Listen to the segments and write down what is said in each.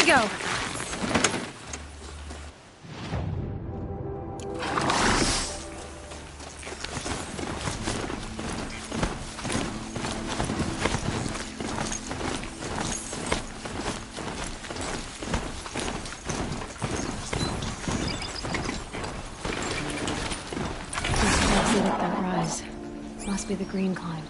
go. Lit up that rise. Must be the green climb.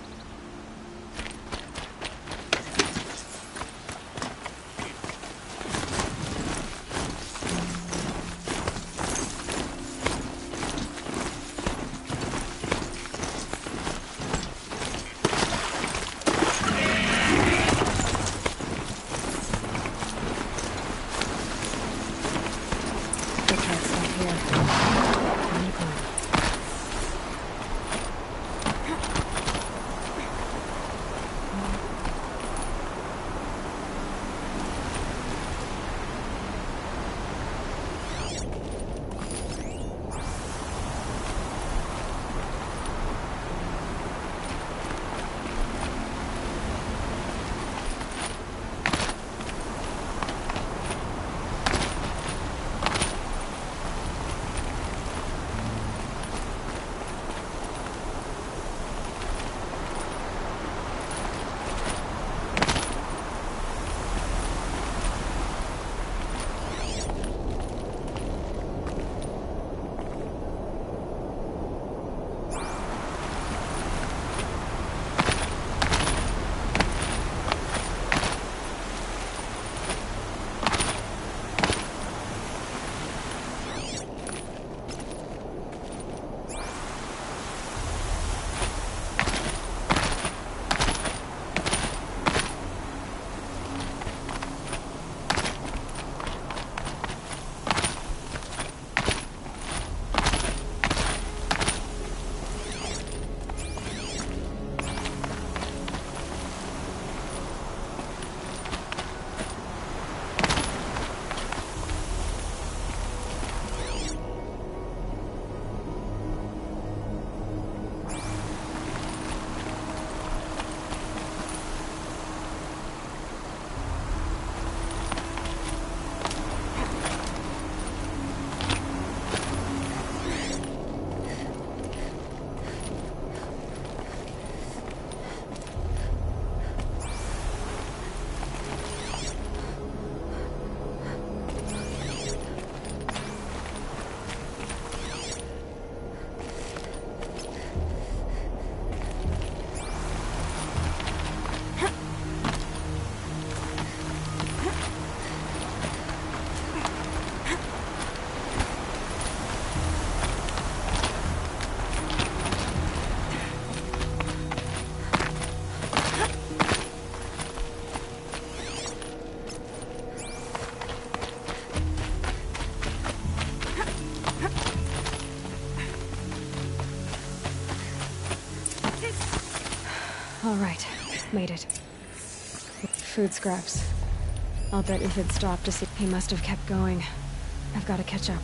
All right, made it. Food scraps. I'll bet if it stopped to see, he must have kept going. I've got to catch up.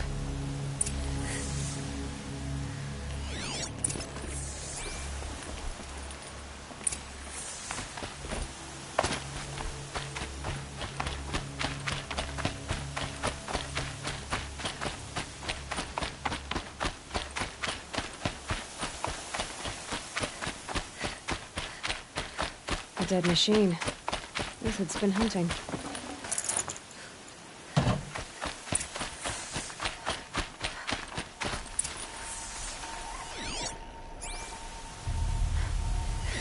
A dead machine. Guess it's been hunting.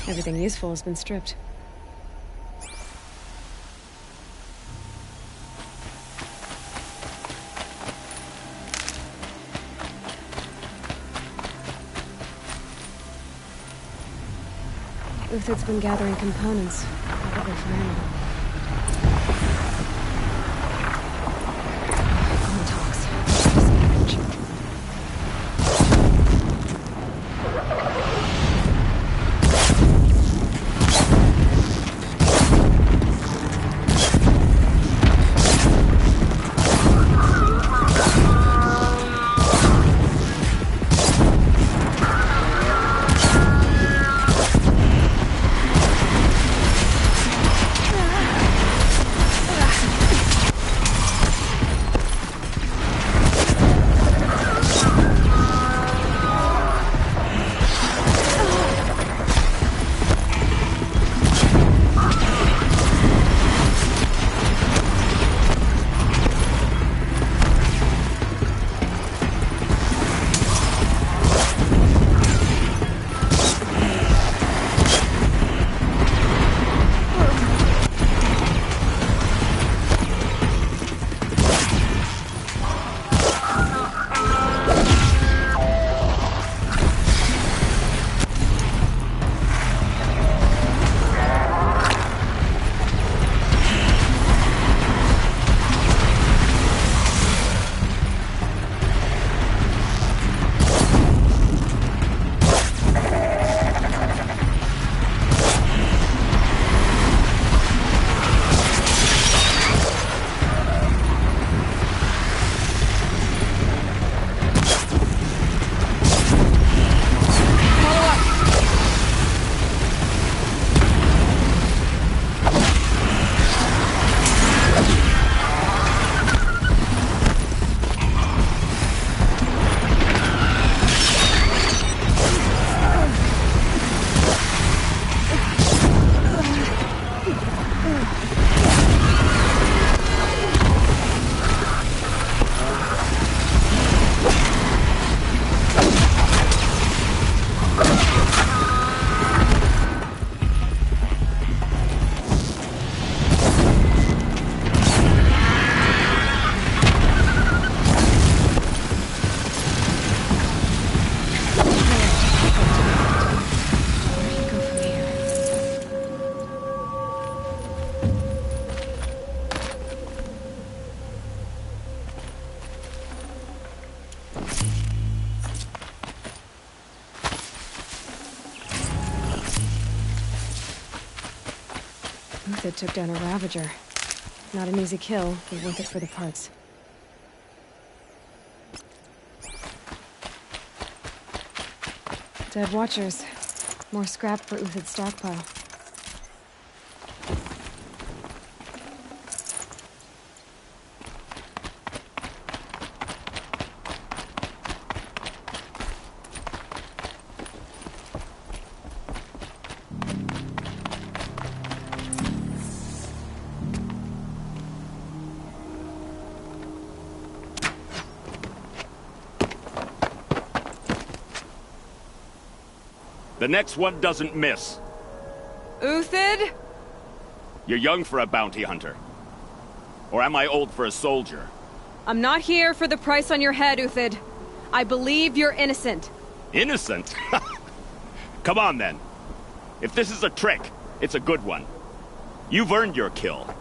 Everything useful has been stripped. Uthid's been gathering components, probably for ammo. Common talks. It took down a Ravager. Not an easy kill, but worth it for the parts. Dead Watchers. More scrap for Uthid's stockpile. The next one doesn't miss. Uthid? You're young for a bounty hunter. Or am I old for a soldier? I'm not here for the price on your head, Uthid. I believe you're innocent. Innocent? Come on, then. If this is a trick, it's a good one. You've earned your kill.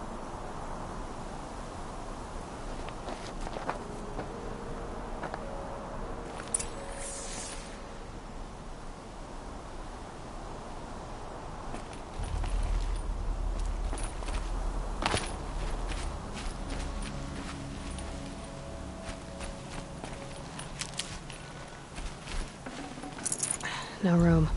No room.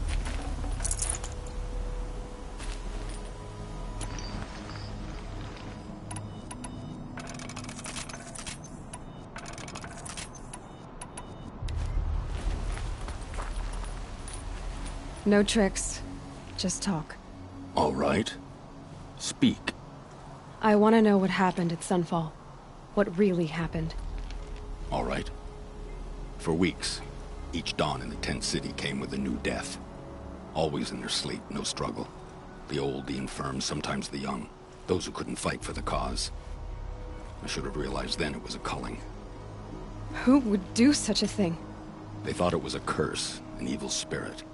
No tricks. Just talk. All right. Speak. I want to know what happened at Sunfall. What really happened. All right. For weeks, each dawn in the tent city came with a new death. Always in their sleep, no struggle. The old, the infirm, sometimes the young. Those who couldn't fight for the cause. I should have realized then it was a culling. Who would do such a thing? They thought it was a curse, an evil spirit.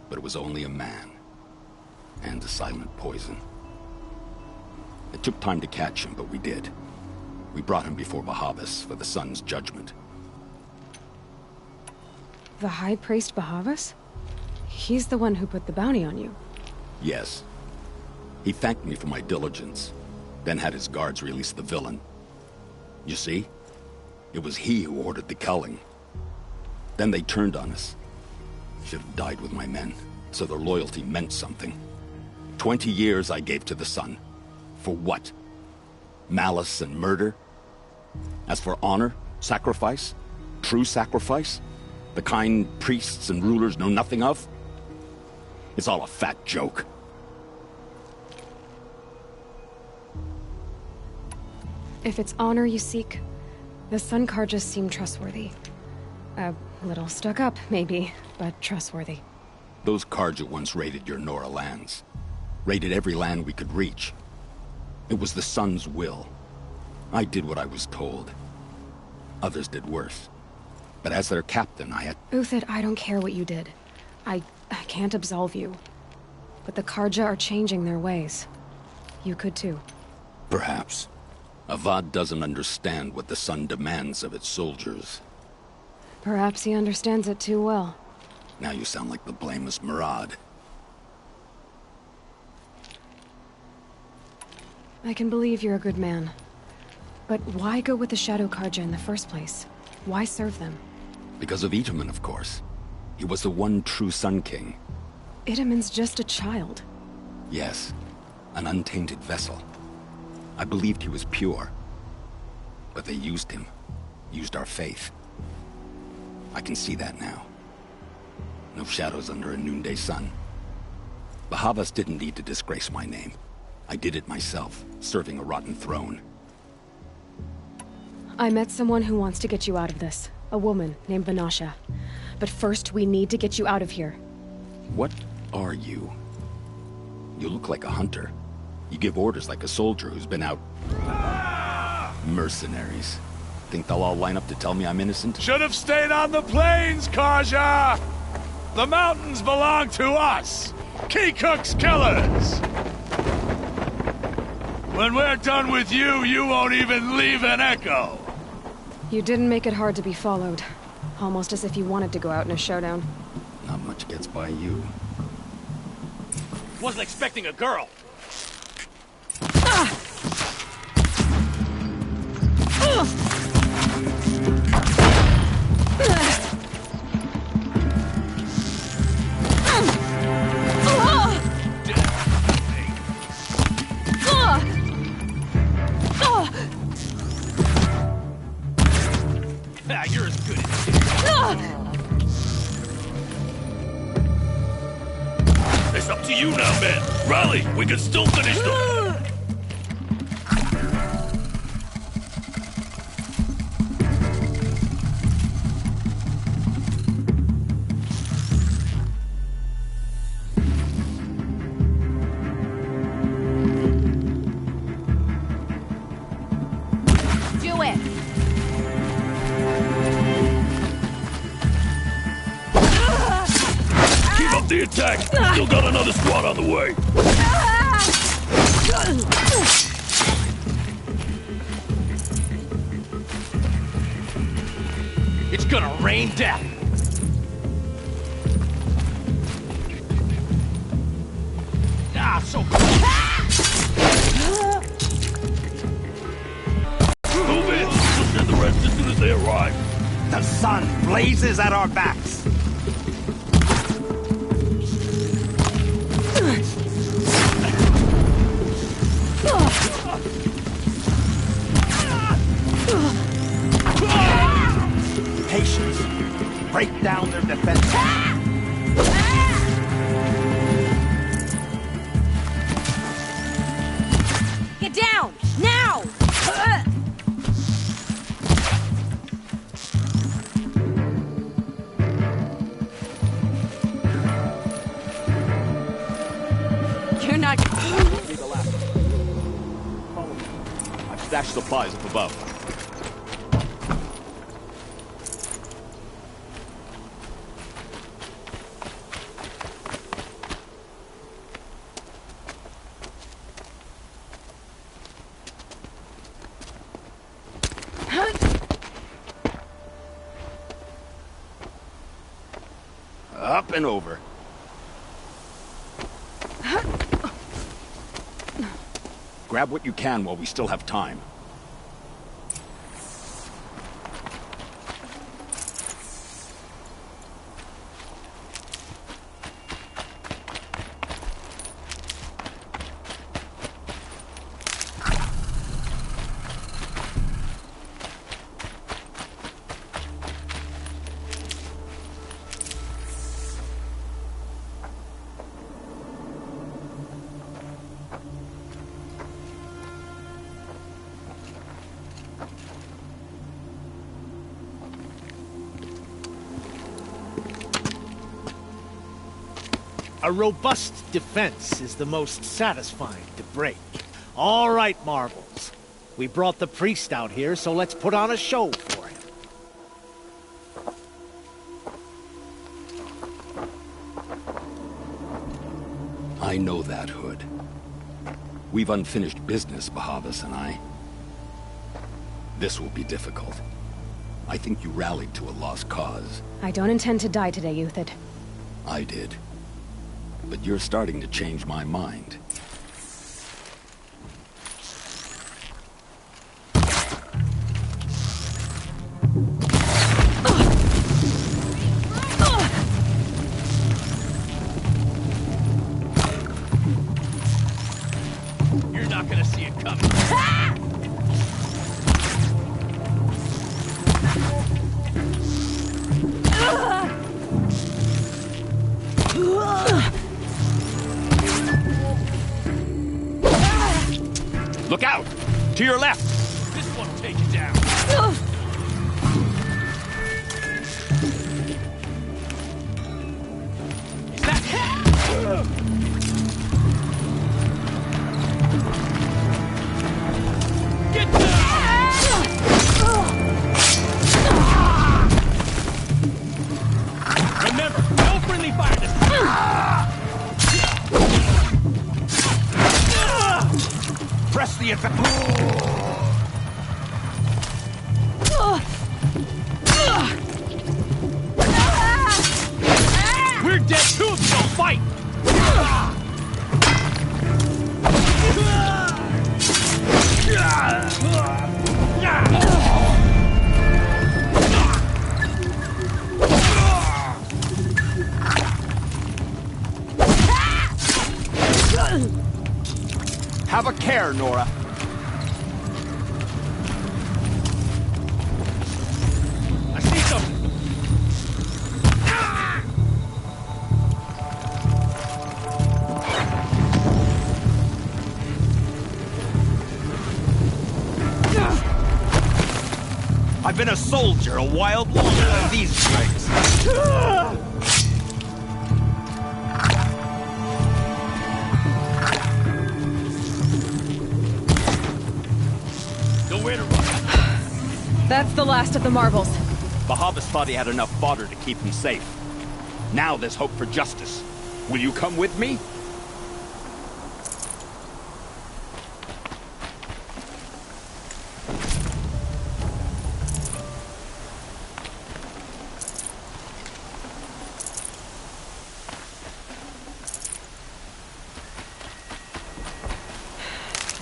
But it was only a man. And a silent poison. It took time to catch him, but we did. We brought him before Bahavas for the sun's judgment. The High Priest Bahavas? He's the one who put the bounty on you. Yes. He thanked me for my diligence, then had his guards release the villain. You see? It was he who ordered the culling. Then they turned on us. Should have died with my men, so their loyalty meant something. 20 years I gave to the sun. For what? Malice and murder? As for honor, sacrifice, true sacrifice, the kind priests and rulers know nothing of? It's all a fat joke. If it's honor you seek, the Sun Karjas seem trustworthy. A little stuck up, maybe, but trustworthy. Those Karja once raided your Nora lands. Raided every land we could reach. It was the Sun's will. I did what I was told. Others did worse. But as their captain, I had... Uthid, I don't care what you did. I can't absolve you. But the Karja are changing their ways. You could too. Perhaps. Avad doesn't understand what the Sun demands of its soldiers. Perhaps he understands it too well. Now you sound like the blameless Murad. I can believe you're a good man. But why go with the Shadow Karja in the first place? Why serve them? Because of Itaman, of course. He was the one true Sun King. Itaman's just a child. Yes. An untainted vessel. I believed he was pure. But they used him. Used our faith. I can see that now. No shadows under a noonday sun. Bahavas didn't need to disgrace my name. I did it myself, serving a rotten throne. I met someone who wants to get you out of this. A woman named Vanasha. But first, we need to get you out of here. What are you? You look like a hunter. You give orders like a soldier who's been out... Mercenaries. Think they'll all line up to tell me I'm innocent? Should have stayed on the plains, Kaja! The mountains belong to us! Keycook's killers! When we're done with you, you won't even leave an echo! You didn't make it hard to be followed. Almost as if you wanted to go out in a showdown. Not much gets by you. Wasn't expecting a girl. You're as good as It's up to you now, man. Rally, we can still finish the... Do it! Keep up the attack! Still got another squad on the way! It's gonna rain death. Ah, so close. Move in! We'll send the rest as soon as they arrive! The sun blazes at our backs. Patience. Break down their defense. Get down! Now! You're not... Be the last. Follow me. I've stashed supplies up above. Up and over. Grab what you can while we still have time. A robust defense is the most satisfying to break. All right, Marvels. We brought the priest out here, so let's put on a show for him. I know that, Hood. We've unfinished business, Bahavas and I. This will be difficult. I think you rallied to a lost cause. I don't intend to die today, Euthyd. I did. But you're starting to change my mind. You're not gonna see it coming. Look out! To your left! This one'll take you down. Is that... Get down! Remember, no friendly fire this time. Press the advance. We're dead too, so fight! Have a care, Nora. I see something! I've been a soldier a while longer than these things. Nowhere to run. That's the last of the marbles. Bahavas thought he had enough fodder to keep him safe. Now there's hope for justice. Will you come with me?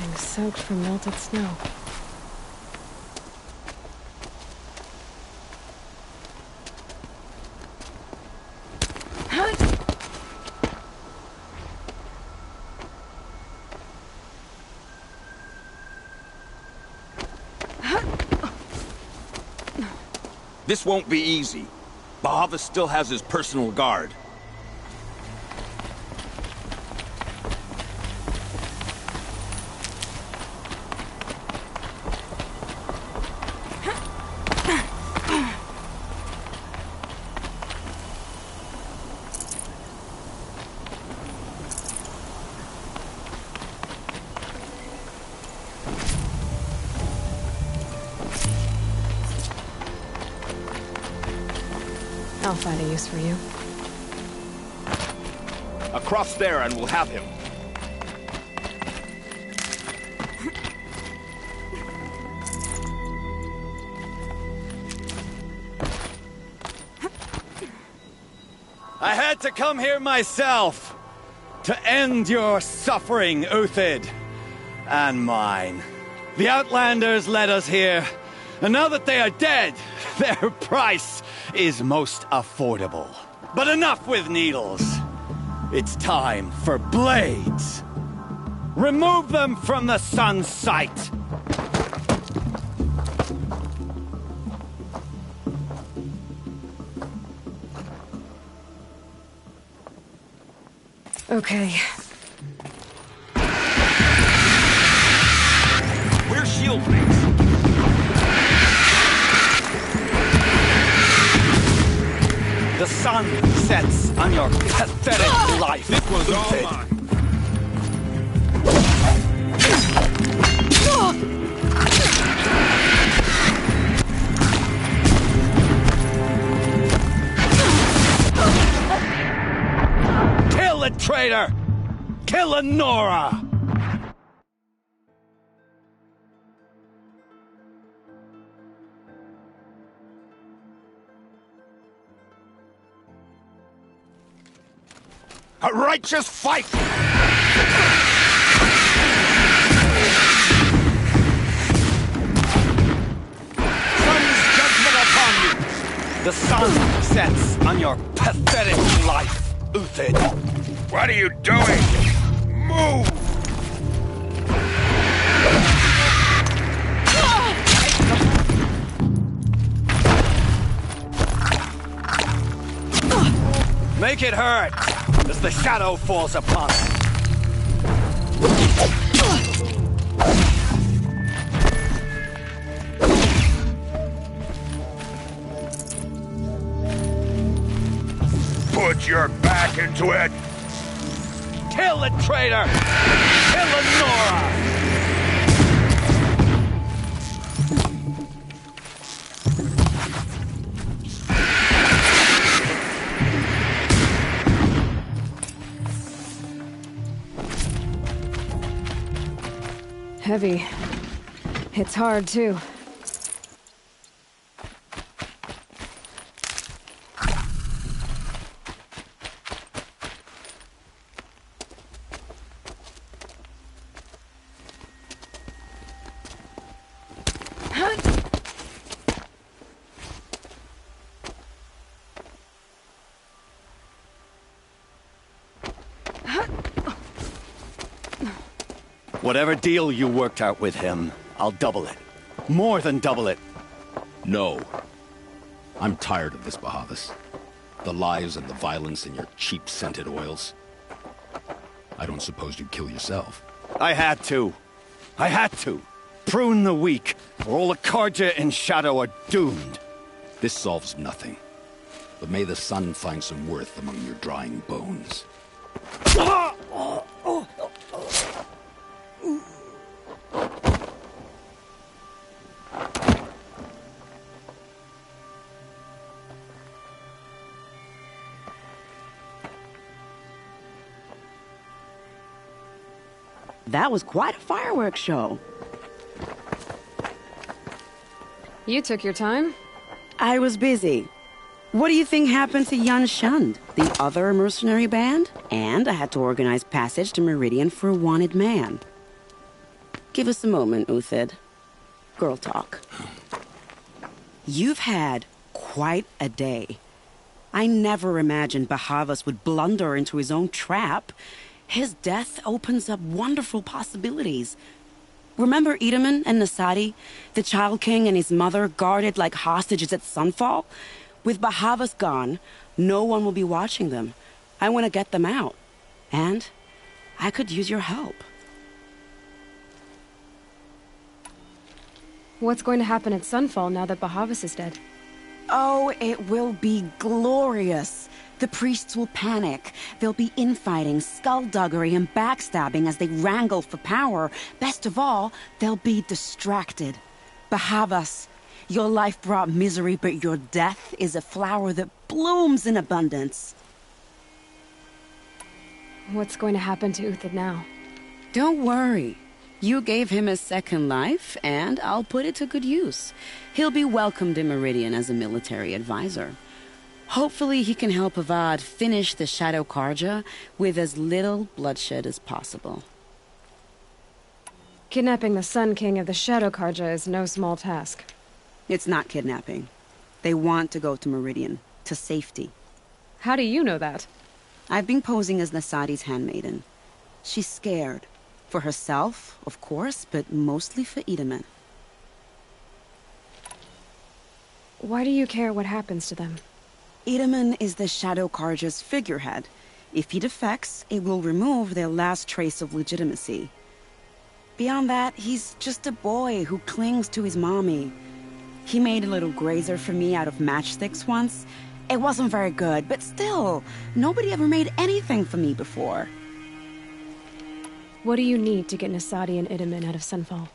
I'm soaked from melted snow. This won't be easy. Bahavas still has his personal guard. I'll find a use for you. Across there and we'll have him. I had to come here myself to end your suffering, Uthid, and mine. The Outlanders led us here, and now that they are dead, their price is most affordable. But enough with needles. It's time for blades. Remove them from the sun's sight. Okay. We're shieldmates. The sun sets on your pathetic life. This was all Uthid. mine. Kill the traitor! Kill Nora! A righteous fight! Sun's judgment upon you! The sun sets on your pathetic life, Uthid. What are you doing? Move! Make it hurt as the shadow falls upon it. to it! Kill the traitor! Kill Lenora! Heavy. It's hard, too. Whatever deal you worked out with him, I'll double it. More than double it. No. I'm tired of this, Bahavas. The lies and the violence and your cheap scented oils. I don't suppose you'd kill yourself. I had to. I had to. Prune the weak, or all the Karja in Shadow are doomed. This solves nothing. But may the sun find some worth among your drying bones. That was quite a fireworks show. You took your time? I was busy. What do you think happened to Jan Shund, the other mercenary band? And I had to organize passage to Meridian for a wanted man. Give us a moment, Uthid. Girl talk. You've had quite a day. I never imagined Bahavas would blunder into his own trap. His death opens up wonderful possibilities. Remember Edaman and Nasadi, the Child King and his mother guarded like hostages at Sunfall? With Bahavas gone, no one will be watching them. I want to get them out. And I could use your help. What's going to happen at Sunfall now that Bahavas is dead? Oh, it will be glorious. The priests will panic. There'll be infighting, skullduggery, and backstabbing as they wrangle for power. Best of all, they'll be distracted. Bahavas, your life brought misery, but your death is a flower that blooms in abundance. What's going to happen to Uthid now? Don't worry. You gave him a second life, and I'll put it to good use. He'll be welcomed in Meridian as a military advisor. Hopefully he can help Avad finish the Shadow Karja with as little bloodshed as possible. Kidnapping the Sun King of the Shadow Karja is no small task. It's not kidnapping. They want to go to Meridian, to safety. How do you know that? I've been posing as Nasadi's handmaiden. She's scared. For herself, of course, but mostly for Edaman. Why do you care what happens to them? Edaman is the Shadow Karja's figurehead. If he defects, it will remove their last trace of legitimacy. Beyond that, he's just a boy who clings to his mommy. He made a little grazer for me out of matchsticks once. It wasn't very good, but still, nobody ever made anything for me before. What do you need to get Nasadi and Edaman out of Sunfall?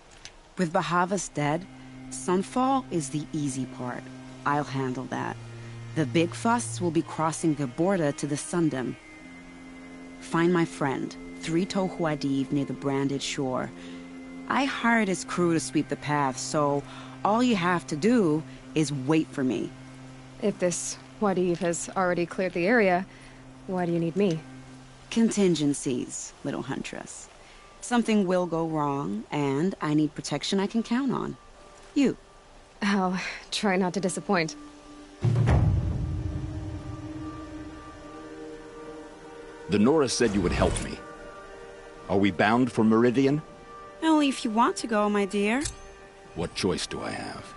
With Bahavas dead, Sunfall is the easy part. I'll handle that. The big fuss will be crossing the border to the Sundom. Find my friend, 3 Tohuadiv near the branded shore. I hired his crew to sweep the path, so all you have to do is wait for me. If this Wadiv has already cleared the area, why do you need me? Contingencies, little huntress. Something will go wrong, and I need protection I can count on. You. I'll try not to disappoint. The Nora said you would help me. Are we bound for Meridian? Only if you want to go, my dear. What choice do I have?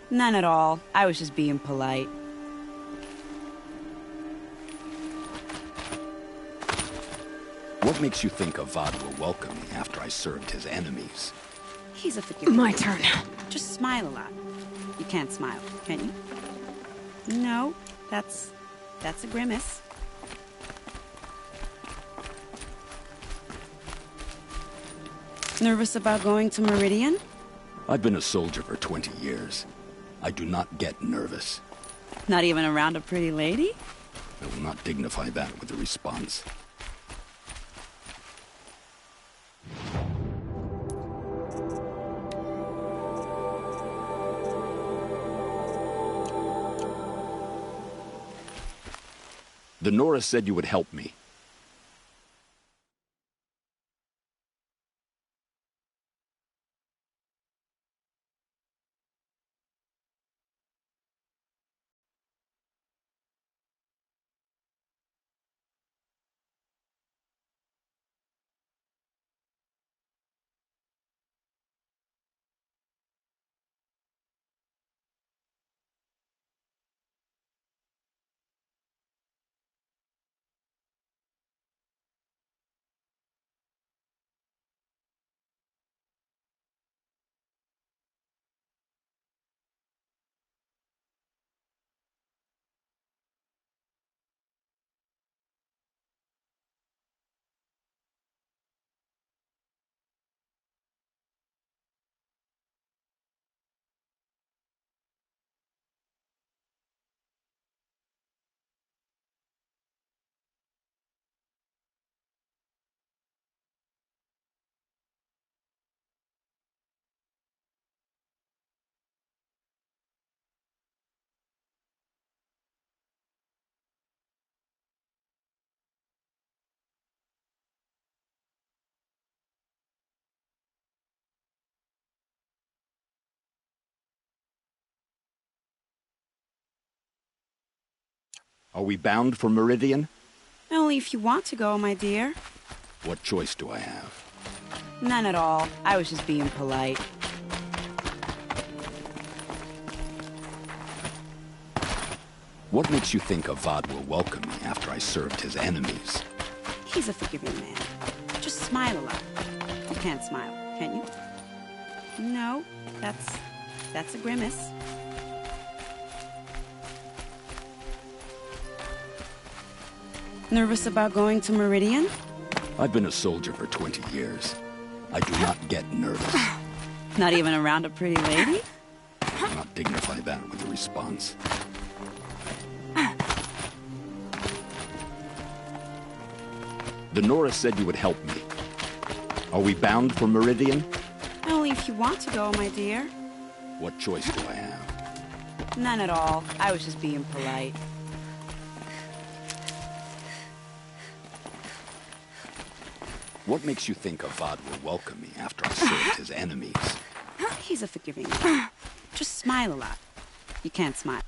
None at all. I was just being polite. What makes you think Avad will welcome me after I served his enemies? He's a forgiving. My turn. Just smile a lot. You can't smile, can you? No, that's a grimace. Nervous about going to Meridian? I've been a soldier for 20 years. I do not get nervous. Not even around a pretty lady? I will not dignify that with a response. The Nora said you would help me. Are we bound for Meridian? Only if you want to go, my dear. What choice do I have? None at all. I was just being polite. What makes you think Avad will welcome me after I served his enemies? He's a forgiving man. Just smile a lot. You can't smile, can you? No, that's a grimace. Nervous about going to Meridian? I've been a soldier for 20 years. I do not get nervous. Not even around a pretty lady? I will not dignify that with a response. The Nora said you would help me. Are we bound for Meridian? Only if you want to go, my dear. What choice do I have? None at all. I was just being polite. What makes you think Avad will welcome me after I served his enemies? He's a forgiving man. Just smile a lot. You can't smile.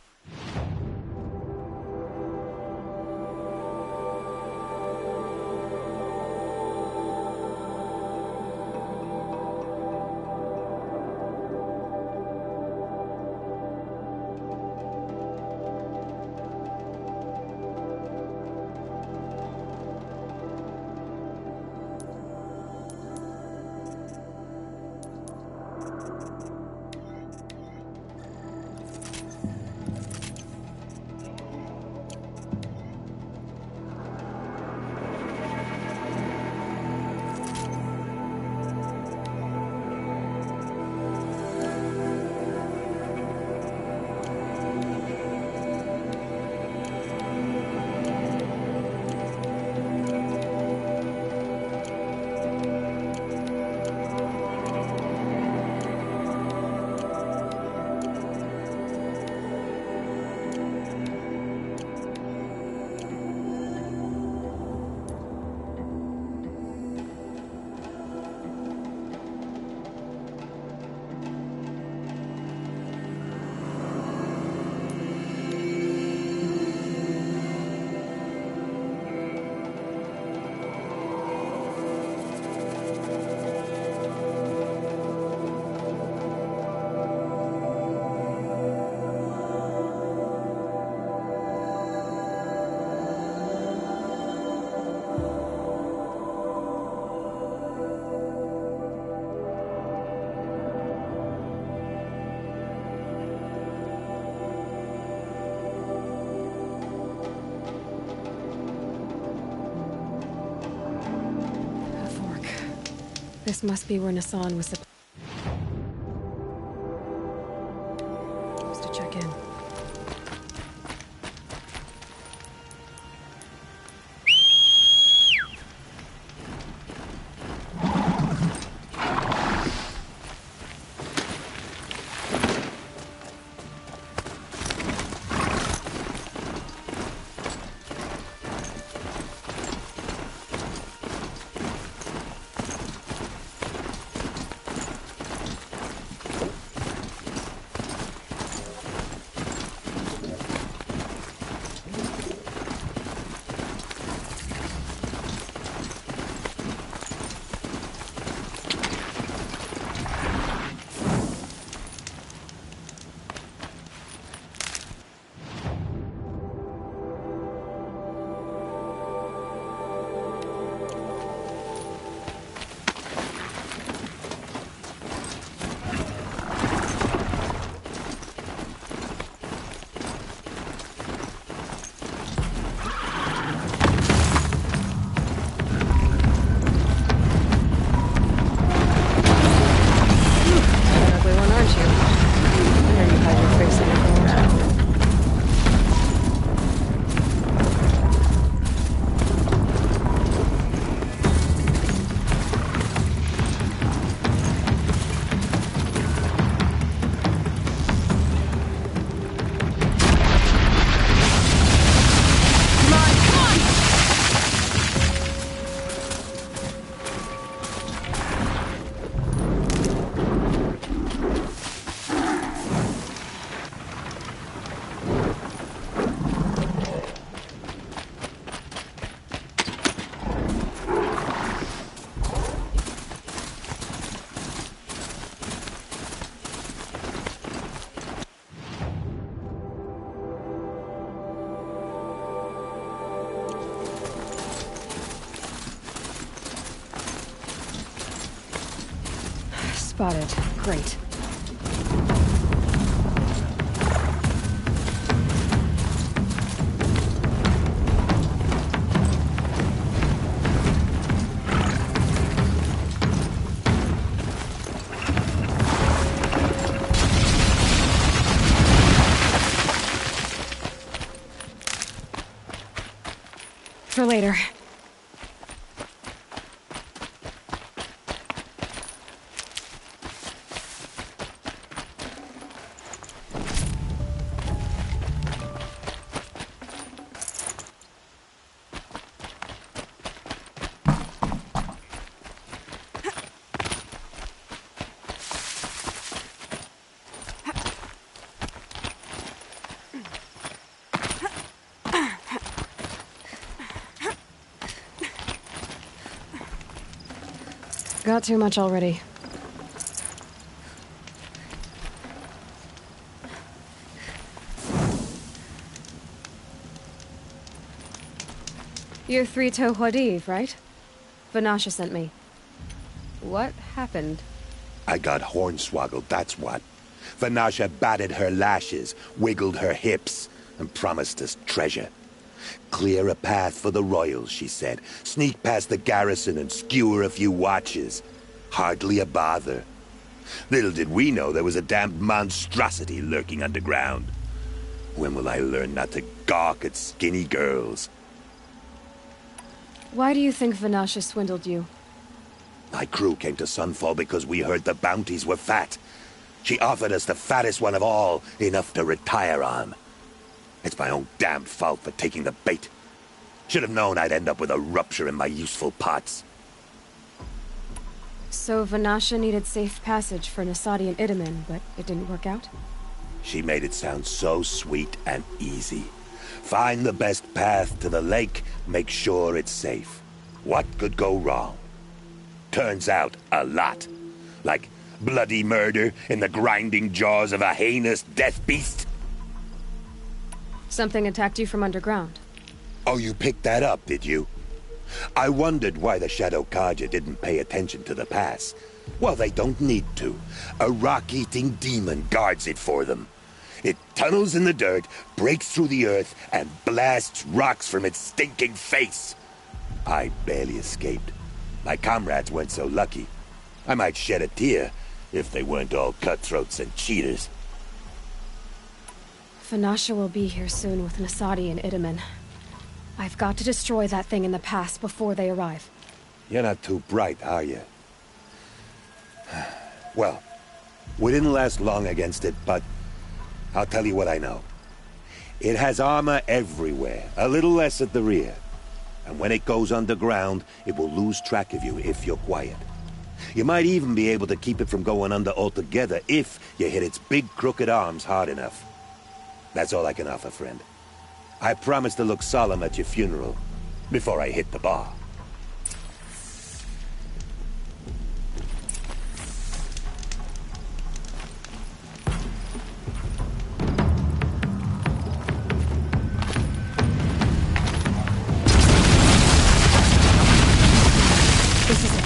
This must be where Nassan was supposed to check in. Spotted. Great. For later. Got too much already. You're Three-Toe Huadiv, right? Vanasha sent me. What happened? I got hornswoggled, that's what. Vanasha batted her lashes, wiggled her hips, and promised us treasure. Clear a path for the royals, she said. Sneak past the garrison and skewer a few watches. Hardly a bother. Little did we know there was a damned monstrosity lurking underground. When will I learn not to gawk at skinny girls? Why do you think Vanasha swindled you? My crew came to Sunfall because we heard the bounties were fat. She offered us the fattest one of all, enough to retire on. It's my own damned fault for taking the bait. Should have known I'd end up with a rupture in my useful parts. So Vanasha needed safe passage for Nasadi and Idaman, but it didn't work out? She made it sound so sweet and easy. Find the best path to the lake, make sure it's safe. What could go wrong? Turns out, a lot. Like bloody murder in the grinding jaws of a heinous death beast. Something attacked you from underground. Oh, you picked that up, did you? I wondered why the Shadow Kaja didn't pay attention to the pass. Well, they don't need to. A rock-eating demon guards it for them. It tunnels in the dirt, breaks through the earth, and blasts rocks from its stinking face. I barely escaped. My comrades weren't so lucky. I might shed a tear if they weren't all cutthroats and cheaters. Vanasha will be here soon with Nasadi and Itamen. I've got to destroy that thing in the pass before they arrive. You're not too bright, are you? Well, we didn't last long against it, but I'll tell you what I know. It has armor everywhere, a little less at the rear. And when it goes underground, it will lose track of you if you're quiet. You might even be able to keep it from going under altogether if you hit its big crooked arms hard enough. That's all I can offer, friend. I promise to look solemn at your funeral before I hit the bar. This is it.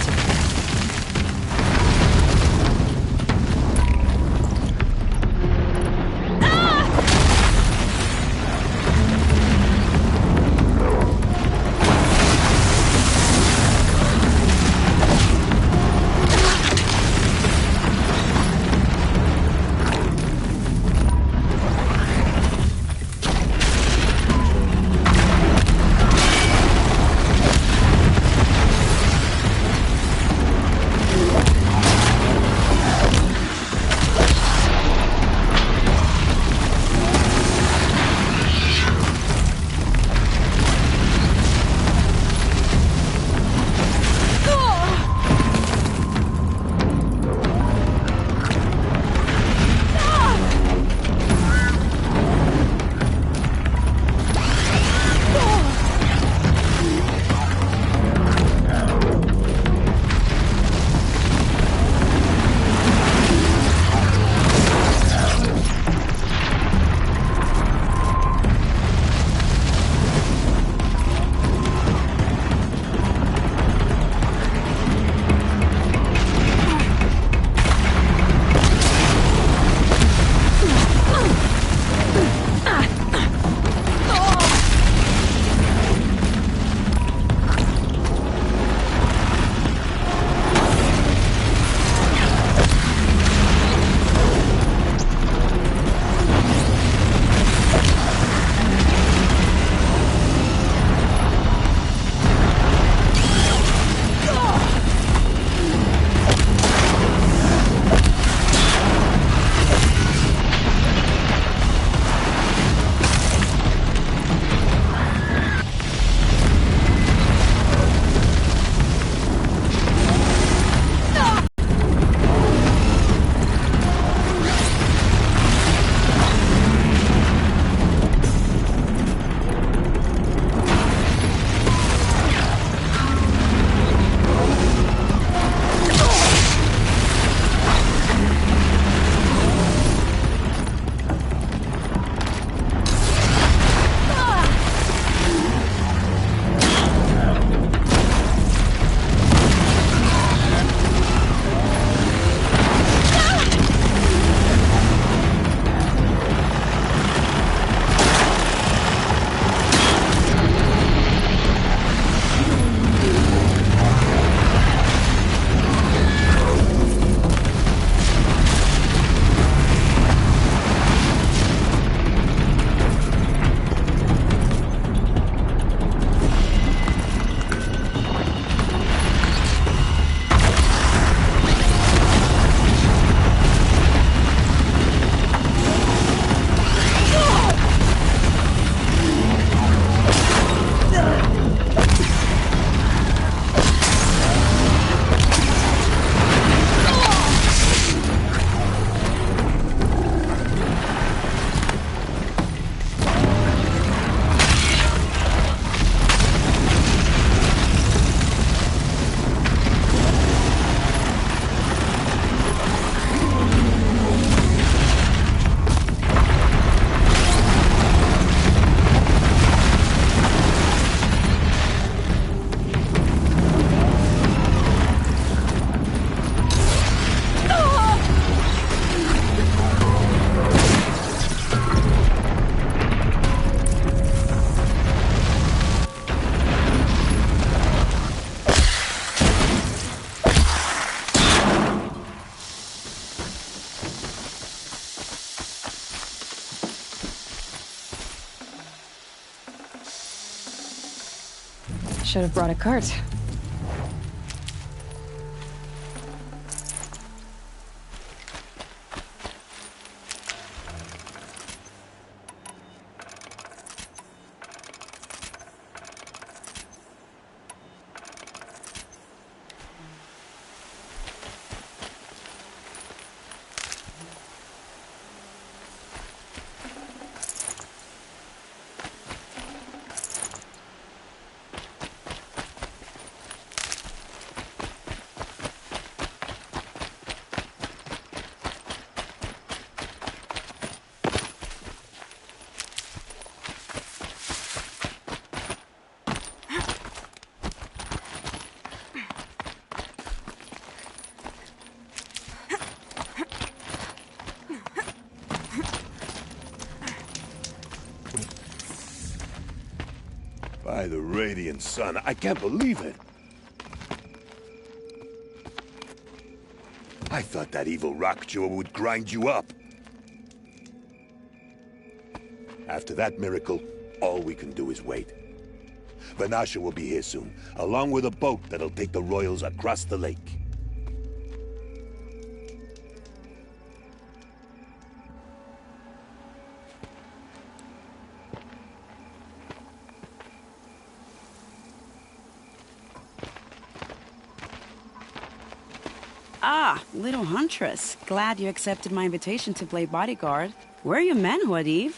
Should have brought a cart. By the radiant sun, I can't believe it. I thought that evil rock chewer would grind you up. After that miracle, all we can do is wait. Vanasha will be here soon, along with a boat that'll take the royals across the lake. Ah, little huntress. Glad you accepted my invitation to play bodyguard. Where are your men, Huadiv?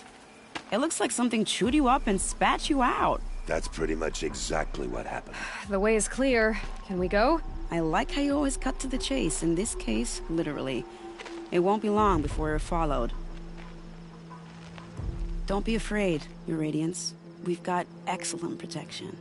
It looks like something chewed you up and spat you out. That's pretty much exactly what happened. The way is clear. Can we go? I like how you always cut to the chase. In this case, literally. It won't be long before we're followed. Don't be afraid, Your Radiance. We've got excellent protection.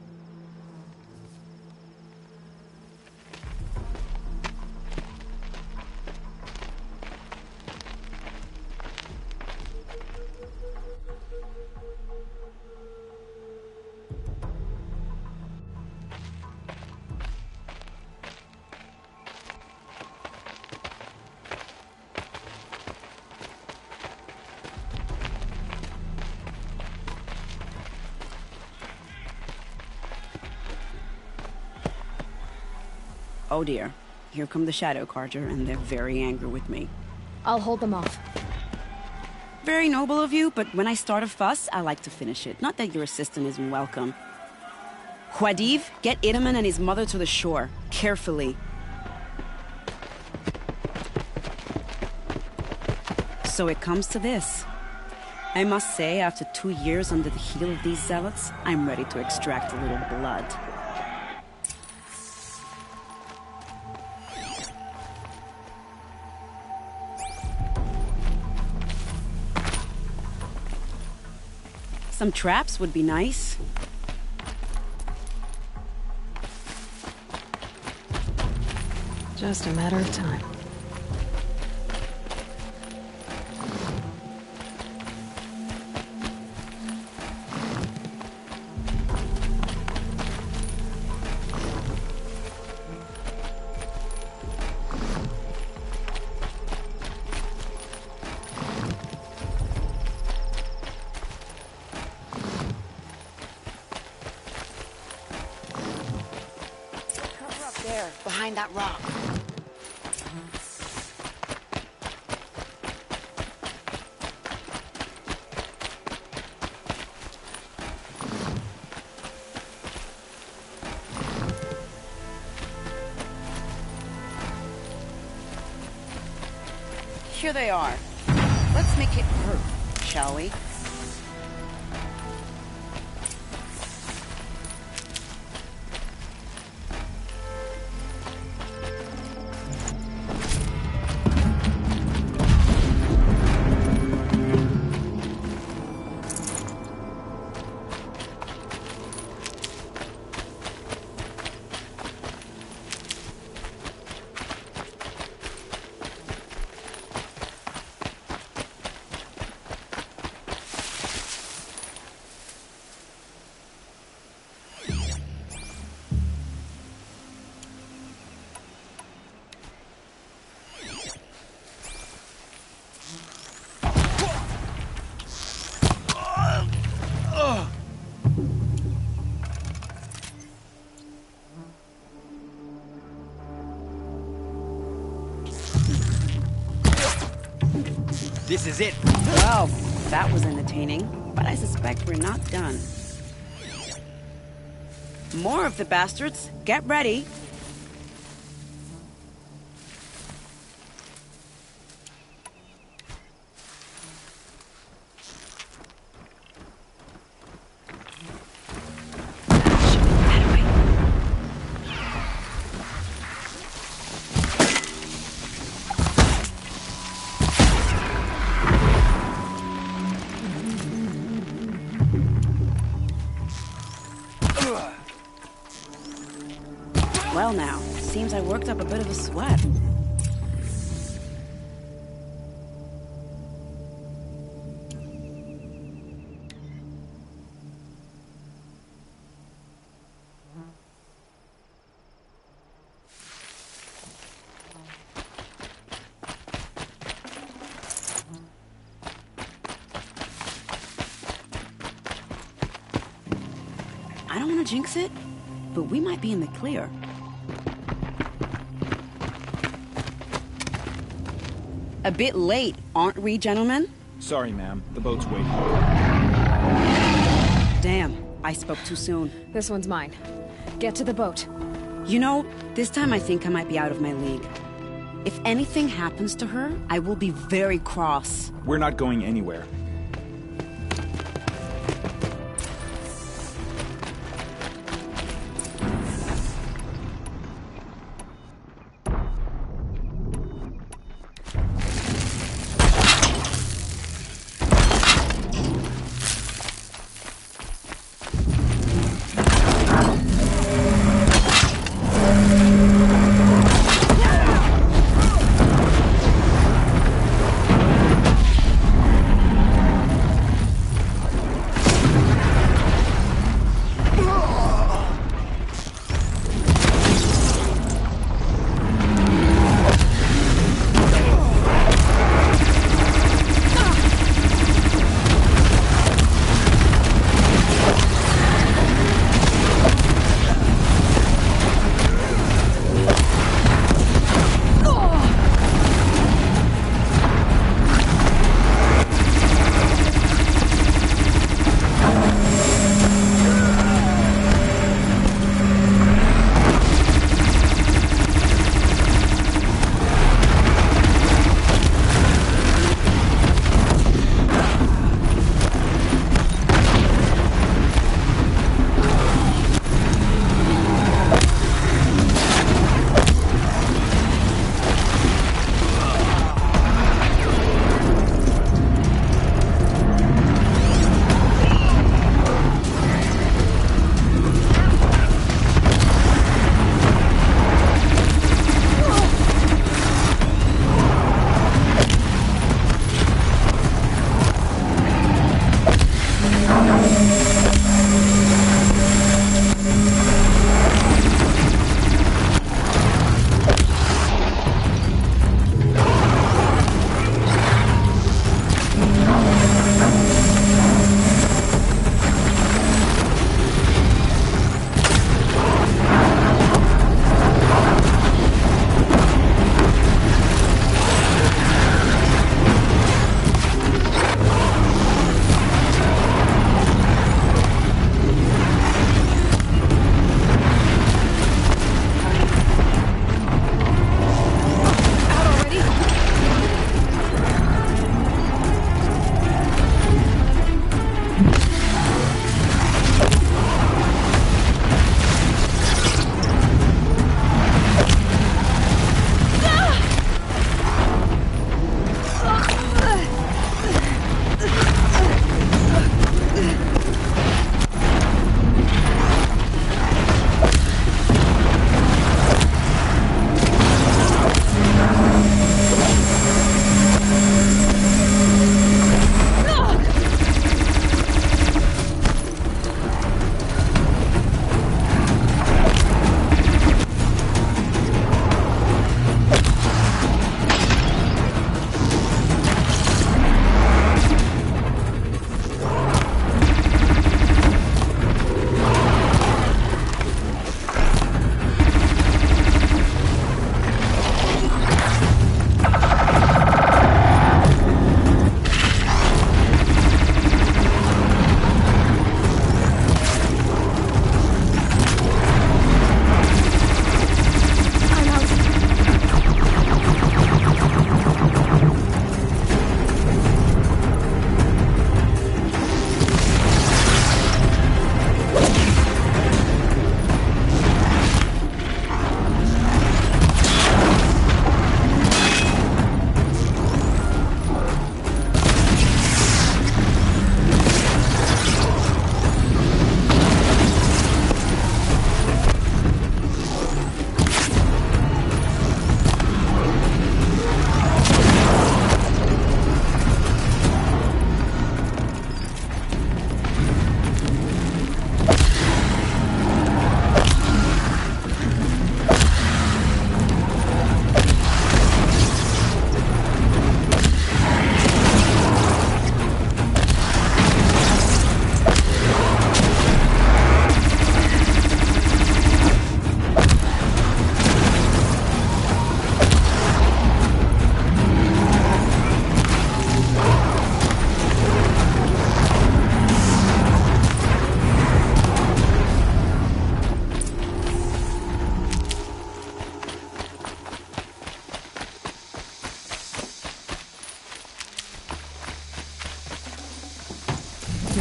Oh dear. Here come the Shadow Carter, and they're very angry with me. I'll hold them off. Very noble of you, but when I start a fuss, I like to finish it. Not that your assistant isn't welcome. Huadiv, get Idaman and his mother to the shore. Carefully. So it comes to this. I must say, after 2 years under the heel of these zealots, I'm ready to extract a little blood. Some traps would be nice. Just a matter of time. There, behind that rock. Here they are. Let's make it hurt, shall we? This is it. Well, that was entertaining, but I suspect we're not done. More of the bastards. Get ready. Well now, seems I worked up a bit of a sweat. I don't want to jinx it, but we might be in the clear. A bit late, aren't we, gentlemen? Sorry, ma'am. The boat's waiting. Damn, I spoke too soon. This one's mine. Get to the boat. You know, this time I think I might be out of my league. If anything happens to her, I will be very cross. We're not going anywhere.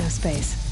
no space.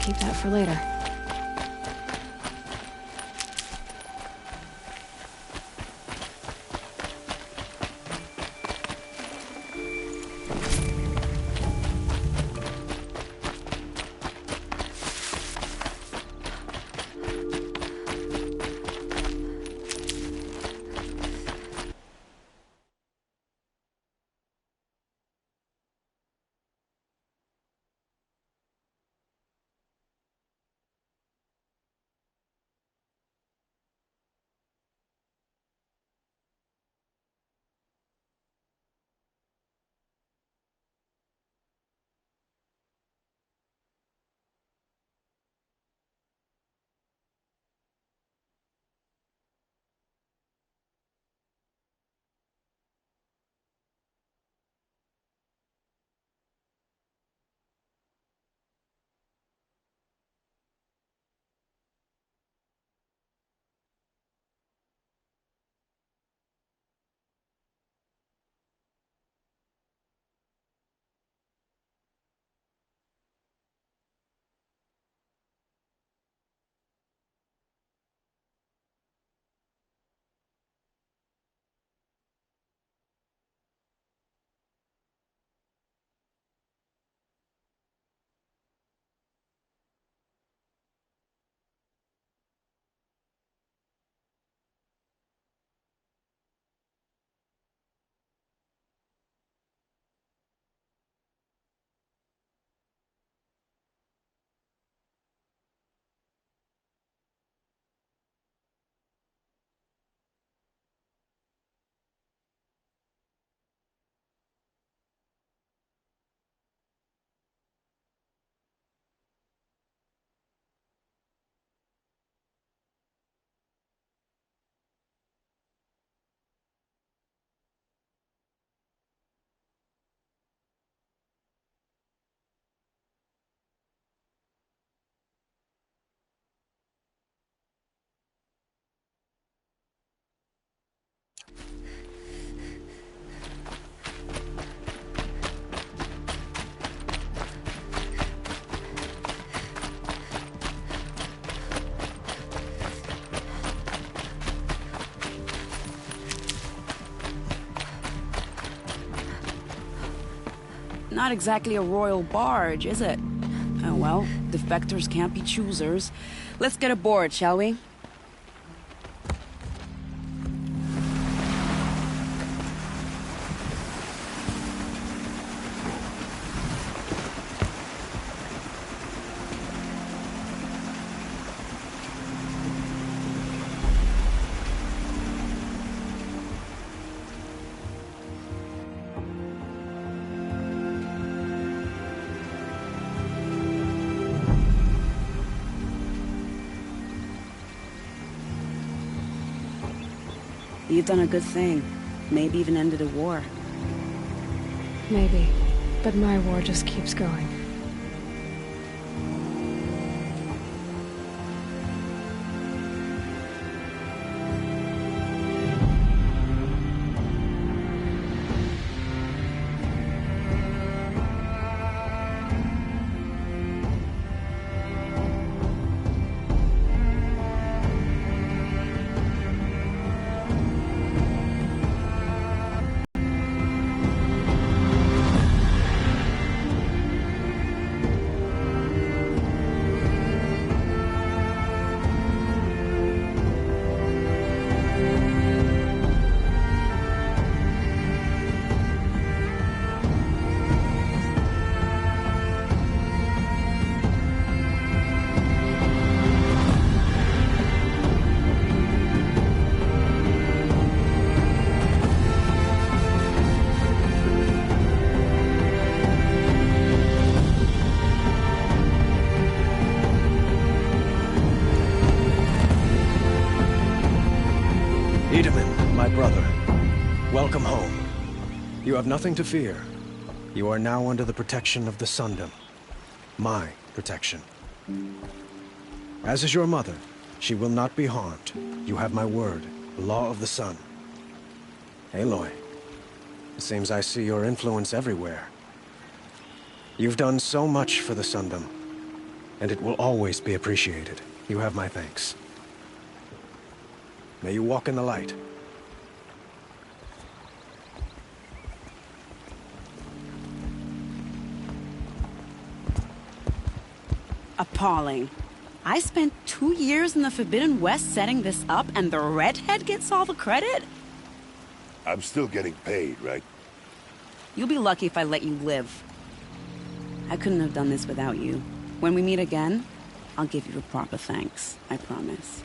Keep that for later. Not exactly a royal barge, is it? Oh well, defectors can't be choosers. Let's get aboard, shall we? You've done a good thing. Maybe even ended a war. Maybe. But my war just keeps going. My brother, welcome home. You have nothing to fear. You are now under the protection of the Sundom. My protection. As is your mother, she will not be harmed. You have my word, the law of the sun. Aloy, it seems I see your influence everywhere. You've done so much for the Sundom, and it will always be appreciated. You have my thanks. May you walk in the light. Appalling. I spent 2 years in the Forbidden West setting this up, and the redhead gets all the credit? I'm still getting paid, right? You'll be lucky if I let you live. I couldn't have done this without you. When we meet again, I'll give you a proper thanks. I promise.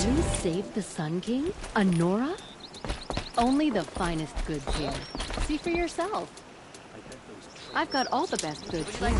You saved the Sun King? Anora? Only the finest goods here. See for yourself. I've got all the best goods here.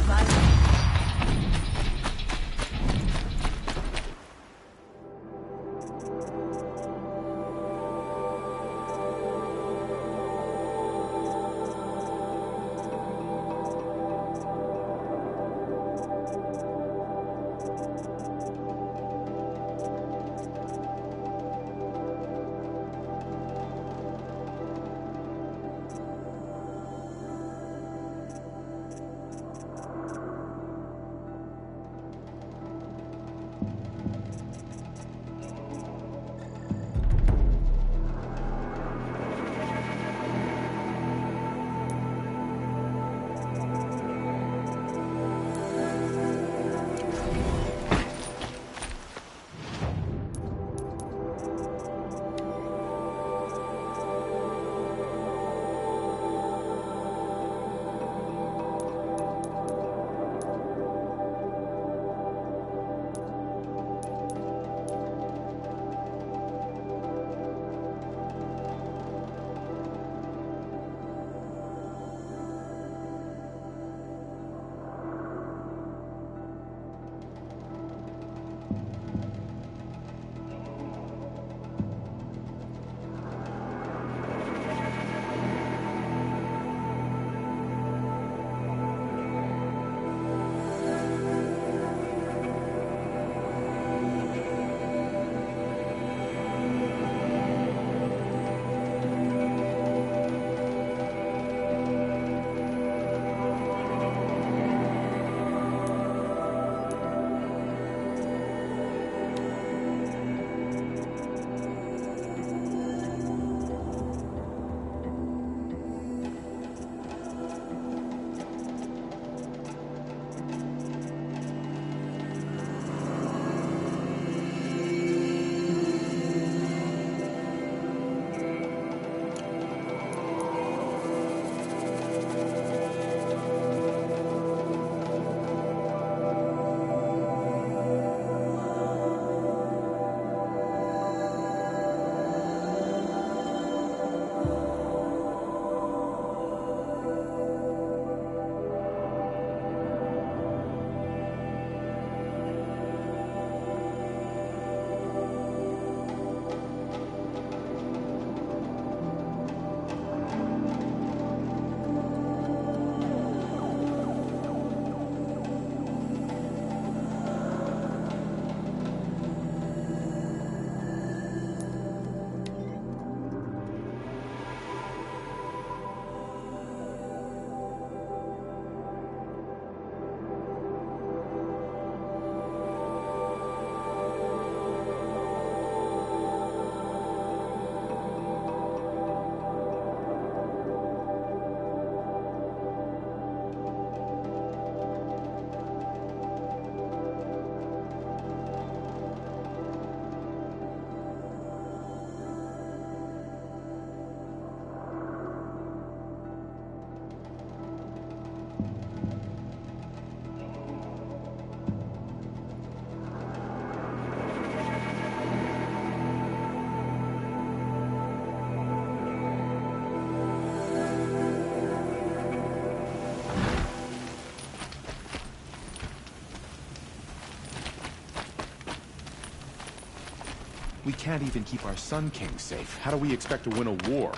We can't even keep our Sun King safe. How do we expect to win a war?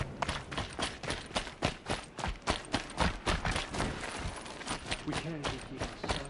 We can't even keep our son.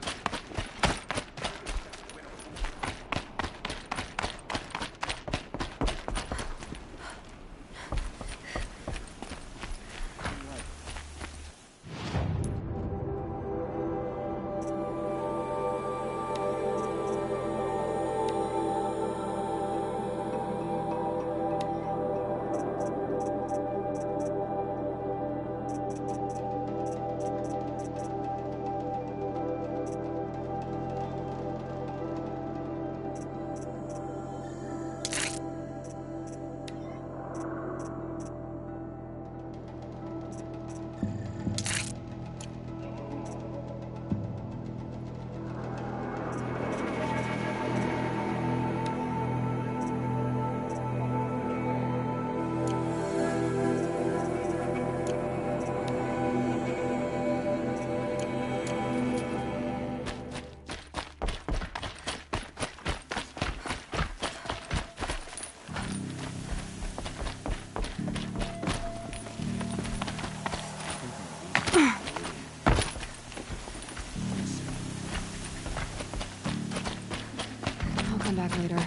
come back later.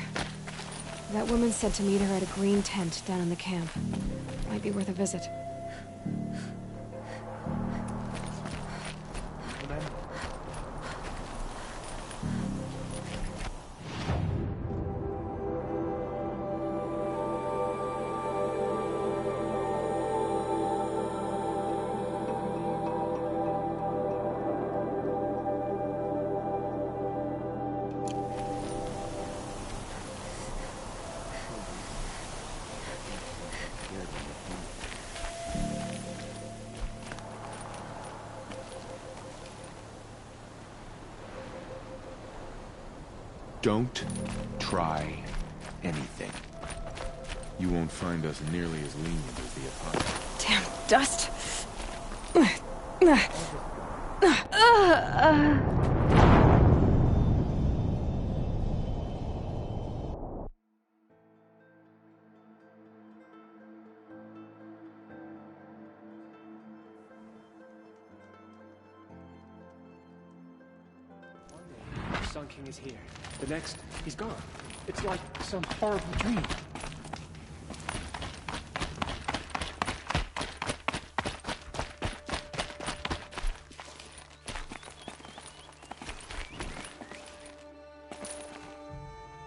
That woman said to meet her at a green tent down in the camp. Might be worth a visit. Don't try anything. You won't find us nearly as lenient as the Apostle. Damn dust! The Sun King is here. The next, he's gone. It's like some horrible dream.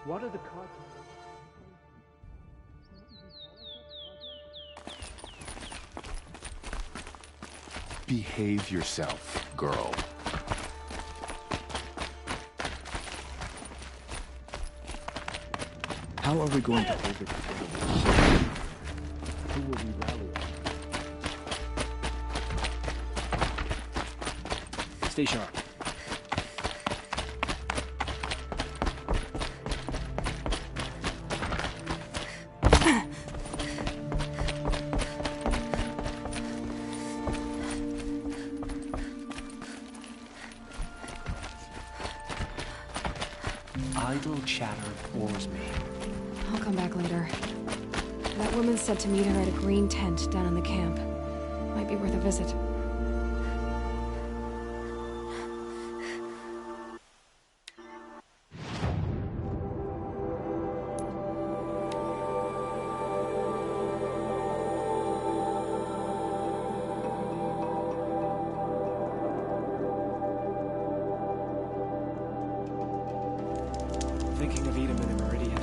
What are the cards? Behave yourself, girl. How are we going to hold it together? Who will we rally on? Stay sharp. Idle chatter bores me. I'll come back later. That woman said to meet her at a green tent down in the camp. Might be worth a visit. Thinking of Edom in the Meridian.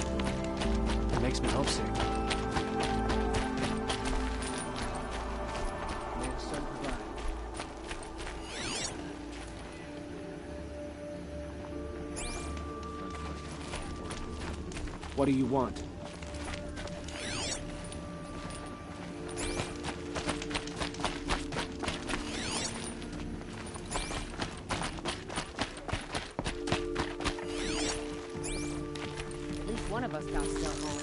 It makes me homesick. May the sun provide. What do you want? One of us got to go home.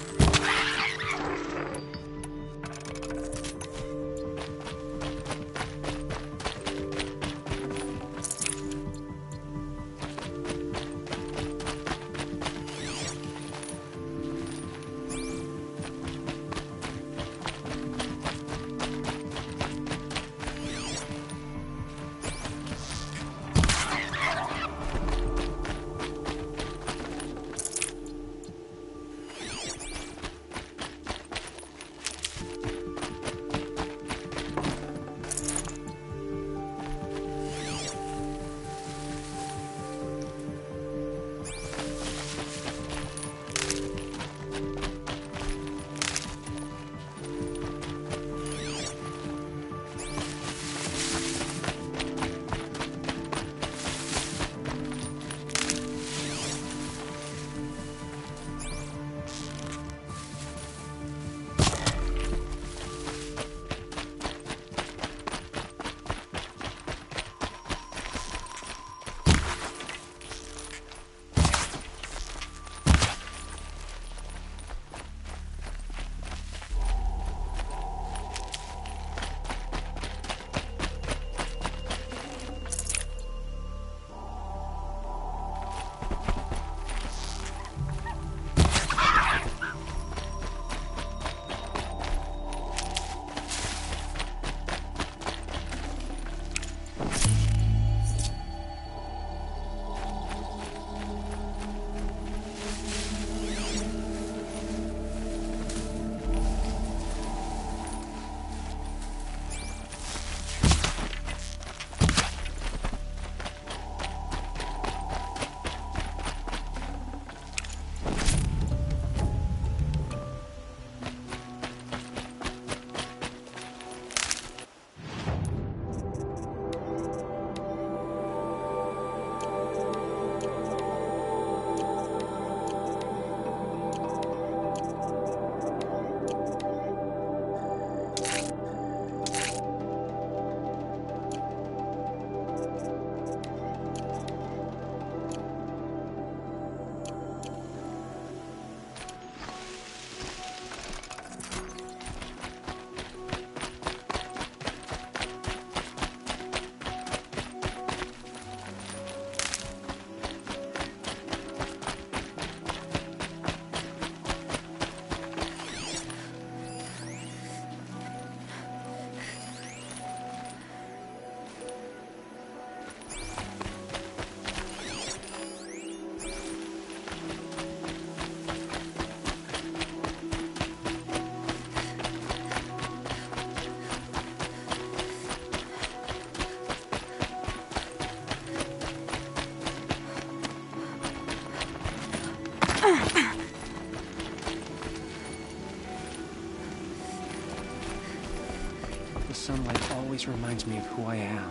This reminds me of who I am.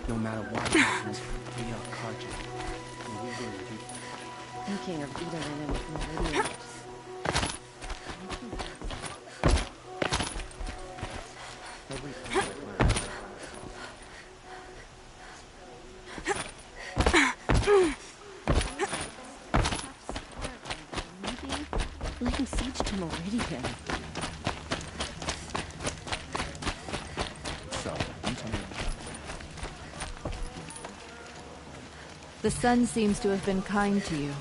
No matter what happens, we are Kaja. And we will lead. Thinking of Eden and Meridian. Laying siege to Meridian. The sun seems to have been kind to you.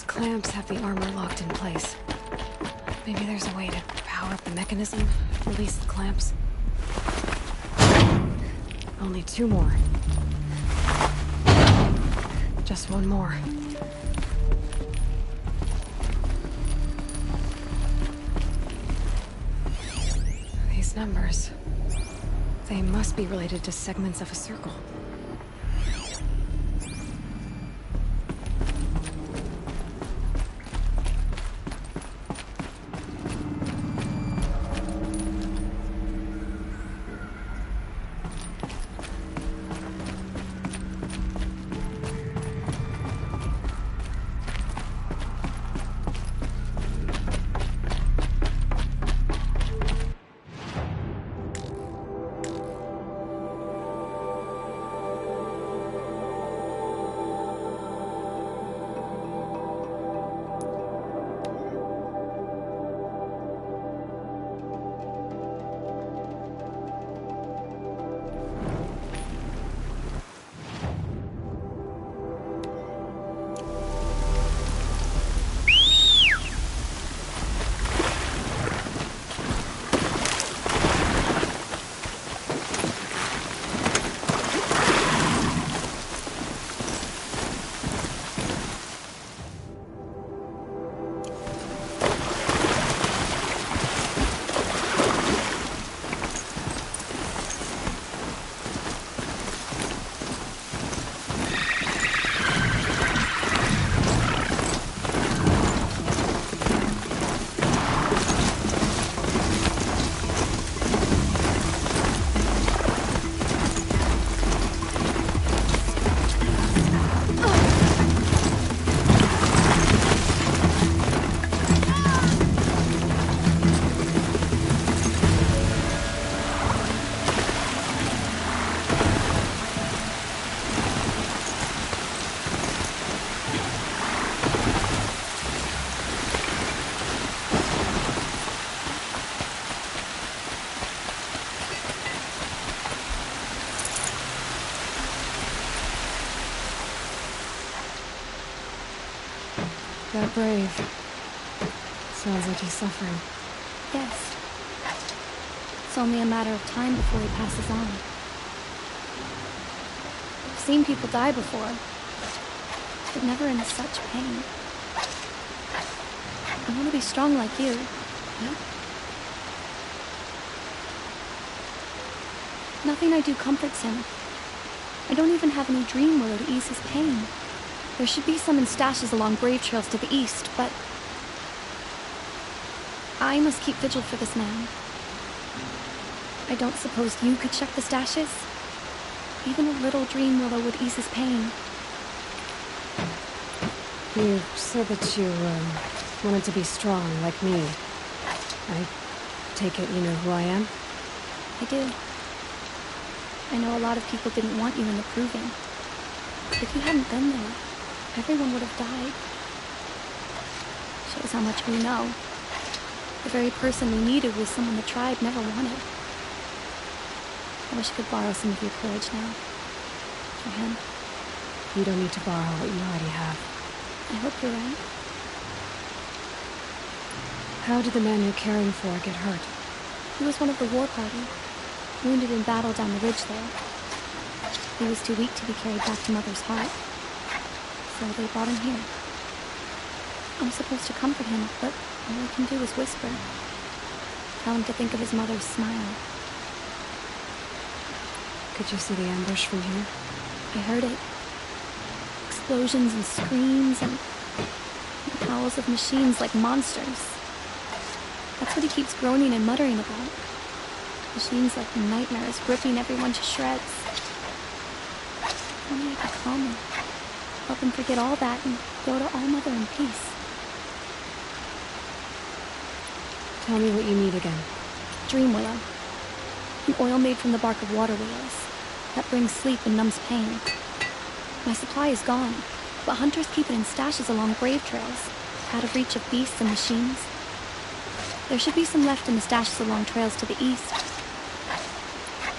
Clamps have the armor locked in place. Maybe there's a way to power up the mechanism, release the clamps. Only 2 more. Just 1 more. These numbers... they must be related to segments of a circle. That brave. Sounds like he's suffering. Yes. It's only a matter of time before he passes on. I've seen people die before, but never in such pain. I want to be strong like you. Yeah? Nothing I do comforts him. I don't even have any dream willow to ease his pain. There should be some in stashes along grave trails to the east, but I must keep vigil for this man. I don't suppose you could check the stashes? Even a little dream willow would ease his pain. You said that you, wanted to be strong, like me. I take it you know who I am? I do. I know a lot of people didn't want you in the proving. If you hadn't been there, everyone would have died. Shows how much we know. The very person we needed was someone the tribe never wanted. I wish I could borrow some of your courage now. For him. You don't need to borrow what you already have. I hope you're right. How did the man you're caring for get hurt? He was one of the war party, wounded in battle down the ridge there. He was too weak to be carried back to Mother's heart, so they brought him here. I'm supposed to comfort him, but all I can do is whisper. Tell him to think of his mother's smile. Could you see the ambush from here? I heard it. Explosions and screams and howls of machines like monsters. That's what he keeps groaning and muttering about. Machines like nightmares, ripping everyone to shreds. If only I could calm him. Help him forget all that and go to All Mother in peace. Tell me what you need again. Dream willow. An oil made from the bark of water willows. That brings sleep and numbs pain. My supply is gone, but hunters keep it in stashes along grave trails, out of reach of beasts and machines. There should be some left in the stashes along trails to the east.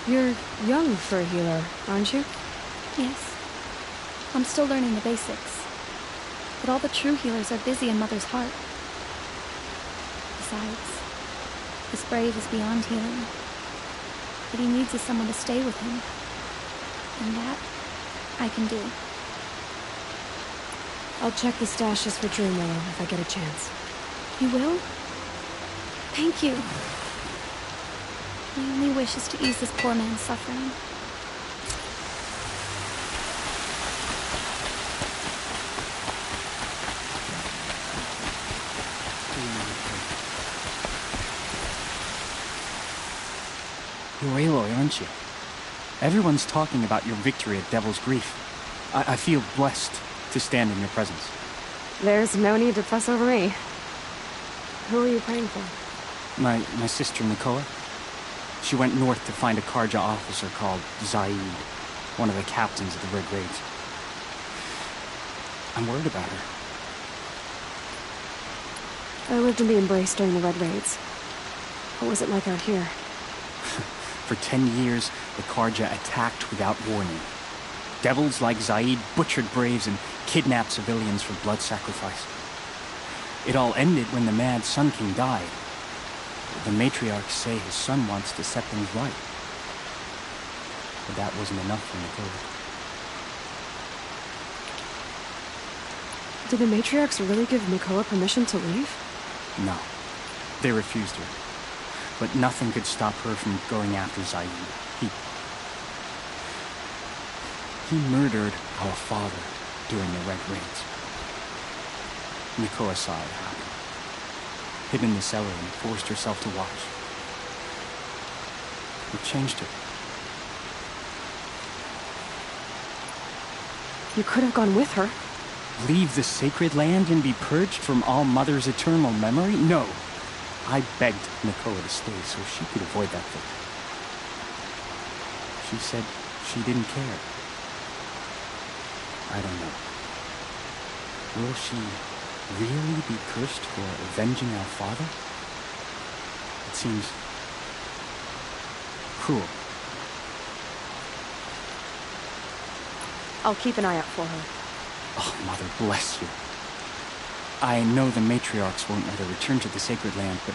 You're young for a healer, aren't you? Yes. I'm still learning the basics. But all the true healers are busy in Mother's heart. Besides, this brave is beyond healing. What he needs is someone to stay with him. And that, I can do. I'll check the stashes for Dream Willow if I get a chance. You will? Thank you. My only wish is to ease this poor man's suffering. You're Aloy, aren't you? Everyone's talking about your victory at Devil's Grief. I feel blessed to stand in your presence. There's no need to fuss over me. Who are you praying for? My sister Nicola. She went north to find a Karja officer called Zaid, one of the captains of the Red Raids. I'm worried about her. I lived in the Embrace during the Red Raids. What was it like out here? For 10 years, the Karja attacked without warning. Devils like Zaid butchered braves and kidnapped civilians for blood sacrifice. It all ended when the mad Sun King died. The matriarchs say his son wants to set things right. But that wasn't enough for Nicola. Did the matriarchs really give Nicola permission to leave? No. They refused her. But nothing could stop her from going after Zaid. He murdered our father during the Red Raids. Nicola saw it happen. Hid in the cellar and forced herself to watch. It changed her. You could have gone with her. Leave the sacred land and be purged from All Mother's eternal memory? No. I begged Nicola to stay so she could avoid that fate. She said she didn't care. I don't know. Will she really be cursed for avenging our father? It seems cruel. I'll keep an eye out for her. Oh, Mother bless you. I know the matriarchs won't let her return to the sacred land, but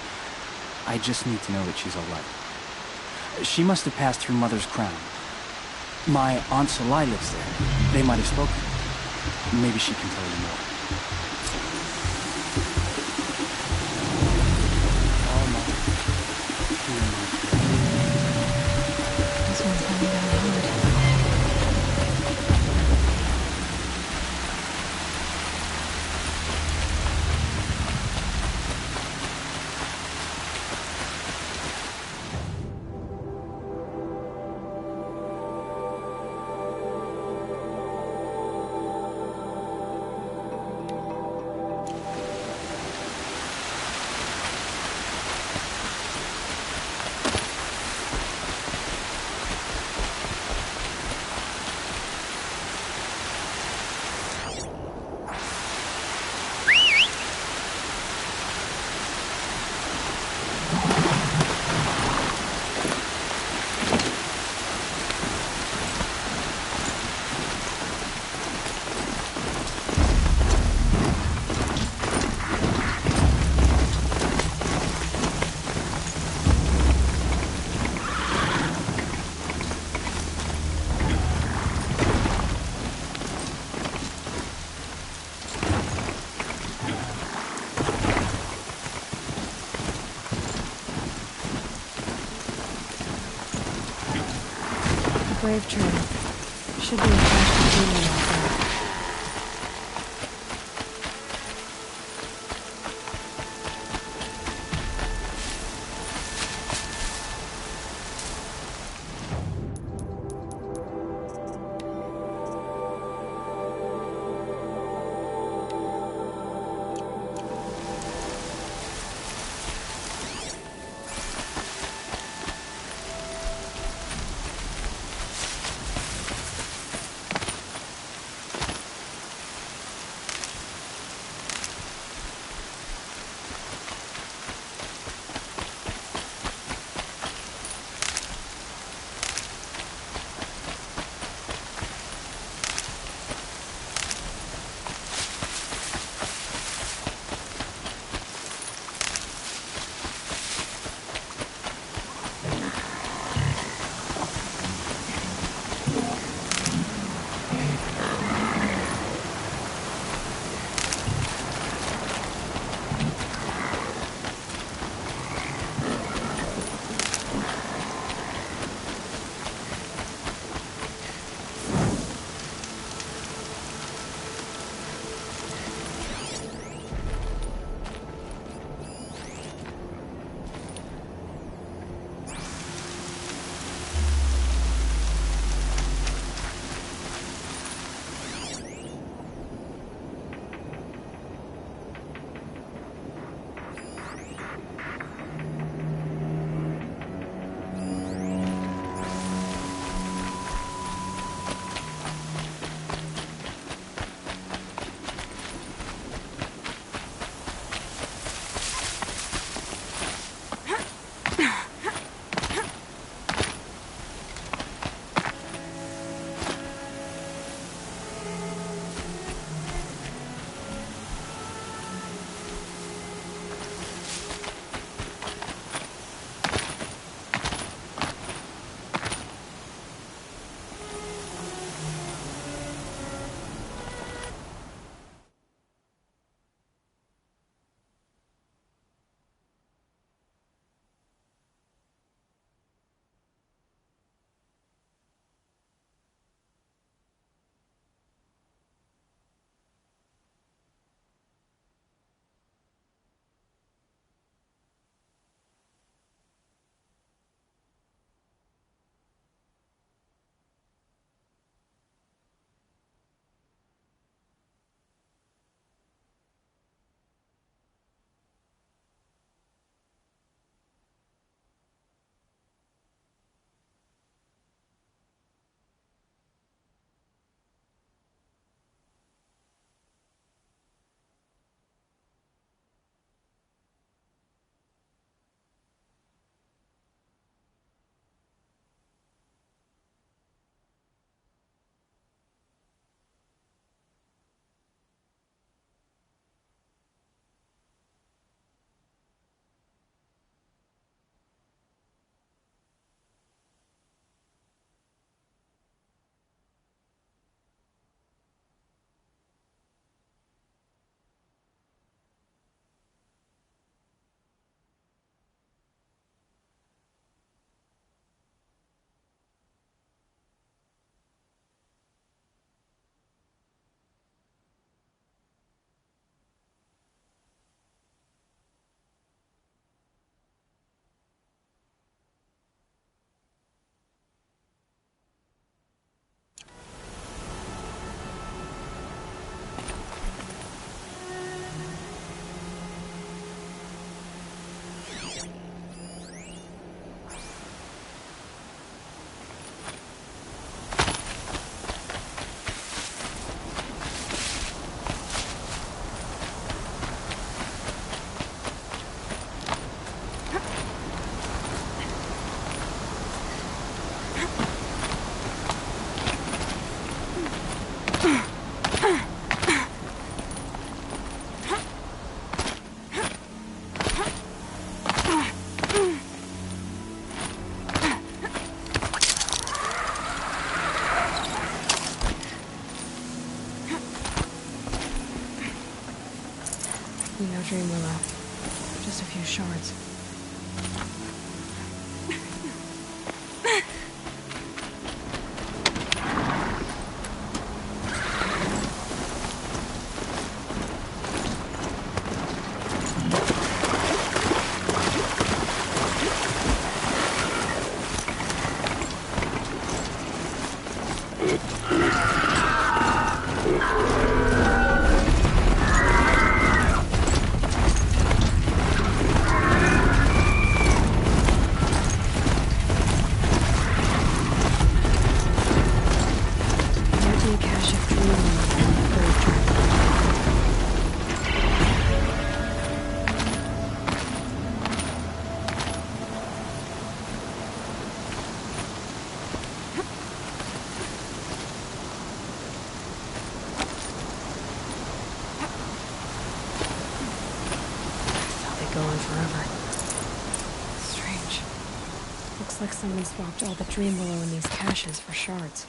I just need to know that she's all right. She must have passed through Mother's Crown. My Aunt Salai lives there. They might have spoken. Maybe she can tell you more. This one's coming down hard. Brave trail. Should be a fresh container out there. dream willow. Just a few shards. Going forever. Strange. Looks like someone swapped all the dream willow in these caches for shards.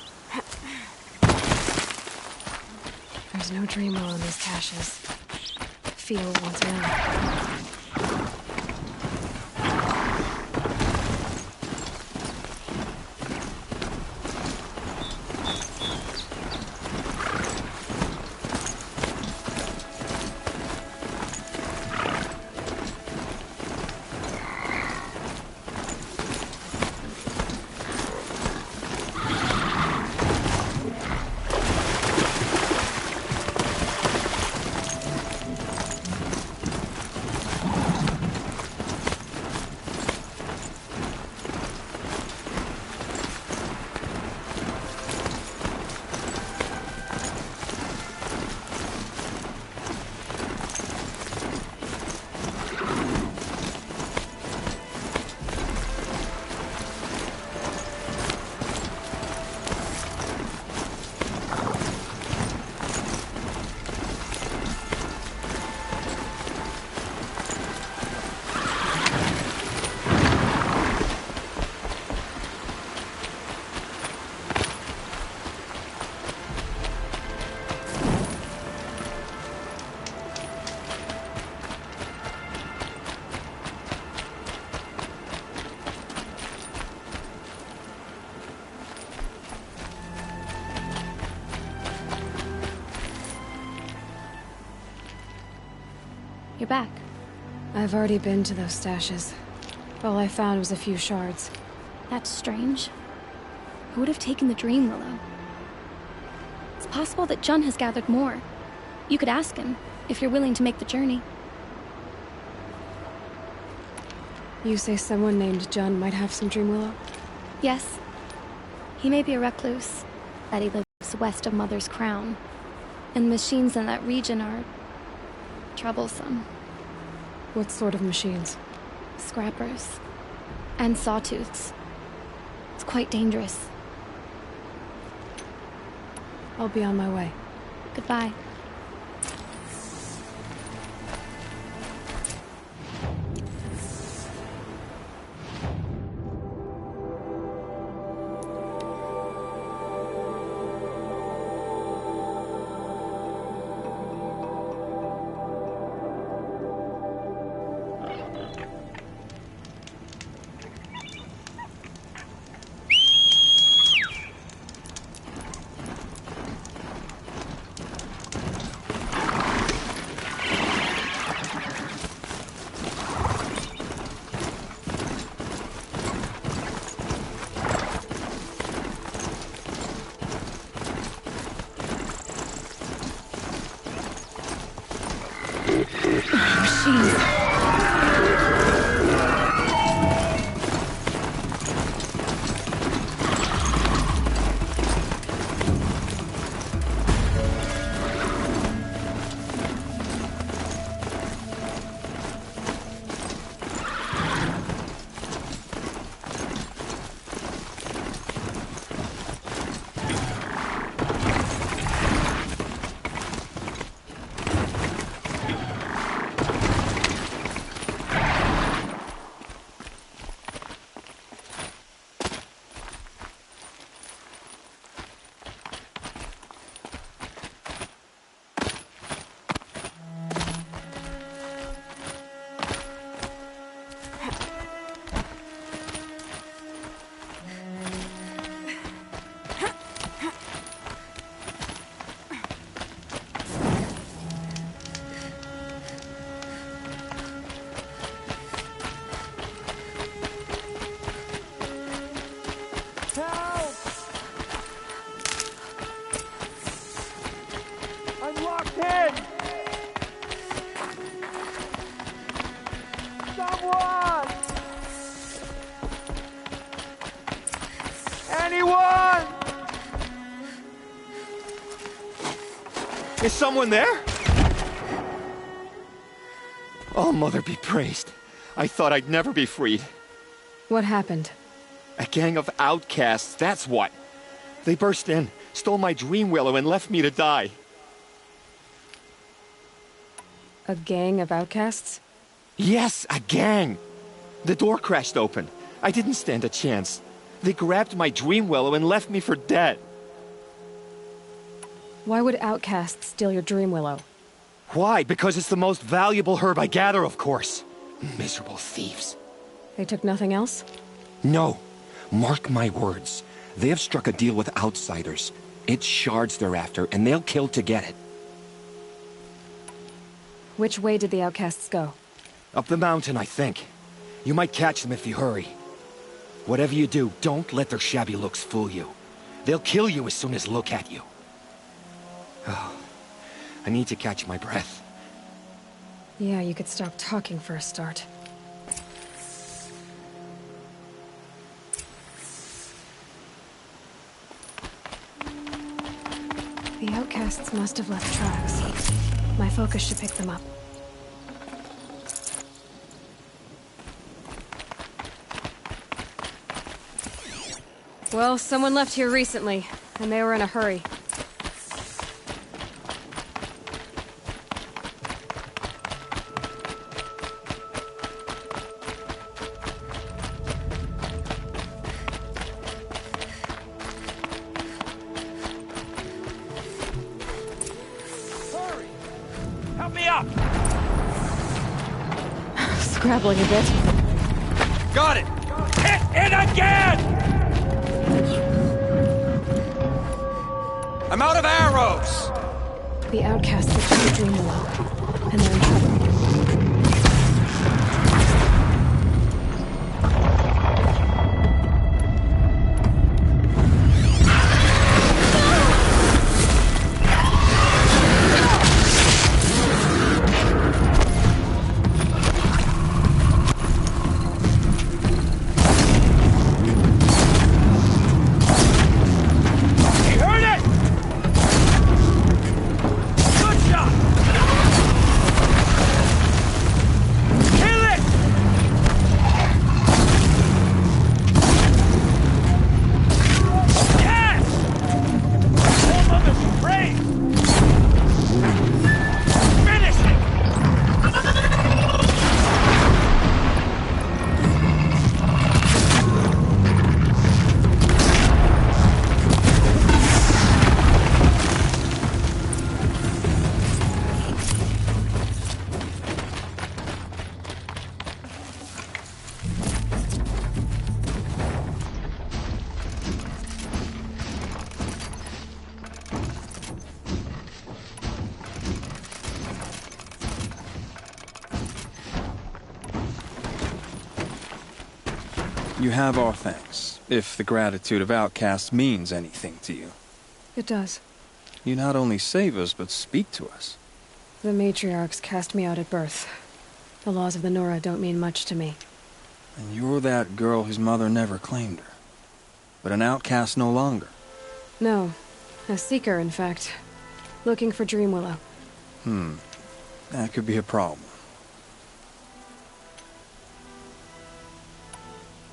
There's no dream willow in these caches. Feel once more. You're back. I've already been to those stashes. All I found was a few shards. That's strange. Who would have taken the dream willow? It's possible that Jun has gathered more. You could ask him, if you're willing to make the journey. You say someone named Jun might have some dream willow? Yes. He may be a recluse, that he lives west of Mother's Crown. And the machines in that region are troublesome. What sort of machines? Scrappers. And sawtooths. It's quite dangerous. I'll be on my way. Goodbye. Is someone there? Oh, Mother be praised. I thought I'd never be freed. What happened? A gang of outcasts, that's what. They burst in, stole my dream willow, and left me to die. A gang of outcasts? Yes, a gang. The door crashed open. I didn't stand a chance. They grabbed my dream willow and left me for dead. Why would outcasts steal your dream willow? Why? Because it's the most valuable herb I gather, of course. Miserable thieves. They took nothing else? No. Mark my words. They have struck a deal with outsiders. It's shards they're after, and they'll kill to get it. Which way did the outcasts go? Up the mountain, I think. You might catch them if you hurry. Whatever you do, don't let their shabby looks fool you. They'll kill you as soon as look at you. Oh, I need to catch my breath. Yeah, you could stop talking for a start. The outcasts must have left tracks. My focus should pick them up. Well, someone left here recently, and they were in a hurry. Hurry! Help me up! Scrabbling a bit. Got it! Hit it again! I'm out of arrows! The outcasts have took the dream willow, and they're in trouble. You have our thanks, if the gratitude of outcasts means anything to you. It does. You not only save us, but speak to us. The matriarchs cast me out at birth. The laws of the Nora don't mean much to me. And you're that girl whose mother never claimed her. But an outcast no longer. No. A seeker, in fact. Looking for Dream Willow. That could be a problem.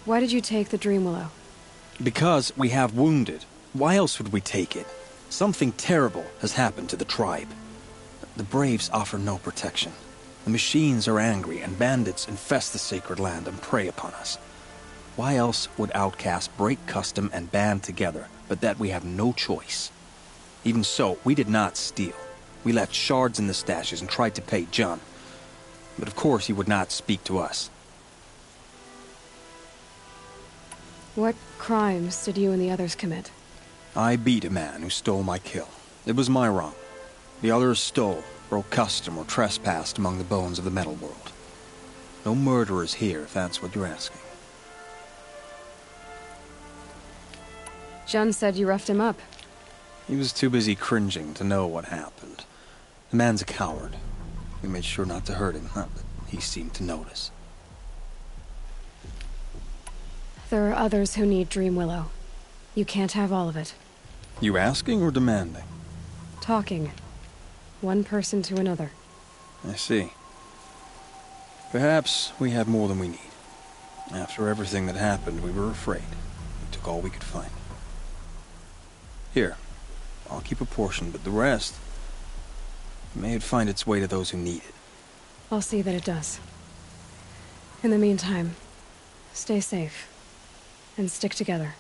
Why did you take the Dream Willow? Because we have wounded. Why else would we take it? Something terrible has happened to the tribe. The Braves offer no protection. The machines are angry, and bandits infest the sacred land and prey upon us. Why else would outcasts break custom and band together, but that we have no choice? Even so, we did not steal. We left shards in the stashes and tried to pay John. But of course he would not speak to us. What crimes did you and the others commit? I beat a man who stole my kill. It was my wrong. The others stole, broke custom, or trespassed among the bones of the metal world. No murderers here, if that's what you're asking. Jun said you roughed him up. He was too busy cringing to know what happened. The man's a coward. We made sure not to hurt him, but he seemed to notice. There are others who need Dream Willow. You can't have all of it. You asking or demanding? Talking. One person to another. I see. Perhaps we have more than we need. After everything that happened, we were afraid. We took all we could find. Here, I'll keep a portion, but the rest... may it find its way to those who need it. I'll see that it does. In the meantime, stay safe. And stick together.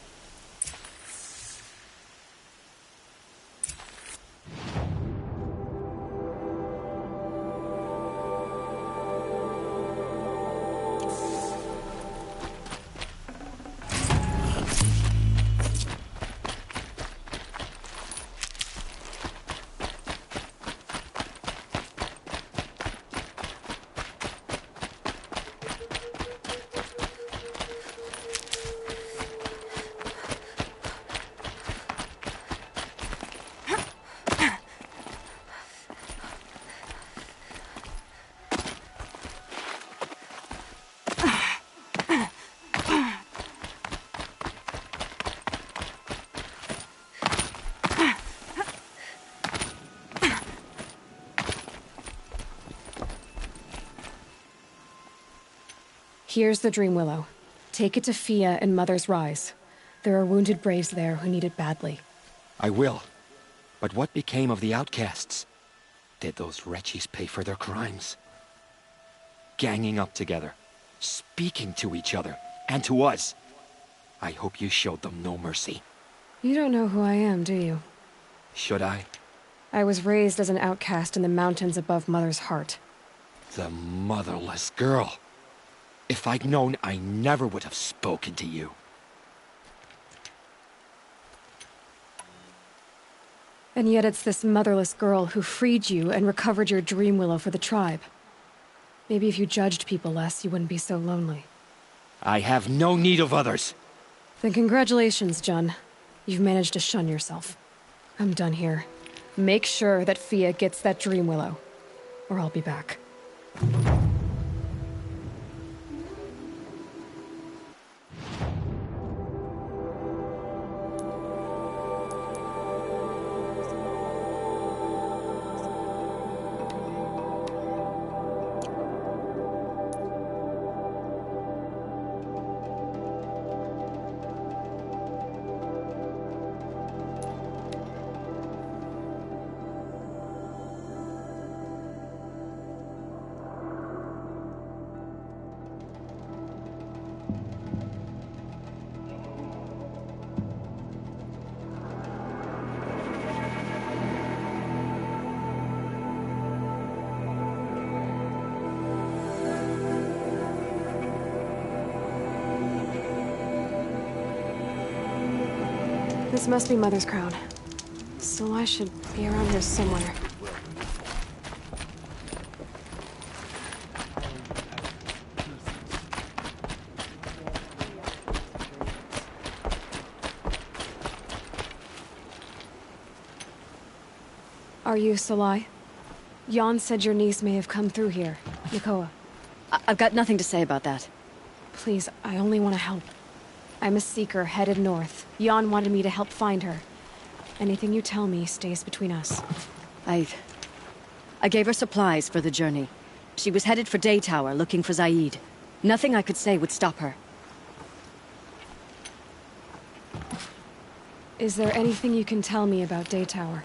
Here's the Dream Willow. Take it to Fia and Mother's Rise. There are wounded braves there who need it badly. I will. But what became of the outcasts? Did those wretches pay for their crimes? Ganging up together, speaking to each other, and to us. I hope you showed them no mercy. You don't know who I am, do you? Should I? I was raised as an outcast in the mountains above Mother's Heart. The motherless girl. If I'd known, I never would have spoken to you. And yet it's this motherless girl who freed you and recovered your Dream Willow for the tribe. Maybe if you judged people less, you wouldn't be so lonely. I have no need of others. Then congratulations, Jun. You've managed to shun yourself. I'm done here. Make sure that Fia gets that Dream Willow, or I'll be back. This must be Mother's crown. So I should be around here somewhere. Are you Salai? Jan said your niece may have come through here. Nakoa. I've got nothing to say about that. Please, I only want to help. I'm a seeker headed north. Jan wanted me to help find her. Anything you tell me stays between us. I gave her supplies for the journey. She was headed for Day Tower, looking for Zaid. Nothing I could say would stop her. Is there anything you can tell me about Day Tower?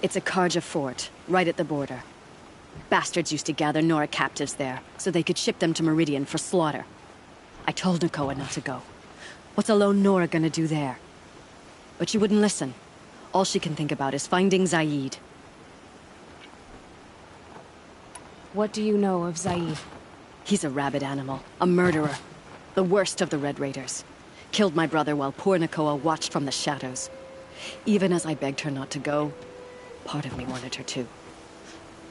It's a Karja fort, right at the border. Bastards used to gather Nora captives there, so they could ship them to Meridian for slaughter. I told Nakoa not to go. What's a lone Nora gonna do there? But she wouldn't listen. All she can think about is finding Zaid. What do you know of Zaid? He's a rabid animal, a murderer. The worst of the Red Raiders. Killed my brother while poor Nakoa watched from the shadows. Even as I begged her not to go, part of me wanted her to.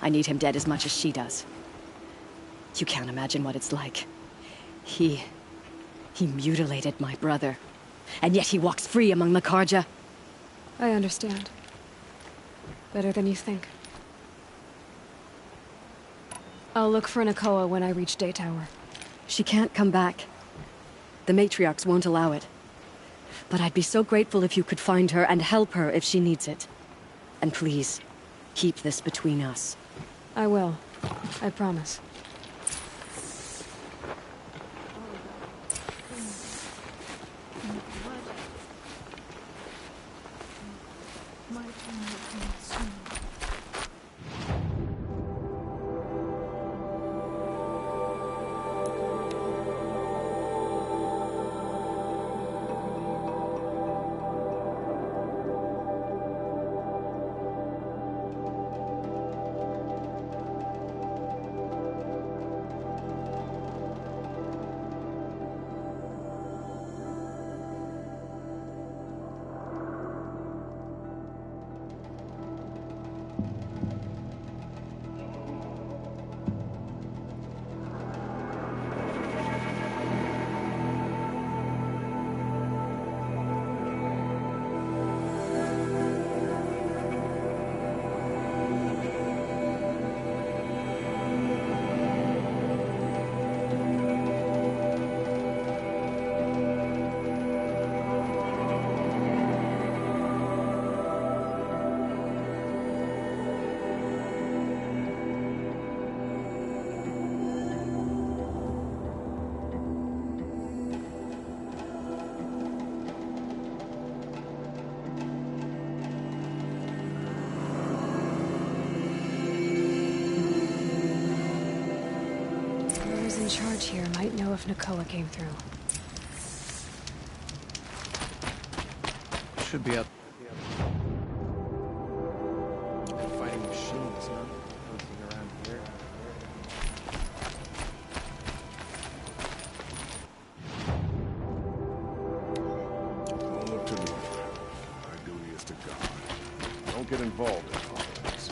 I need him dead as much as she does. You can't imagine what it's like. He mutilated my brother. And yet he walks free among the Karja. I understand. Better than you think. I'll look for Nakoa when I reach Day Tower. She can't come back. The matriarchs won't allow it. But I'd be so grateful if you could find her and help her if she needs it. And please, Keep this between us. I will. I promise. Whoever's in charge here might know if Nakoa came through. Should be up. Fighting machines, huh? Anything around here? Don't look to me. My duty is to God. Don't get involved in politics.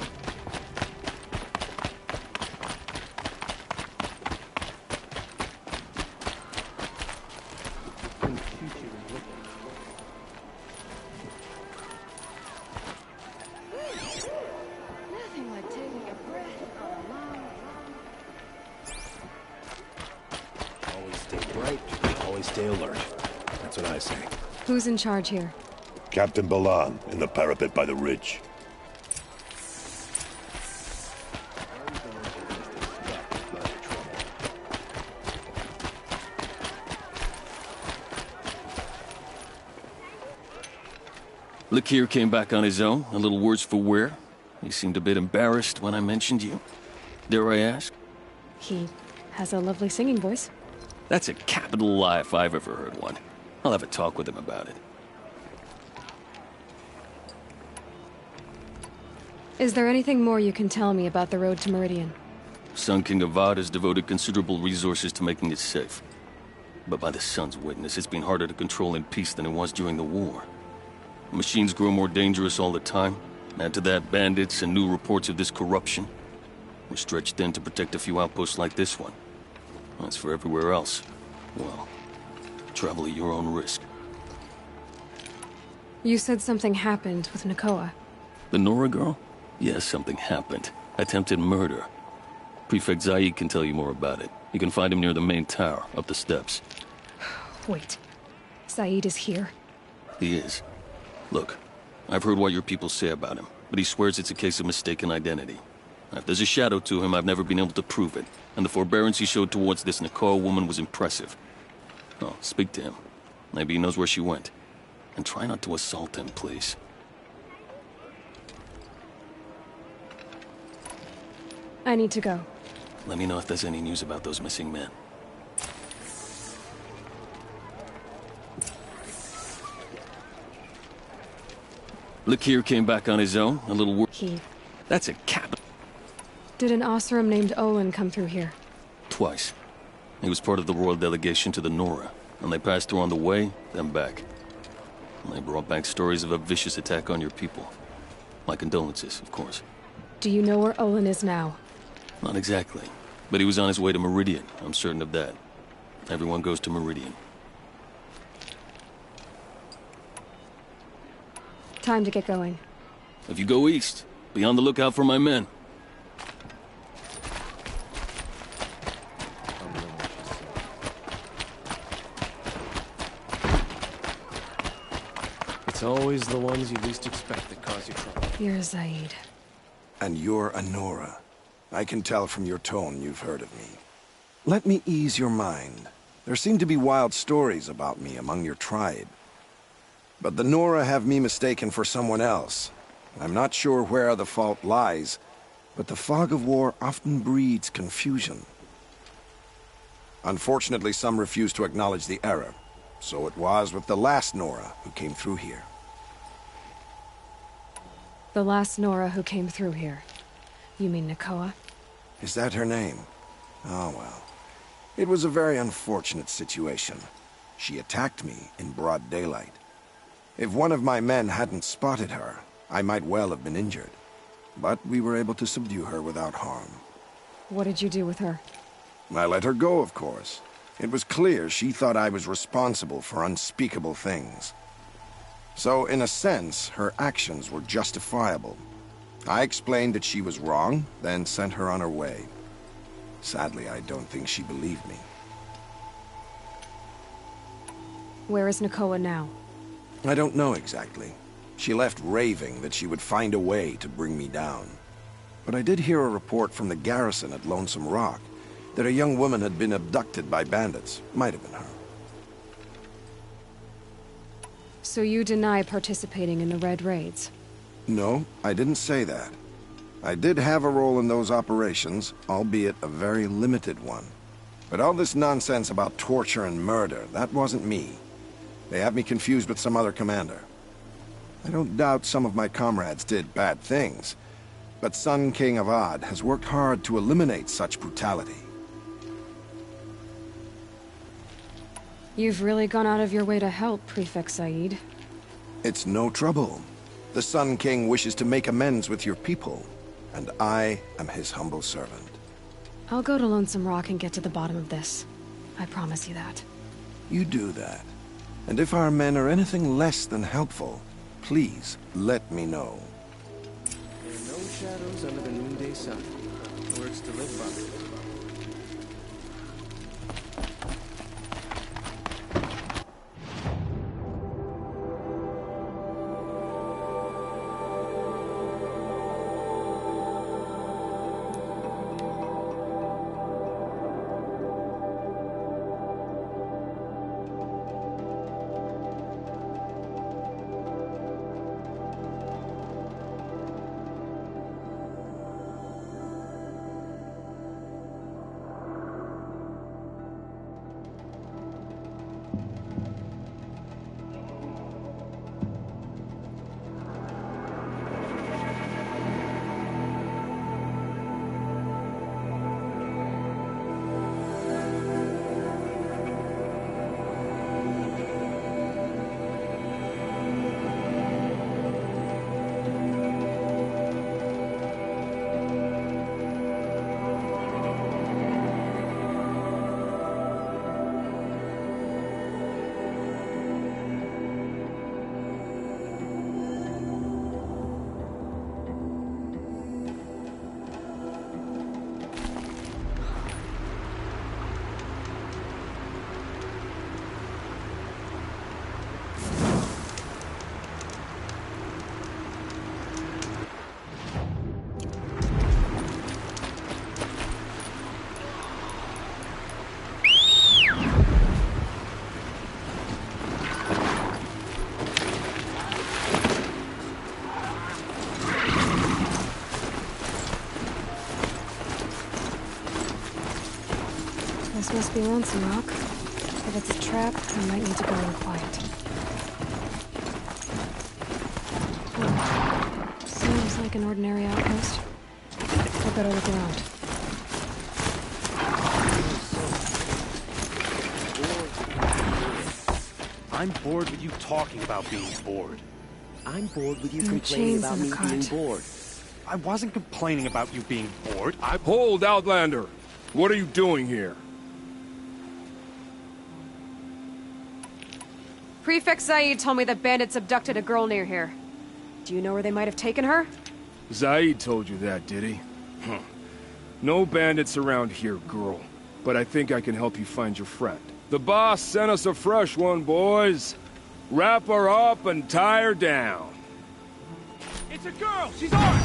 Nothing like taking a breath on a long, Always stay bright, always stay alert. That's what I say. Who's in charge here? Captain Balan, in the parapet by the ridge. Lakir came back on his own, a little worse for wear. He seemed a bit embarrassed when I mentioned you. Dare I ask? He has a lovely singing voice. That's a capital lie if I've ever heard one. I'll have a talk with him about it. Is there anything more you can tell me about the road to Meridian? Sun King Avad has devoted considerable resources to making it safe. But by the Sun's witness, it's been harder to control in peace than it was during the war. Machines grow more dangerous all the time. Add to that bandits and new reports of this corruption. We're stretched thin to protect a few outposts like this one. As for everywhere else, well, travel at your own risk. You said something happened with Nakoa. The Nora girl? Yes, something happened. Attempted murder. Prefect Zaid can tell you more about it. You can find him near the main tower, up the steps. Wait. Zaid is here? He is. Look, I've heard what your people say about him, but he swears it's a case of mistaken identity. If there's a shadow to him, I've never been able to prove it, and the forbearance he showed towards this Nakoa woman was impressive. Oh, speak to him. Maybe he knows where she went. And try not to assault him, please. I need to go. Let me know if there's any news about those missing men. Lakir came back on his own, a little He. That's a cap. Did an Oseram named Olin come through here? Twice. He was part of the royal delegation to the Nora, and they passed through on the way, then back. And they brought back stories of a vicious attack on your people. My condolences, of course. Do you know where Olin is now? Not exactly, but he was on his way to Meridian, I'm certain of that. Everyone goes to Meridian. Time to get going. If you go east, be on the lookout for my men. It's always the ones you least expect that cause you trouble. You're Zaid. And you're Anora. I can tell from your tone you've heard of me. Let me ease your mind. There seem to be wild stories about me among your tribe. But the Nora have me mistaken for someone else. I'm not sure where the fault lies, but the fog of war often breeds confusion. Unfortunately, some refuse to acknowledge the error. So it was with the last Nora who came through here. The last Nora who came through here. You mean Nakoa? Is that her name? Oh well. It was a very unfortunate situation. She attacked me in broad daylight. If one of my men hadn't spotted her, I might well have been injured. But we were able to subdue her without harm. What did you do with her? I let her go, of course. It was clear she thought I was responsible for unspeakable things. So, in a sense, her actions were justifiable. I explained that she was wrong, then sent her on her way. Sadly, I don't think she believed me. Where is Nakoa now? I don't know exactly. She left raving that she would find a way to bring me down. But I did hear a report from the garrison at Lonesome Rock that a young woman had been abducted by bandits. Might have been her. So you deny participating in the Red Raids? No, I didn't say that. I did have a role in those operations, albeit a very limited one. But all this nonsense about torture and murder, that wasn't me. They have me confused with some other commander. I don't doubt some of my comrades did bad things, but Sun King Avad has worked hard to eliminate such brutality. You've really gone out of your way to help, Prefect Said. It's no trouble. The Sun King wishes to make amends with your people, and I am his humble servant. I'll go to Lonesome Rock and get to the bottom of this. I promise you that. You do that. And if our men are anything less than helpful, please let me know. There are no shadows under the noonday sun. Words to live by. This must be Lonesome Rock. If it's a trap, I might need to go in quiet. Seems like an ordinary outpost. I better look around. I'm bored with you talking about being bored. I'm bored with you No complaining chains about in the me cart. being bored. I wasn't complaining about you being bored. Hold, Outlander! What are you doing here? Prefect Said told me that bandits abducted a girl near here. Do you know where they might have taken her? Zaid told you that, did he? Huh. No bandits around here, girl. But I think I can help you find your friend. The boss sent us a fresh one, boys. Wrap her up and tie her down. It's a girl! She's armed!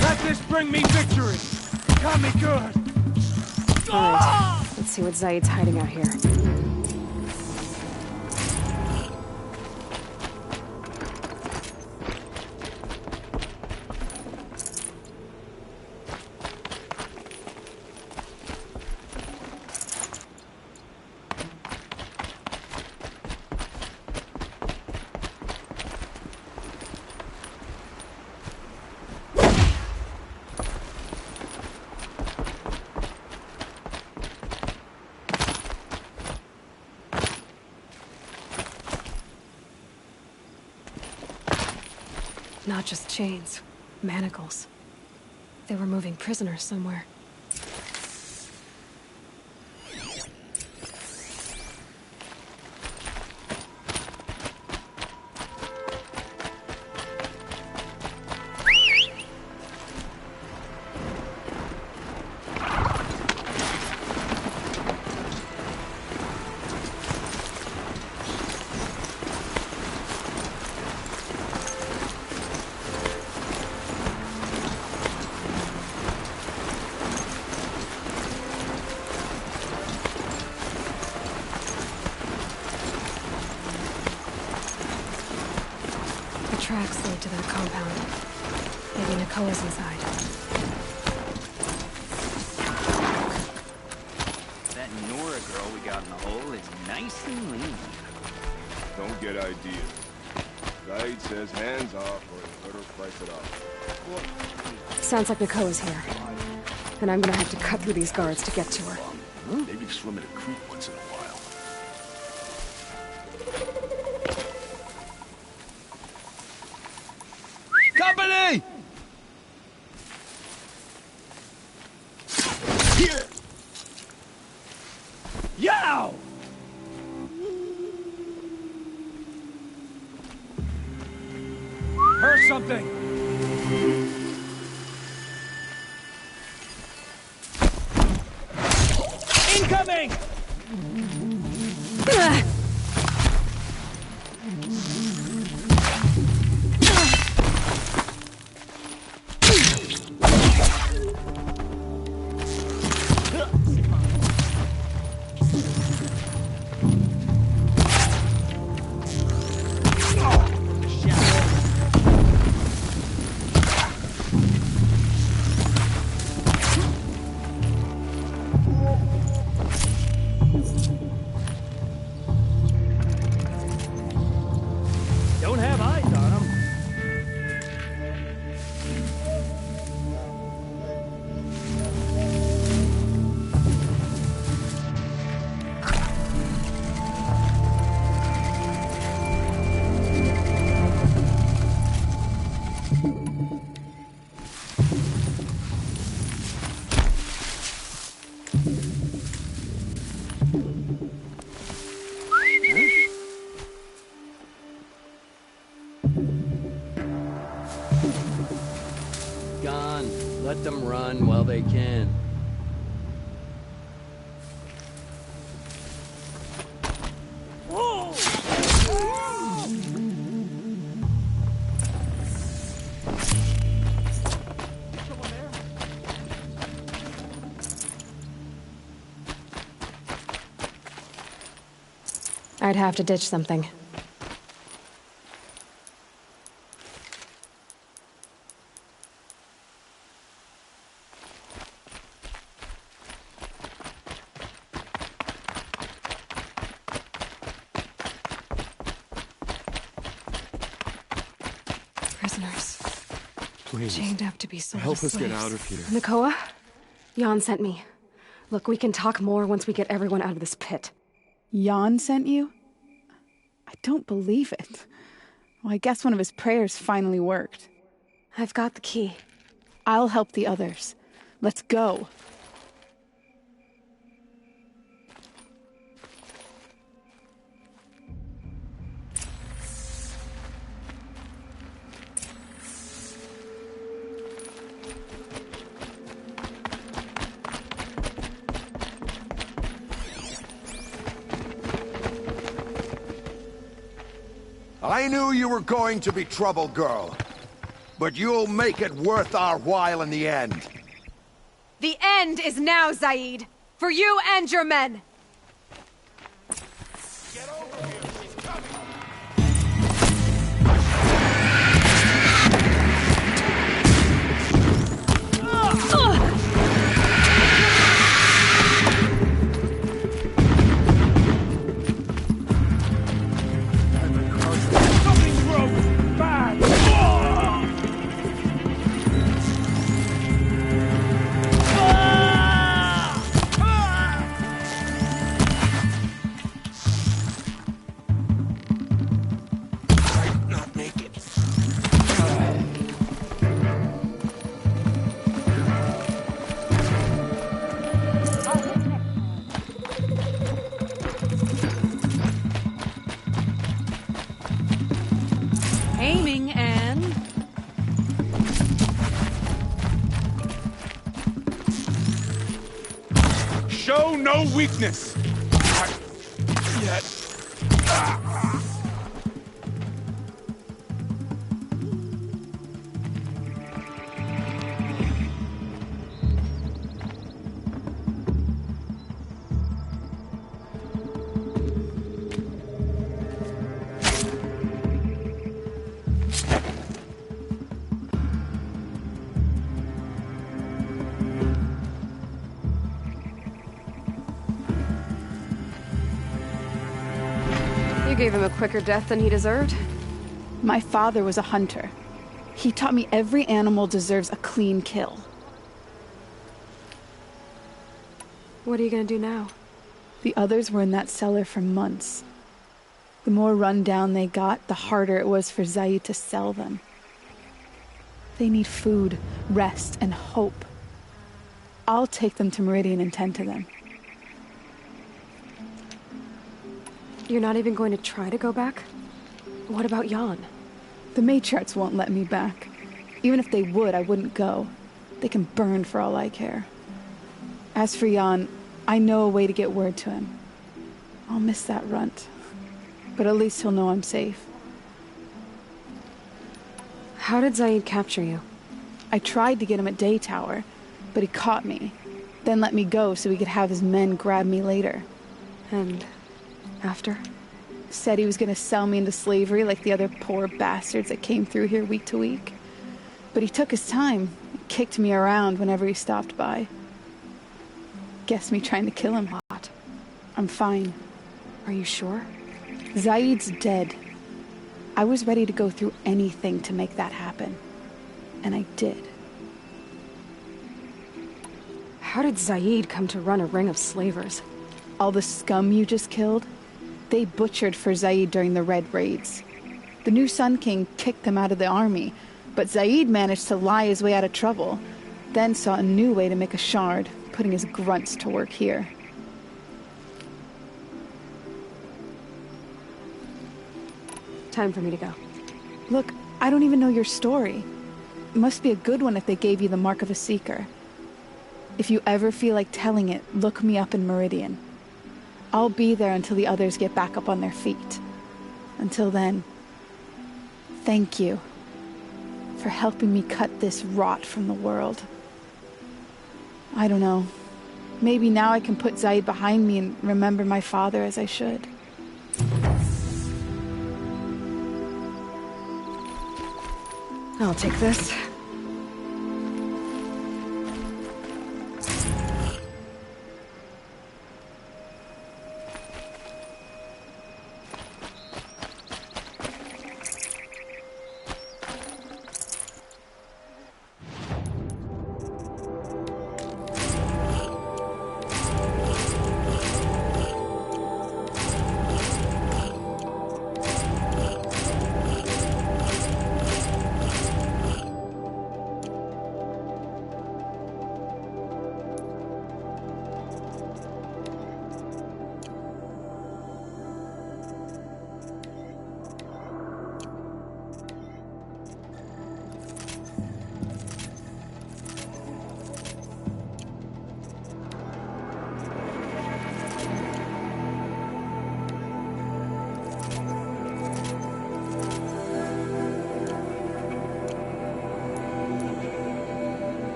Let this bring me victory. Got me good. Alright, let's see what Zaid's hiding out here. Not just chains, manacles. They were moving prisoners somewhere. Tracks lead to their compound. Maybe Nakoa's inside. That Nora girl we got in the hole is nice and lean. Don't get ideas. Zaid says hands off or you better price it off. Sounds like Nakoa's here. Then I'm gonna have to cut through these guards to get to her. Maybe swim in a creek once in a while. Company! Here! Yow! Heard something. Incoming! Don't have eyes on them. Gone. Let them run while they can. I'd have to ditch something. Prisoners. Please. Chained up to be sold Help as us get slaves. out of here. Nakoa? Jan sent me. Look, we can talk more once we get everyone out of this pit. Jan sent you? I don't believe it. Well, I guess one of his prayers finally worked. I've got the key. I'll help the others. Let's go. I knew you were going to be trouble, girl. But you'll make it worth our while in the end. The end is now, Zaid. For you and your men. Aiming and... Show no weakness! Yet. You gave him a quicker death than he deserved? My father was a hunter. He taught me every animal deserves a clean kill. What are you gonna do now? The others were in that cellar for months. The more run down they got, the harder it was for Zaid to sell them. They need food, rest, and hope. I'll take them to Meridian and tend to them. You're not even going to try to go back? What about Jan? The matriarchs won't let me back. Even if they would, I wouldn't go. They can burn for all I care. As for Jan, I know a way to get word to him. I'll miss that runt. But at least he'll know I'm safe. How did Zaid capture you? I tried to get him at Day Tower, but he caught me. Then let me go so he could have his men grab me later. And after? Said he was gonna sell me into slavery like the other poor bastards that came through here week to week. But he took his time, kicked me around whenever he stopped by. Guess me trying to kill him hot. I'm fine. Are you sure? Zaid's dead. I was ready to go through anything to make that happen. And I did. How did Zaid come to run a ring of slavers? All the scum you just killed? They butchered for Zaid during the Red Raids. The new Sun King kicked them out of the army, but Zaid managed to lie his way out of trouble, then saw a new way to make a shard, putting his grunts to work here. Time for me to go. Look, I don't even know your story. It must be a good one if they gave you the mark of a seeker. If you ever feel like telling it, look me up in Meridian. I'll be there until the others get back up on their feet. Until then, thank you for helping me cut this rot from the world. I don't know. Maybe now I can put Zaid behind me and remember my father as I should. I'll take this.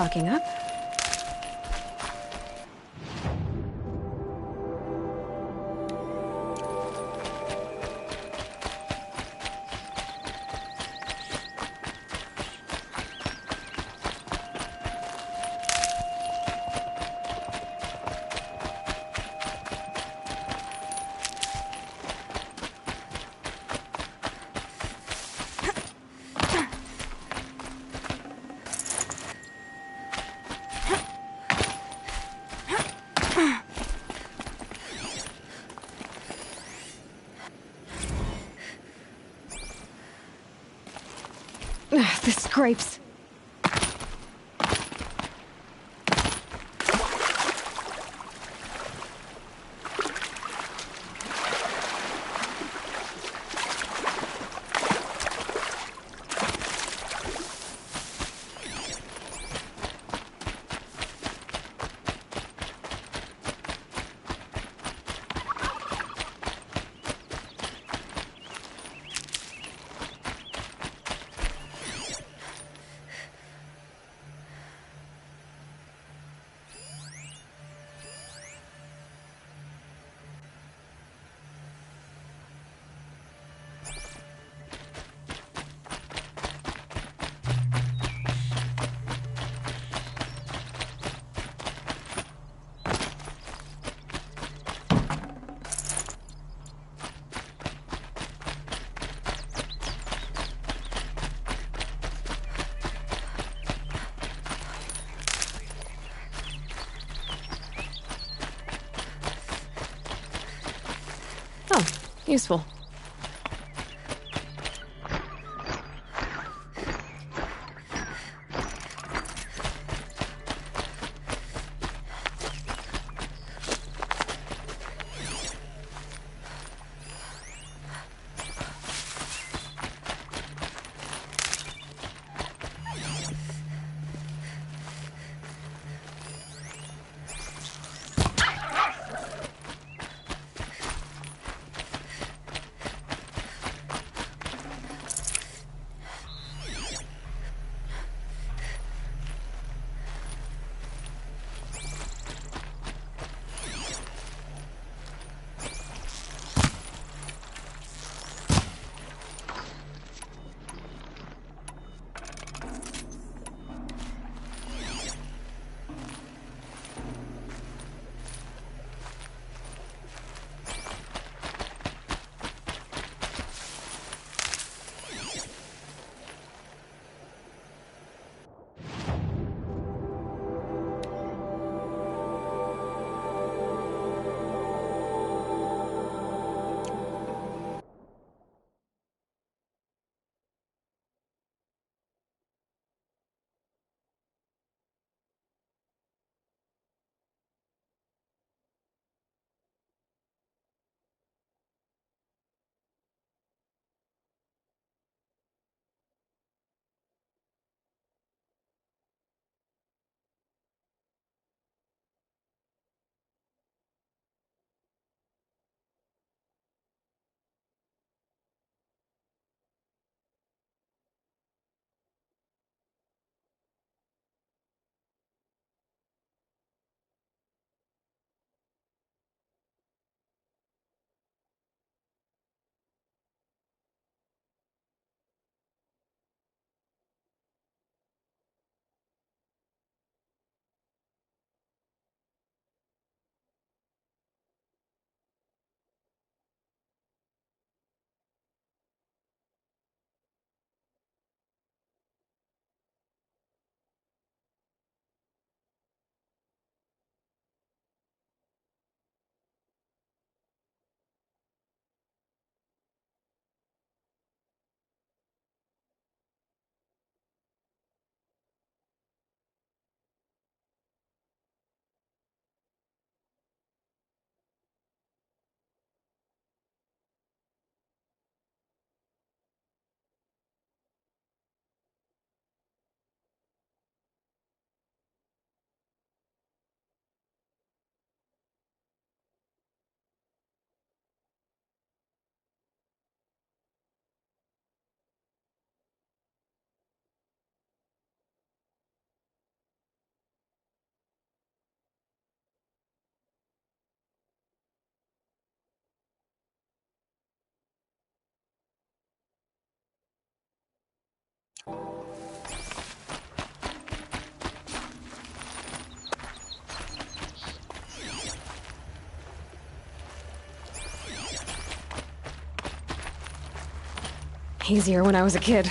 stocking up. The scrapes. Oh, useful. Easier when I was a kid.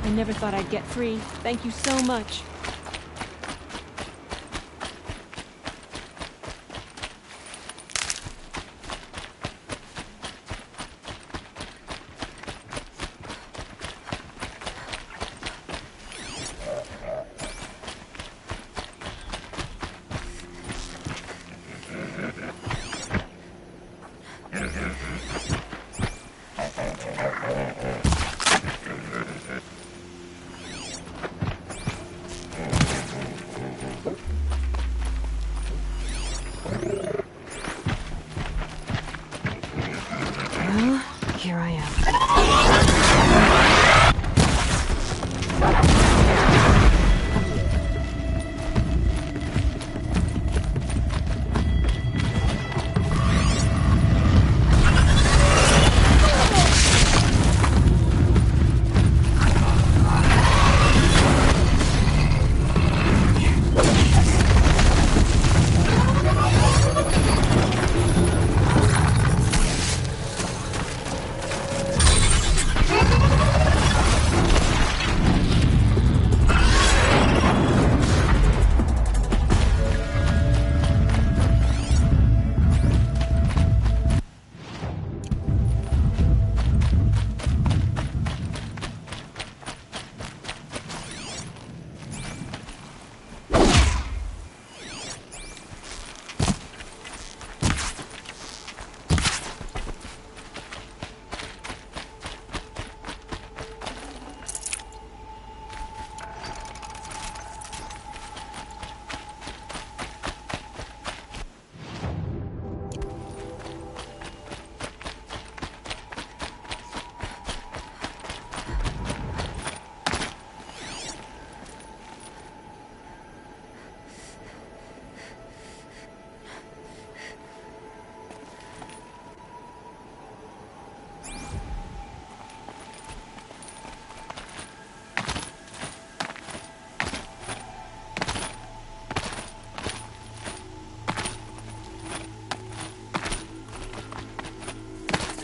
I never thought I'd get free. Thank you so much. Here I am.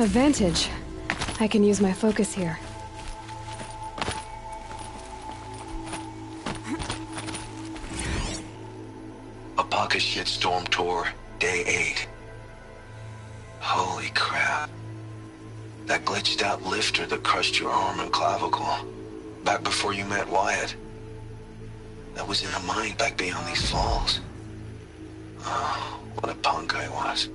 Advantage. I can use my focus here. Apaka Shitstorm Tour, Day 8. Holy crap. That glitched out lifter that crushed your arm and clavicle. Back before you met Wyatt. That was in a mine back beyond these falls. Oh, what a punk I was.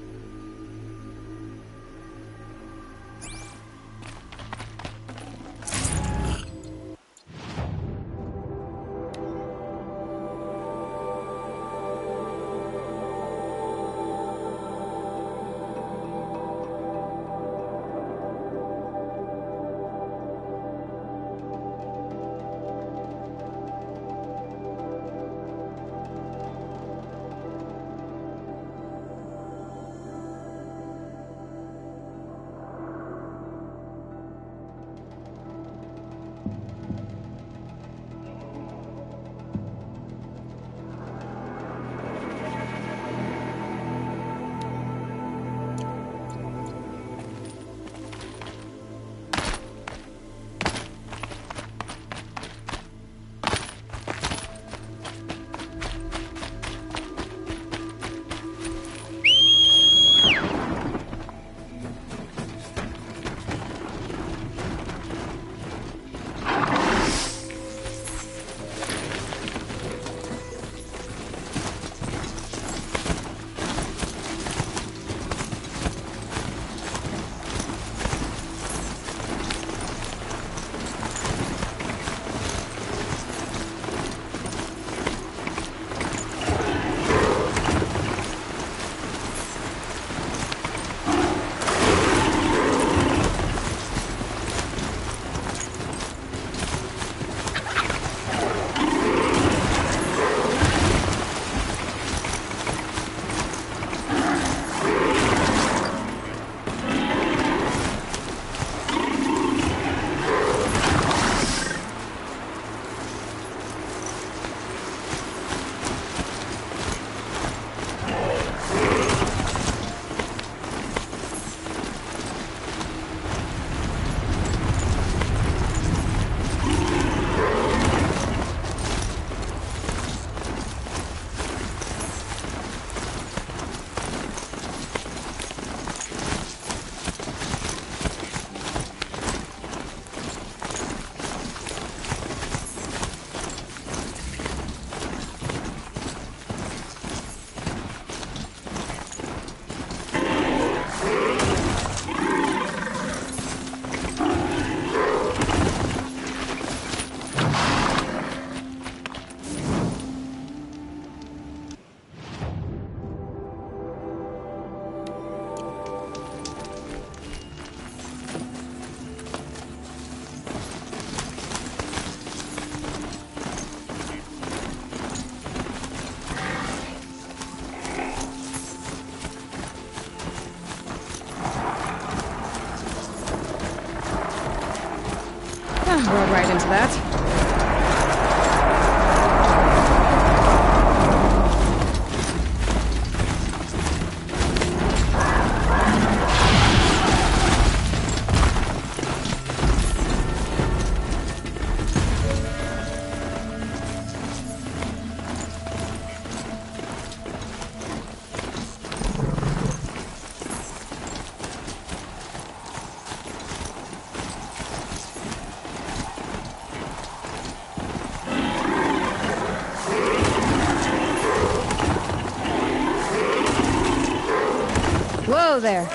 Rode right into that. Whoa there.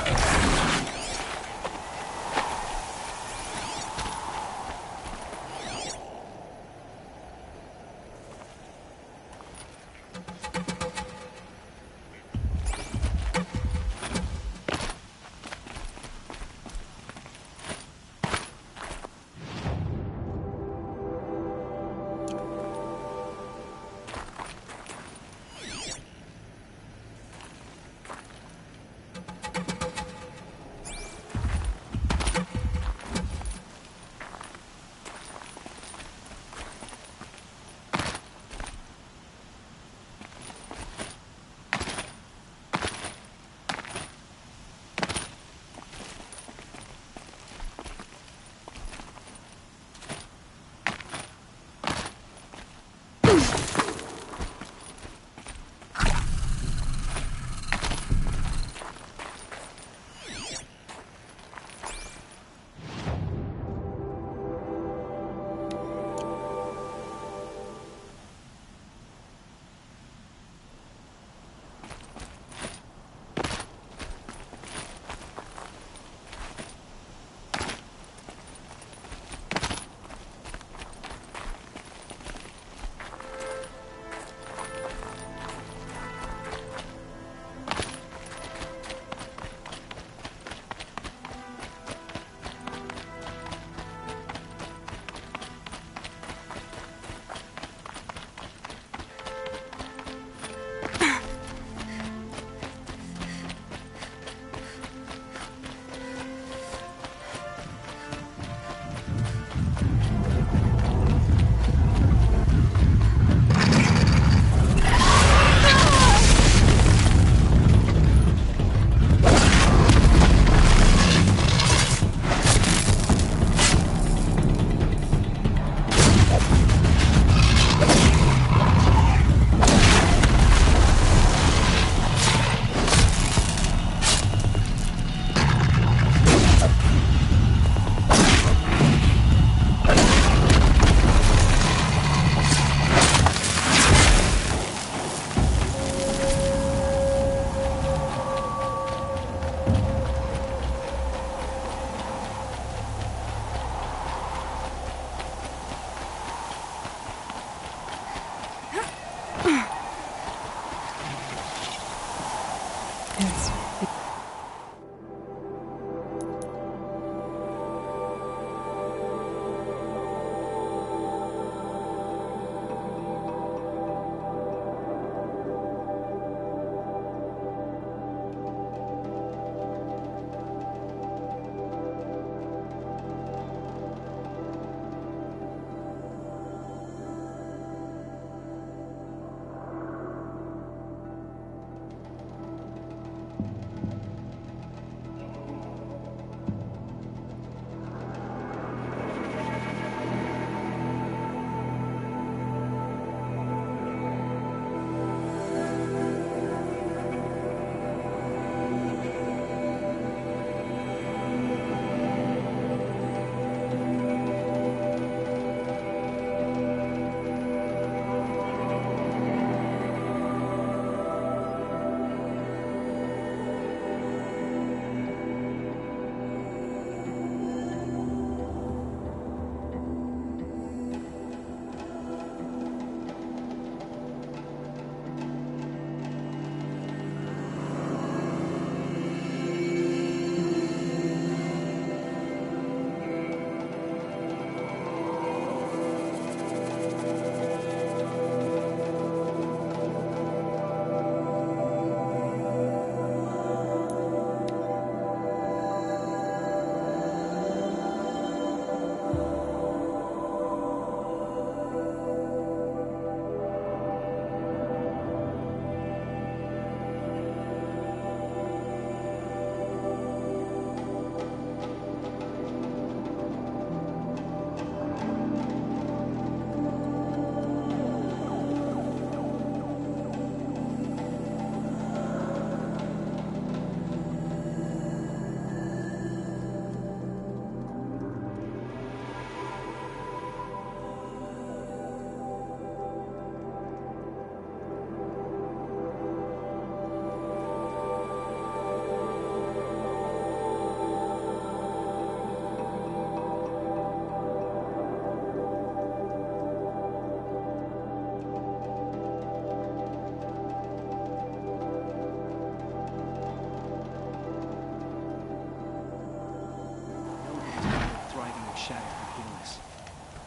Shadow can heal us.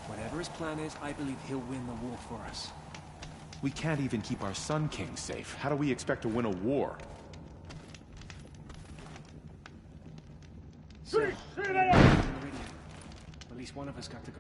Whatever his plan is, I believe he'll win the war for us. We can't even keep our Sun King safe. How do we expect to win a war? So, at least one of us got to go.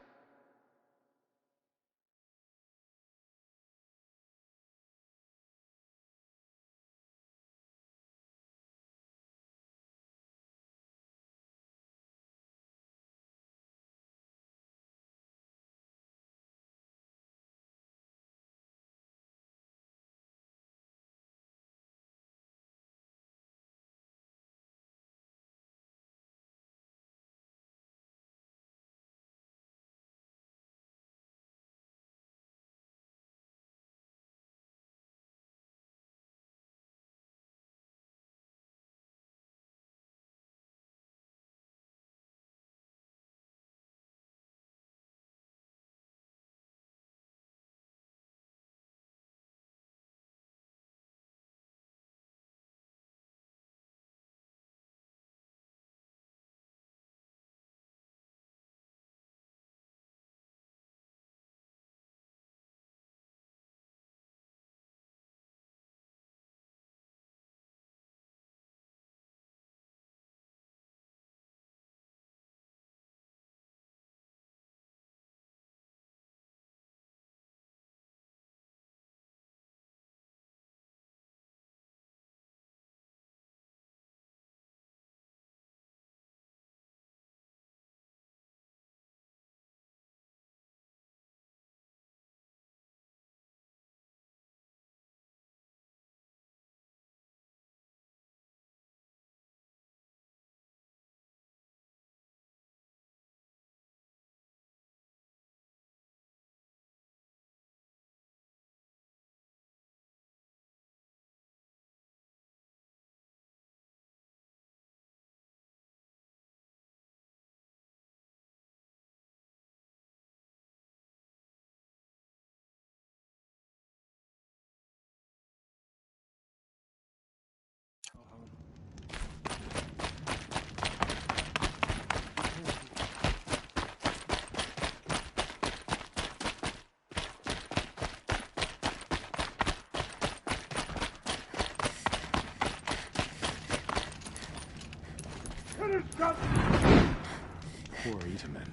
Poor Itamen.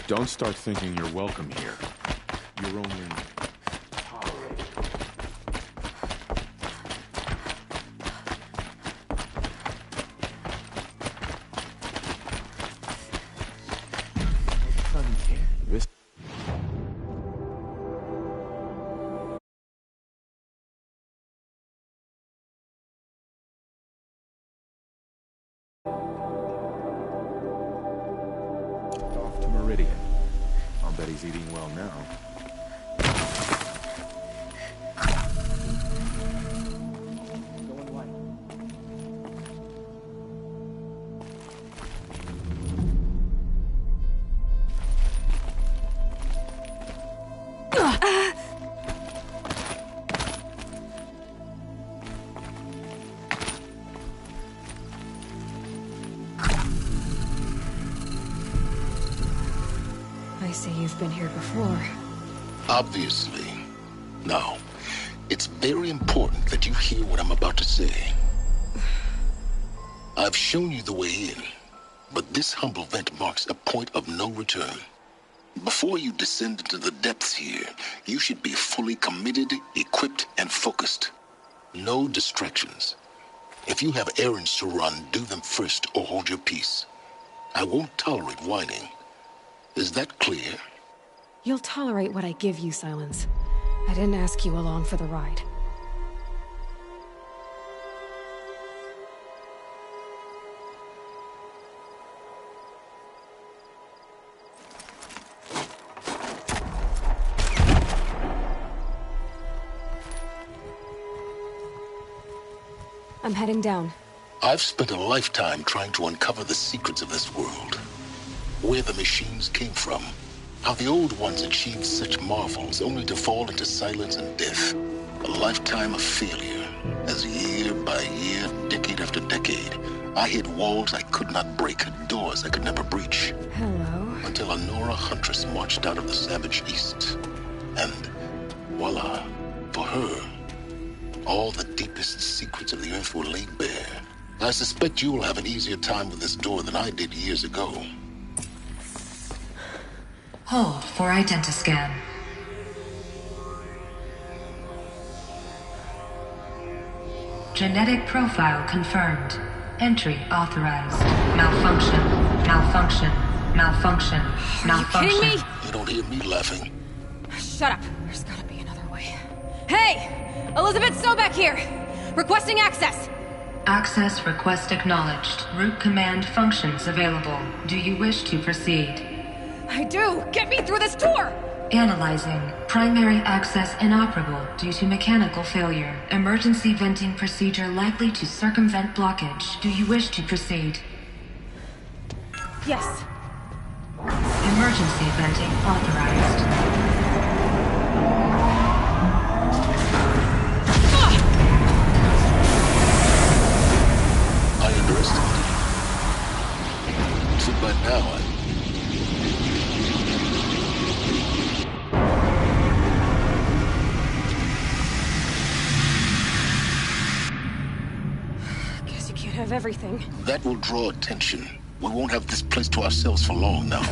Don't start thinking you're welcome here. You're only tolerated. This off to Meridian. I'll bet he's eating well now. Going white. I see you've been here before. Obviously. Now, it's very important that you hear what I'm about to say. I've shown you the way in, but this humble vent marks a point of no return. Before you descend into the depths here, you should be fully committed, equipped, and focused. No distractions. If you have errands to run, do them first or hold your peace. I won't tolerate whining. Is that clear? You'll tolerate what I give you, Silence. I didn't ask you along for the ride. I'm heading down. I've spent a lifetime trying to uncover the secrets of this world. Where the machines came from. How the old ones achieved such marvels only to fall into silence and death. A lifetime of failure, as year by year, decade after decade, I hit walls I could not break, doors I could never breach. Hello. Until a Nora huntress marched out of the savage east. And voila, for her, all the deepest secrets of the earth were laid bare. I suspect you will have an easier time with this door than I did years ago. Hold for identiscan. Genetic profile confirmed. Entry authorized. Malfunction. Malfunction. Malfunction. Malfunction. Are you kidding me? You don't hear me laughing. Shut up. There's gotta be another way. Hey! Elizabeth Sobeck here! Requesting access! Access request acknowledged. Root command functions available. Do you wish to proceed? I do! Get me through this door! Analyzing. Primary access inoperable due to mechanical failure. Emergency venting procedure likely to circumvent blockage. Do you wish to proceed? Yes. Emergency venting authorized. I underestimated you. Too bad now Guess you can't have everything. That will draw attention. We won't have this place to ourselves for long now.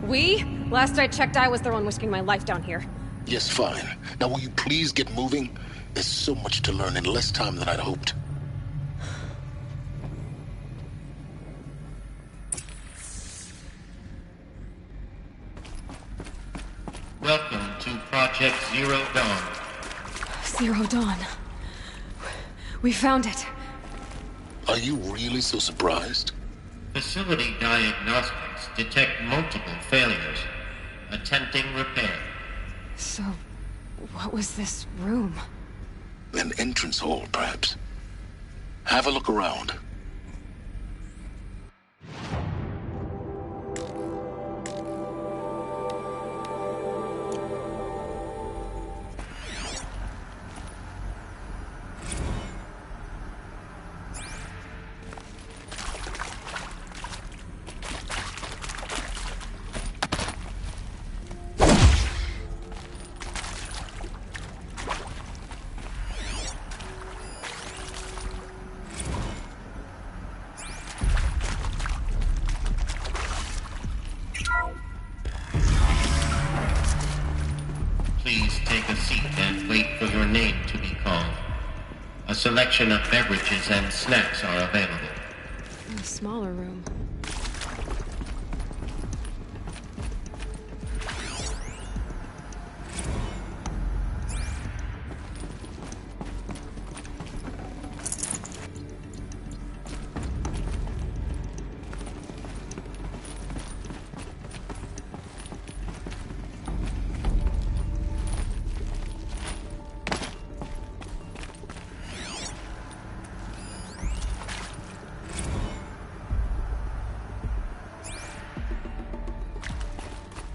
We? Last I checked, I was the one risking my life down here. Yes, fine. Now will you please get moving? There's so much to learn in less time than I'd hoped. Welcome to Project Zero Dawn. Zero Dawn. We found it. Are you really so surprised? Facility diagnostics detect multiple failures. Attempting repair. So, what was this room? An entrance hall, perhaps. Have a look around. Please take a seat and wait for your name to be called. A selection of beverages and snacks are available. In the smaller room.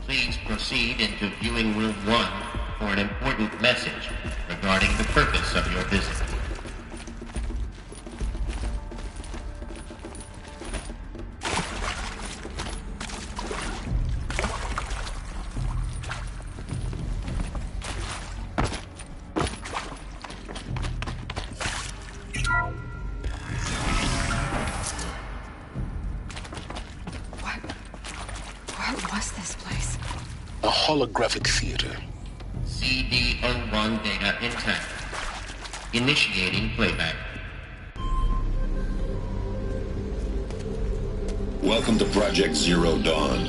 Please proceed into viewing room 1 for an important message regarding the purpose of your visit. What was this place? A holographic theater. CD01 data intact. Initiating playback. Welcome to Project Zero Dawn.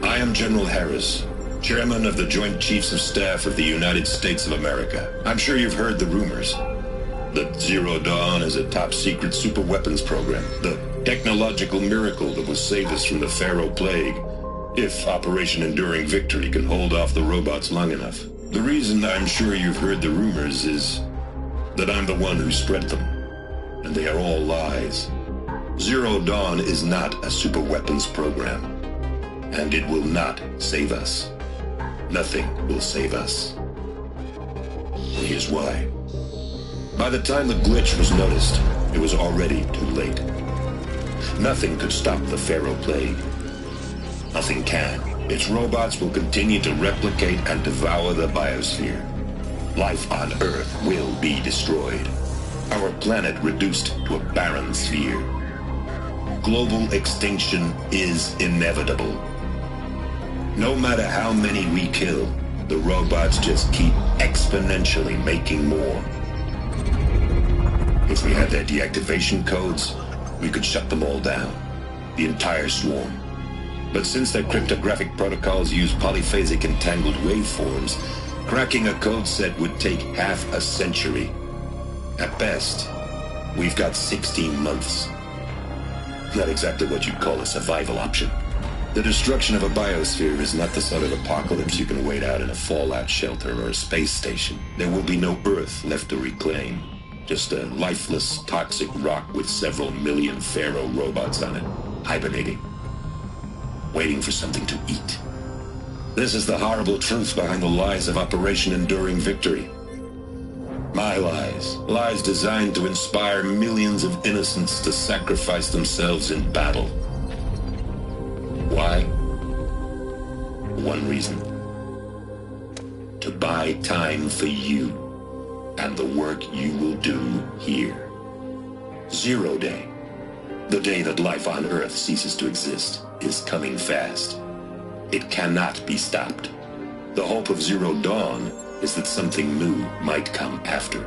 I am General Harris, Chairman of the Joint Chiefs of Staff of the United States of America. I'm sure you've heard the rumors that Zero Dawn is a top-secret superweapons program, the technological miracle that will save us from the Pharaoh Plague, if Operation Enduring Victory can hold off the robots long enough. The reason I'm sure you've heard the rumors is that I'm the one who spread them, and they are all lies. Zero Dawn is not a superweapons program, and it will not save us. Nothing will save us. Here's why. By the time the glitch was noticed, it was already too late. Nothing could stop the Pharaoh Plague. Nothing can. Its robots will continue to replicate and devour the biosphere. Life on Earth will be destroyed. Our planet reduced to a barren sphere. Global extinction is inevitable. No matter how many we kill, the robots just keep exponentially making more. If we had their deactivation codes, we could shut them all down. The entire swarm. But since their cryptographic protocols use polyphasic entangled waveforms, cracking a code set would take half a century. At best, we've got 16 months. Not exactly what you'd call a survival option. The destruction of a biosphere is not the sort of apocalypse you can wait out in a fallout shelter or a space station. There will be no Earth left to reclaim. Just a lifeless, toxic rock with several million Pharaoh robots on it, hibernating. Waiting for something to eat. This is the horrible truth behind the lies of Operation Enduring Victory. My lies. Lies designed to inspire millions of innocents to sacrifice themselves in battle. Why? One reason. To buy time for you and the work you will do here. 0 Day. The day that life on Earth ceases to exist is coming fast. It cannot be stopped. The hope of Zero Dawn is that something new might come after.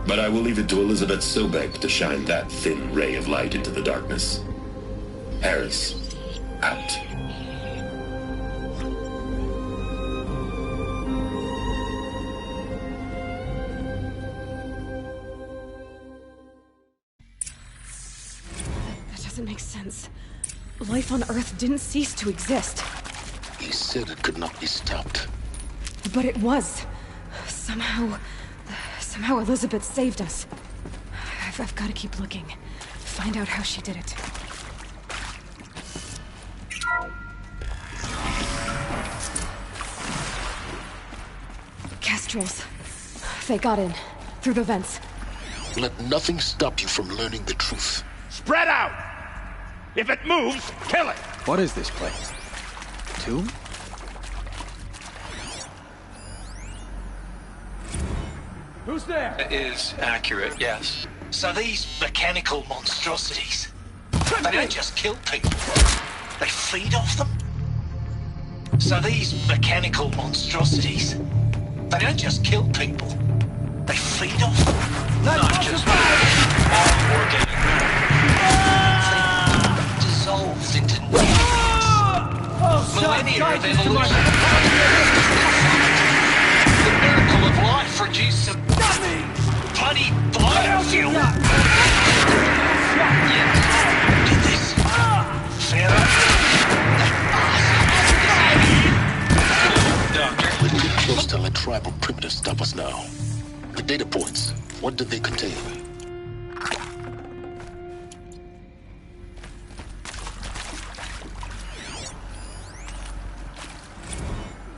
But I will leave it to Elizabeth Sobek to shine that thin ray of light into the darkness. Harris, out. That doesn't make sense. Life on Earth didn't cease to exist. He said it could not be stopped. But it was. Somehow Elizabeth saved us. I've got to keep looking. Find out how she did it. Kestrels. They got in. Through the vents. Let nothing stop you from learning the truth. Spread out! If it moves, kill it! What is this place? Tomb? Who's there? It is accurate, yes. So these mechanical monstrosities, they don't just kill people, they feed off them. So these mechanical monstrosities, they don't just kill people, they feed off them. Not just all organic matter. They dissolved into nutrients. Millennia of evolution. The miracle of life produced some bloody biofuel. Yes. Did this. Pharaoh. Doctor. We're getting close to let tribal primitives stop us now. The data points, what did they contain?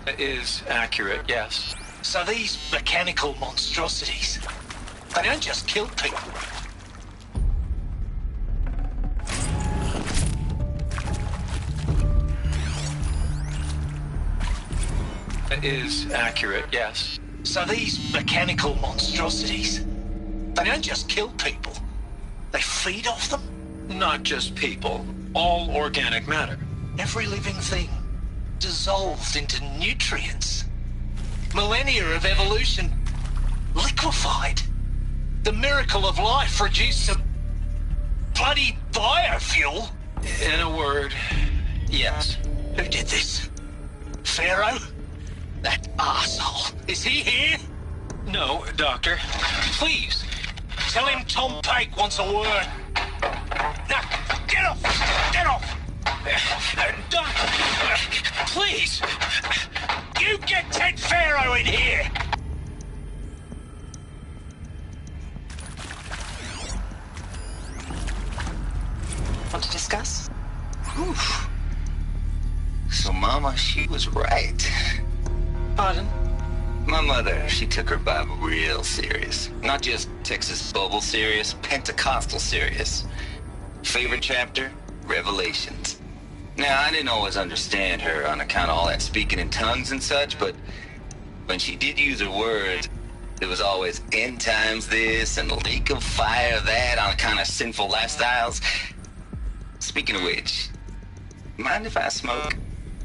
It is accurate, yes. So these mechanical monstrosities, they don't just kill people. It is accurate, yes. So these mechanical monstrosities, they don't just kill people, they feed off them. Not just people, all organic matter. Every living thing, dissolved into nutrients. Millennia of evolution, liquefied. The miracle of life produced some bloody biofuel. In a word, yes. Who did this? Pharaoh? That arsehole. Is he here? No, Doctor. Please, tell him Tom Pike wants a word. Now, get off! Get off! Doctor, please! You get Ted Pharaoh in here! Want to discuss? Whew. So Mama, she was right. Pardon? My mother, she took her Bible real serious. Not just Texas Bible serious, Pentecostal serious. Favorite chapter? Revelations. Now, I didn't always understand her on account of all that speaking in tongues and such, but when she did use her words, there was always end times this and lake of fire that on account of sinful lifestyles. Speaking of which, mind if I smoke?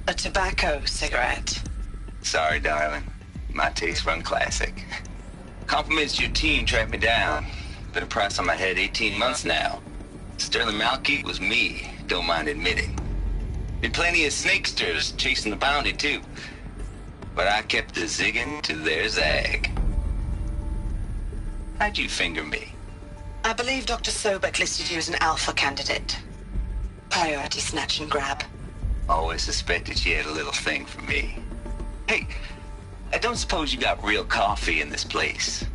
A tobacco cigarette. Sorry, darling. My taste run classic. Compliments to your team tracked me down. Been a price on my head 18 months now. Sterling Malkeith was me, don't mind admitting. Been plenty of snakesters chasing the bounty too. But I kept the zigging to their zag. How'd you finger me? I believe Dr. Sobek listed you as an alpha candidate. Priority snatch and grab. Always suspected she had a little thing for me. Hey, I don't suppose you got real coffee in this place.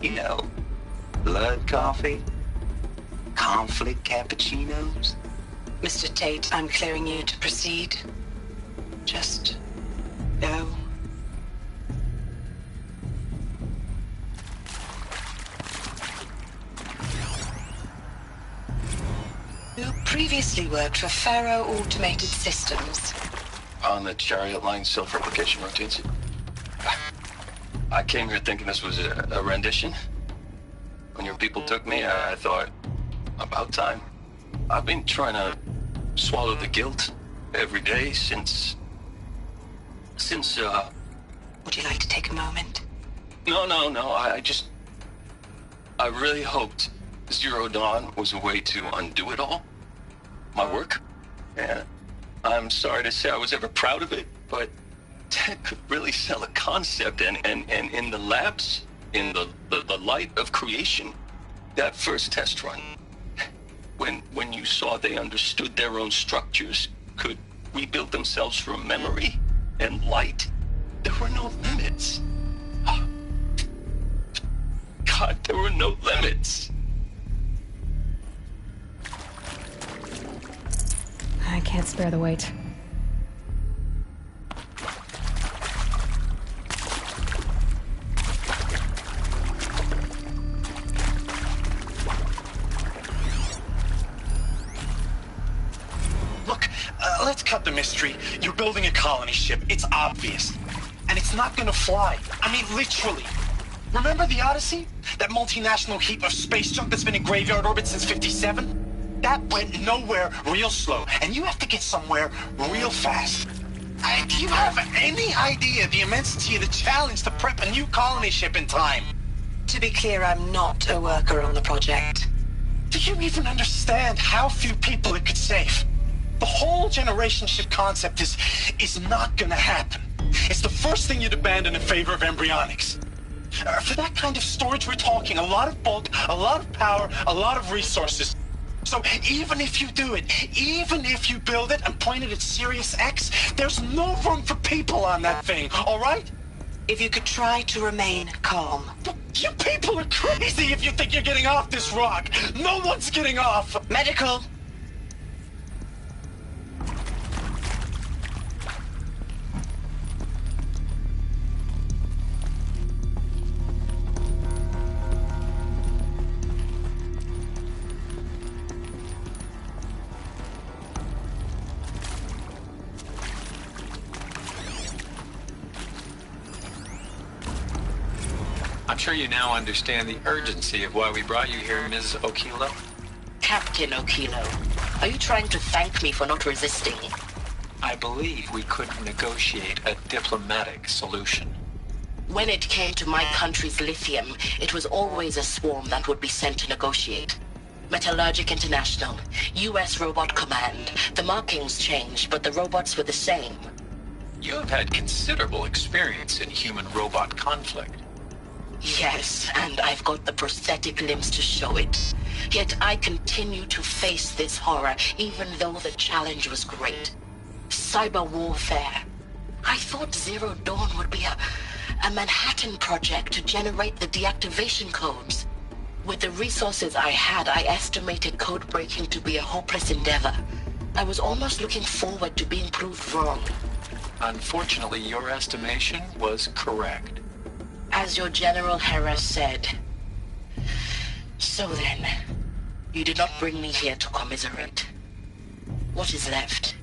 You know, blood coffee? Conflict cappuccinos? Mr. Tate, I'm clearing you to proceed. Just go. You previously worked for Faro Automated Systems. On the Chariot Line self-replication routines. I came here thinking this was a rendition. When your people took me, I thought, about time. I've been trying to swallow the guilt every day since... Would you like to take a moment? No, I really hoped Zero Dawn was a way to undo it all. My work. Yeah. I'm sorry to say I was ever proud of it, but Ted could really sell a concept, and in the labs, in the light of creation, that first test run, when you saw they understood their own structures, could rebuild themselves from memory and light, there were no limits. God, there were no limits. I can't spare the weight. Look, let's cut the mystery. You're building a colony ship. It's obvious. And it's not gonna fly. I mean, literally. Remember the Odyssey? That multinational heap of space junk that's been in graveyard orbit since '57? That went nowhere real slow, and you have to get somewhere real fast. Do you have any idea the immensity of the challenge to prep a new colony ship in time? To be clear, I'm not a worker on the project. Do you even understand how few people it could save? The whole generation ship concept is not gonna happen. It's the first thing you'd abandon in favor of embryonics. For that kind of storage, we're talking a lot of bulk, a lot of power, a lot of resources. So even if you do it, even if you build it and point it at Sirius X, there's no room for people on that thing, all right? If you could try to remain calm. You people are crazy if you think you're getting off this rock. No one's getting off. Medical. I'm sure you now understand the urgency of why we brought you here, Ms. Okilo. Captain Okilo, are you trying to thank me for not resisting? I believe we could negotiate a diplomatic solution. When it came to my country's lithium, it was always a swarm that would be sent to negotiate. Metallurgic International, U.S. Robot Command. The markings changed, but the robots were the same. You have had considerable experience in human-robot conflict. Yes, and I've got the prosthetic limbs to show it. Yet I continue to face this horror, even though the challenge was great. Cyber warfare. I thought Zero Dawn would be a Manhattan project to generate the deactivation codes. With the resources I had, I estimated code breaking to be a hopeless endeavor. I was almost looking forward to being proved wrong. Unfortunately, your estimation was correct. As your General Hera said. So then, You did not bring me here to commiserate. What is left?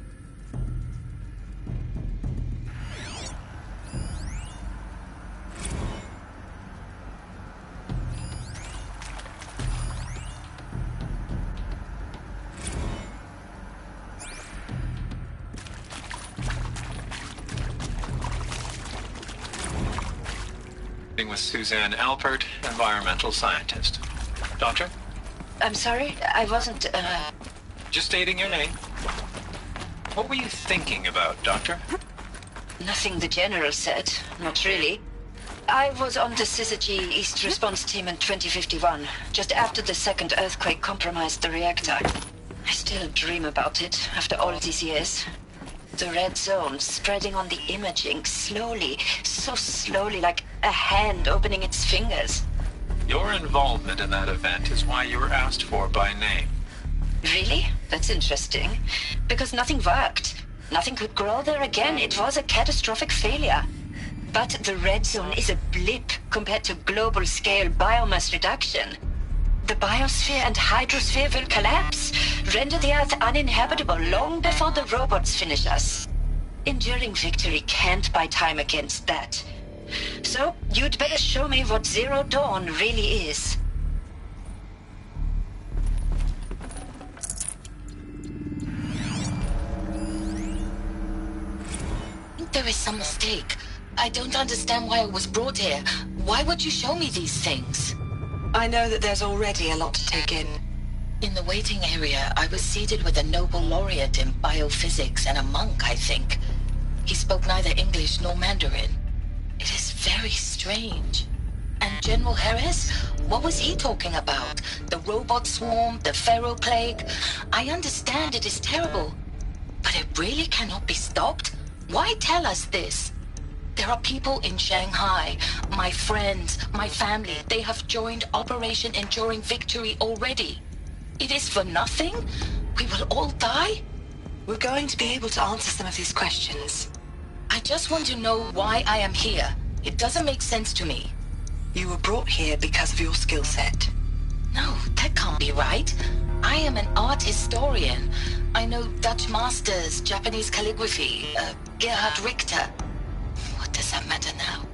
With Suzanne Alpert, environmental scientist. Doctor? I'm sorry, I wasn't, Just stating your name. What were you thinking about, Doctor? Nothing the General said. Not really. I was on the Syzygy East Response Team in 2051, just after the second earthquake compromised the reactor. I still dream about it, after all these years. The red zone spreading on the imaging, slowly, so slowly, like a hand opening its fingers. Your involvement in that event is why you were asked for by name. Really? That's interesting. Because nothing worked. Nothing could grow there again. It was a catastrophic failure. But the red zone is a blip compared to global-scale biomass reduction. The biosphere and hydrosphere will collapse, render the Earth uninhabitable long before the robots finish us. Enduring victory can't buy time against that. So, you'd better show me what Zero Dawn really is. There is some mistake. I don't understand why I was brought here. Why would you show me these things? I know that there's already a lot to take in. In the waiting area, I was seated with a Nobel laureate in biophysics and a monk, I think. He spoke neither English nor Mandarin. It is very strange. And General Harris? What was he talking about? The robot swarm, the Pharaoh plague? I understand it is terrible. But it really cannot be stopped? Why tell us this? There are people in Shanghai, my friends, my family. They have joined Operation Enduring Victory already. It is for nothing? We will all die? We're going to be able to answer some of these questions. I just want to know why I am here. It doesn't make sense to me. You were brought here because of your skill set. No, that can't be right. I am an art historian. I know Dutch masters, Japanese calligraphy, Gerhard Richter. What does that matter now?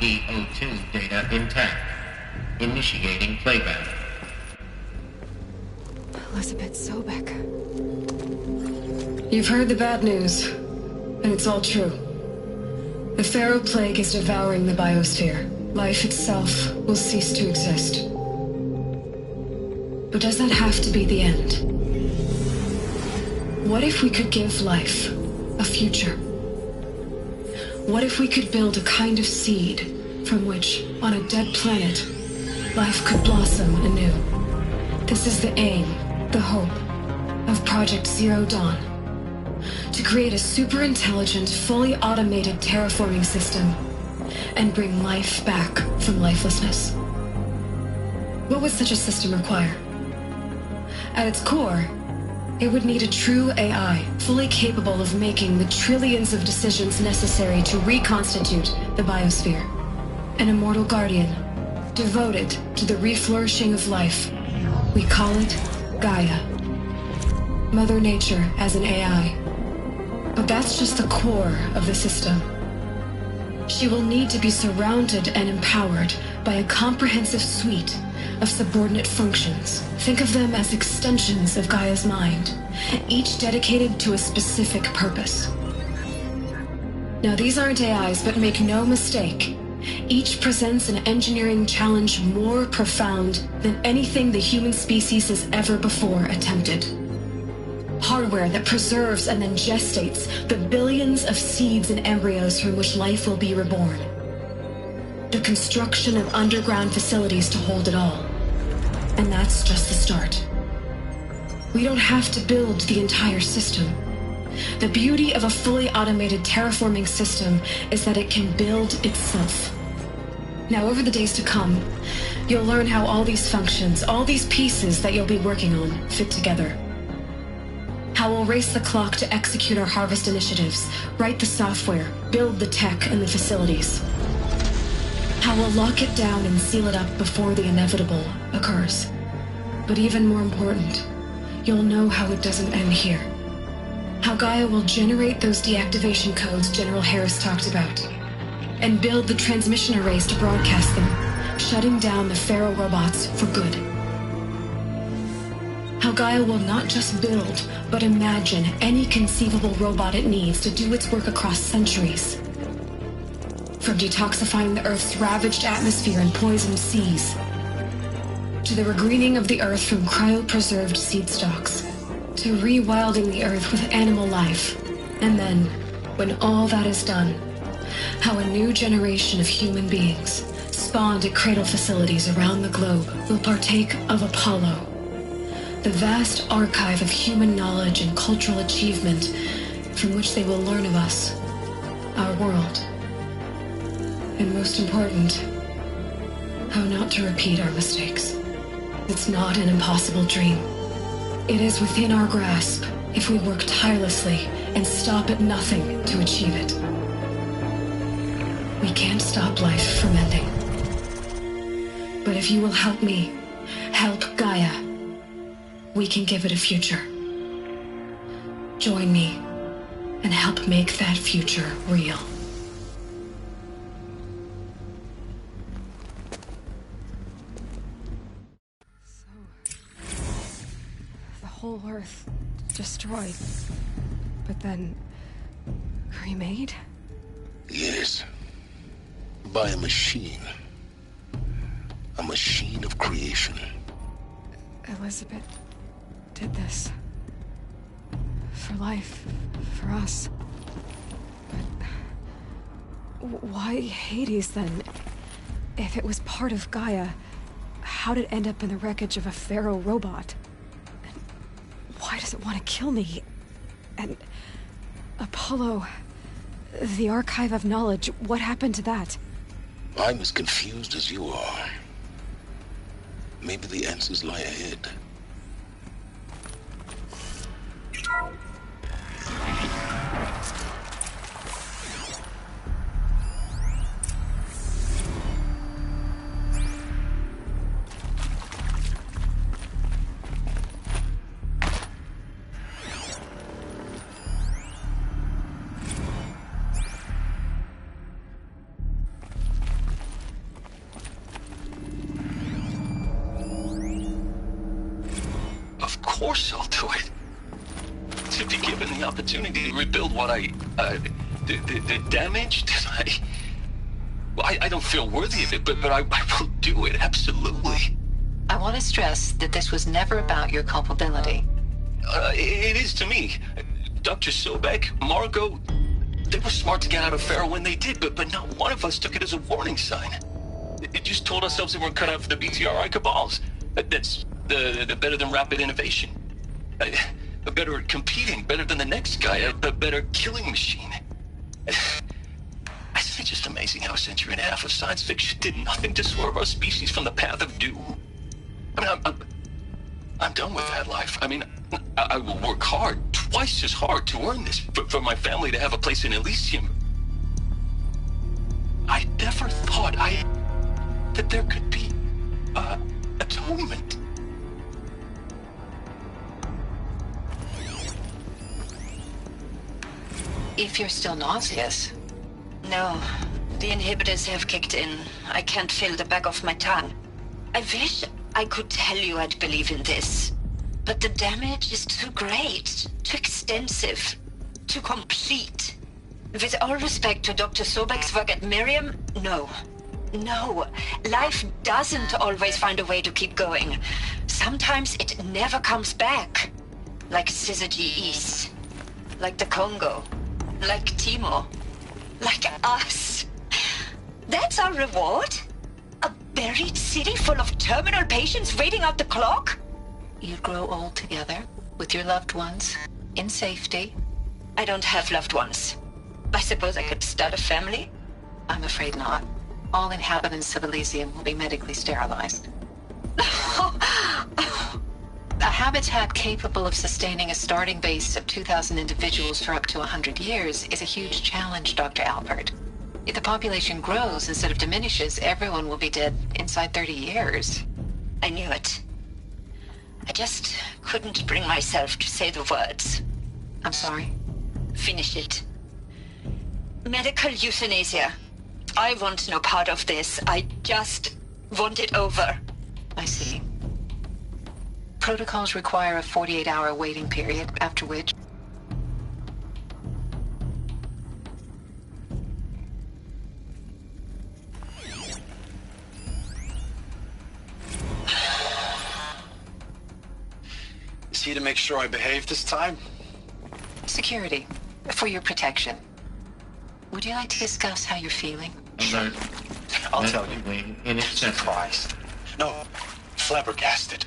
CO2 data intact. Initiating playback. Elizabeth Sobek. You've heard the bad news, and it's all true. The Pharaoh plague is devouring the biosphere. Life itself will cease to exist. But does that have to be the end? What if we could give life a future? What if we could build a kind of seed from which, on a dead planet, life could blossom anew? This is the aim, the hope, of Project Zero Dawn. To create a super-intelligent, fully automated terraforming system and bring life back from lifelessness. What would such a system require? At its core, it would need a true AI, fully capable of making the trillions of decisions necessary to reconstitute the biosphere. An immortal guardian, devoted to the reflourishing of life. We call it Gaia. Mother Nature as an AI. But that's just the core of the system. She will need to be surrounded and empowered by a comprehensive suite of subordinate functions. Think of them as extensions of Gaia's mind, each dedicated to a specific purpose. Now, these aren't AIs, but make no mistake, each presents an engineering challenge more profound than anything the human species has ever before attempted. Hardware that preserves and then gestates the billions of seeds and embryos from which life will be reborn. The construction of underground facilities to hold it all. And that's just the start. We don't have to build the entire system. The beauty of a fully automated terraforming system is that it can build itself. Now, over the days to come, you'll learn how all these functions, all these pieces that you'll be working on, fit together. How we'll race the clock to execute our harvest initiatives, write the software, build the tech and the facilities. How we'll lock it down and seal it up before the inevitable occurs. But even more important, you'll know how it doesn't end here. How Gaia will generate those deactivation codes General Harris talked about, and build the transmission arrays to broadcast them, shutting down the Pharaoh robots for good. How Gaia will not just build, but imagine any conceivable robot it needs to do its work across centuries. From detoxifying the Earth's ravaged atmosphere and poisoned seas, to the regreening of the Earth from cryopreserved seed stalks, to rewilding the Earth with animal life. And then, when all that is done, how a new generation of human beings, spawned at cradle facilities around the globe, will partake of Apollo, the vast archive of human knowledge and cultural achievement from which they will learn of us, our world. And most important, how not to repeat our mistakes. It's not an impossible dream. It is within our grasp if we work tirelessly and stop at nothing to achieve it. We can't stop life from ending. But if you will help me, help Gaia, we can give it a future. Join me and help make that future real. Whole Earth destroyed, but then remade? Yes. By a machine. A machine of creation. Elizabeth did this. For life, for us. But why Hades then? If it was part of Gaia, how did it end up in the wreckage of a Pharaoh robot? Why does it want to kill me? And Apollo, the archive of knowledge, what happened to that? I'm as confused as you are. Maybe the answers lie ahead. Of course I'll do it. To be given the opportunity to rebuild what the damage that I don't feel worthy of it, but I will do it, absolutely. I want to stress that this was never about your culpability. It is to me. Dr. Sobek, Margot, they were smart to get out of Pharaoh when they did, but not one of us took it as a warning sign. It just told ourselves that we're cut out for the BTRI cabals. That's the better than rapid innovation. Better at competing, better than the next guy, a better killing machine. It's just amazing how a century and a half of science fiction did nothing to swerve our species from the path of doom. I mean, I'm done with that life. I mean, I will work hard, twice as hard, to earn this, for my family to have a place in Elysium. I never thought that there could be atonement. If you're still nauseous. No, The inhibitors have kicked in. I can't feel the back of my tongue. I wish I could tell you I'd believe in this. But the damage is too great, too extensive, too complete. With all respect to Dr. Sobek's work at Miriam, no. No. Life doesn't always find a way to keep going. Sometimes it never comes back. Like Syzygy East. Like the Congo. Like Timor. Like us. That's our reward? A buried city full of terminal patients waiting out the clock? You grow old together, with your loved ones, in safety. I don't have loved ones. I suppose I could start a family? I'm afraid not. All inhabitants of Elysium will be medically sterilized. A habitat capable of sustaining a starting base of 2,000 individuals for up to 100 years is a huge challenge, Dr. Alpert. If the population grows instead of diminishes, everyone will be dead inside 30 years. I knew it. I just couldn't bring myself to say the words. I'm sorry? Finish it. Medical euthanasia. I want no part of this. I just want it over. I see. Protocols require a 48-hour waiting period, after which... Is he to make sure I behave this time? Security. For your protection. Would you like to discuss how you're feeling? Alert. I'll tell you. In excess. Surprised. No, flabbergasted.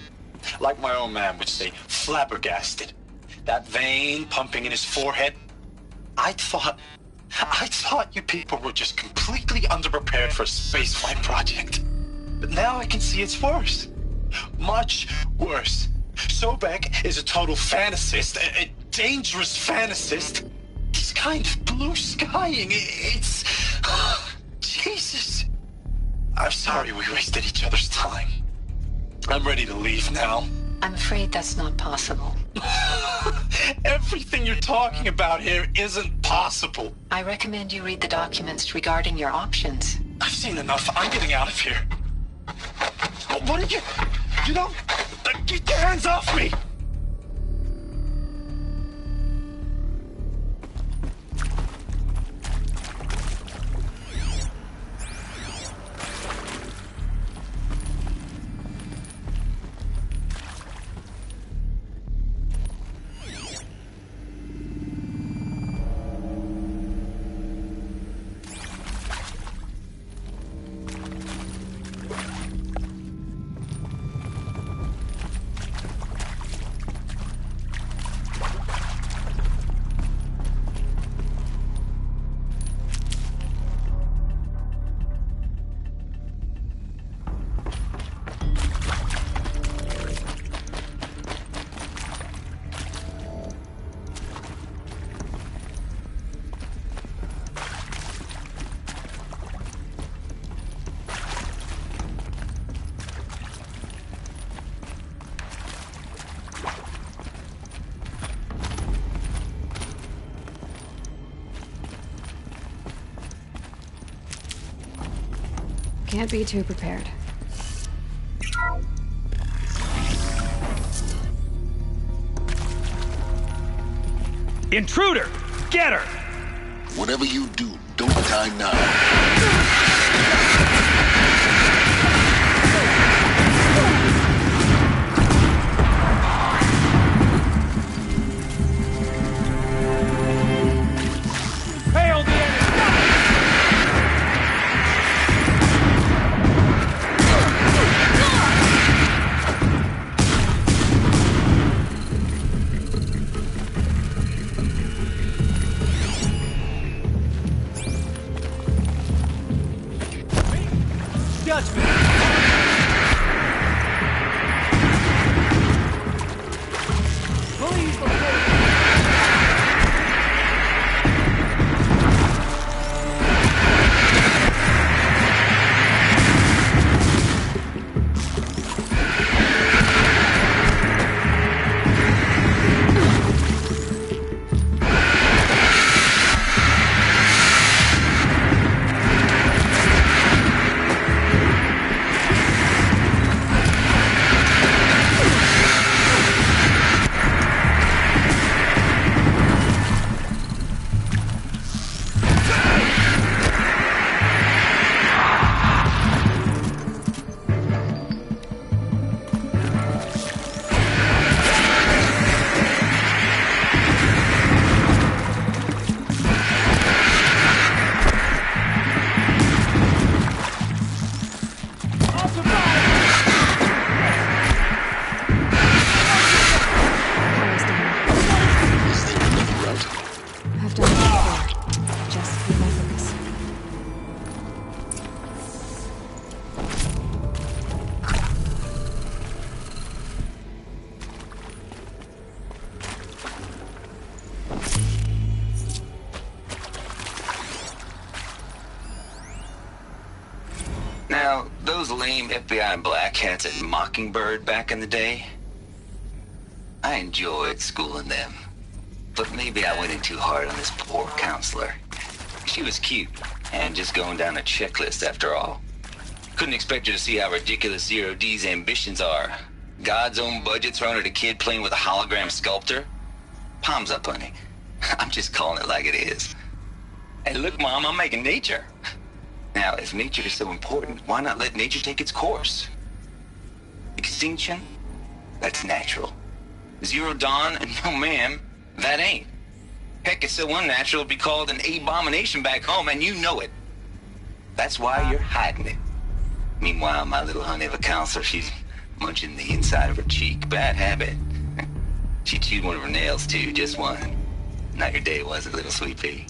Like my own man would say, flabbergasted. That vein pumping in his forehead. I thought you people were just completely underprepared for a spaceflight project. But now I can see it's worse. Much worse. Sobek is a total fantasist, a dangerous fantasist. He's kind of blue skying. It's... Jesus. I'm sorry we wasted each other's time. I'm ready to leave now. I'm afraid that's not possible. Everything you're talking about here isn't possible. I recommend you read the documents regarding your options. I've seen enough. I'm getting out of here. What did you... You don't... Get your hands off me! Can't be too prepared. Intruder! Get her! Whatever you do, don't die now. Now, those lame FBI black hats at Mockingbird back in the day, I enjoyed schooling them. But maybe I went in too hard on this poor counselor. She was cute, and just going down a checklist after all. Couldn't expect her to see how ridiculous Zero D's ambitions are. God's own budget thrown at a kid playing with a hologram sculptor? Palms up, honey. I'm just calling it like it is. Hey, look, Mom, I'm making nature. Now, if nature is so important, why not let nature take its course? Extinction? That's natural. Zero Dawn? No, ma'am, that ain't. Heck, it's so unnatural it'd be called an abomination back home, and you know it. That's why you're hiding it. Meanwhile, my little honey of a counselor, she's munching the inside of her cheek. Bad habit. She chewed one of her nails, too, just one. Not your day, was it, little sweet pea?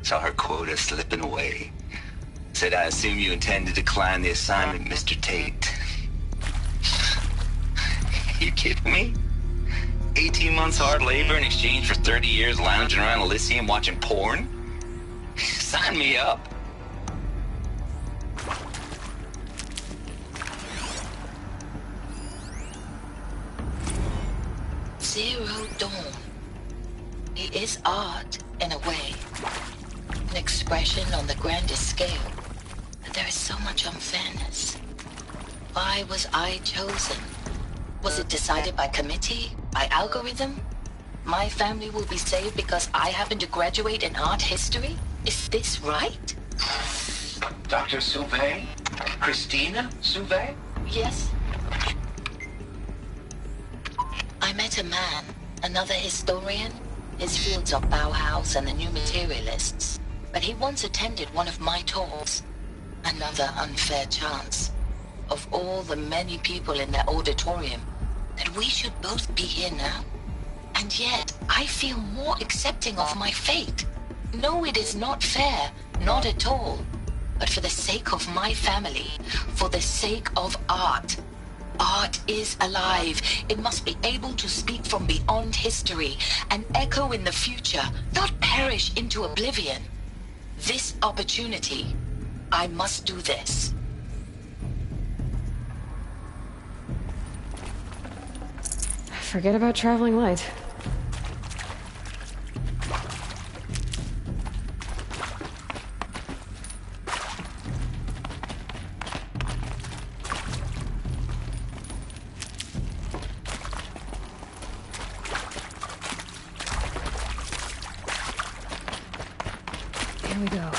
Saw her quota slipping away. Said, I assume you intend to decline the assignment, Mr. Tate. You kidding me? 18 months hard labor in exchange for 30 years lounging around Elysium watching porn? Sign me up. Zero Dawn. It is art, in a way. An expression on the grandest scale. But there is so much unfairness. Why was I chosen? Was it decided by committee? By algorithm? My family will be saved because I happen to graduate in art history? Is this right? Dr. Sauvé? Christina Sauvé? Yes. I met a man, another historian. His fields are Bauhaus and the New Materialists. But he once attended one of my talks. Another unfair chance. Of all the many people in that auditorium, that we should both be here now. And yet, I feel more accepting of my fate. No, it is not fair, not at all. But for the sake of my family, for the sake of art. Art is alive. It must be able to speak from beyond history and echo in the future, not perish into oblivion. This opportunity, I must do this. Forget about traveling light. Here we go.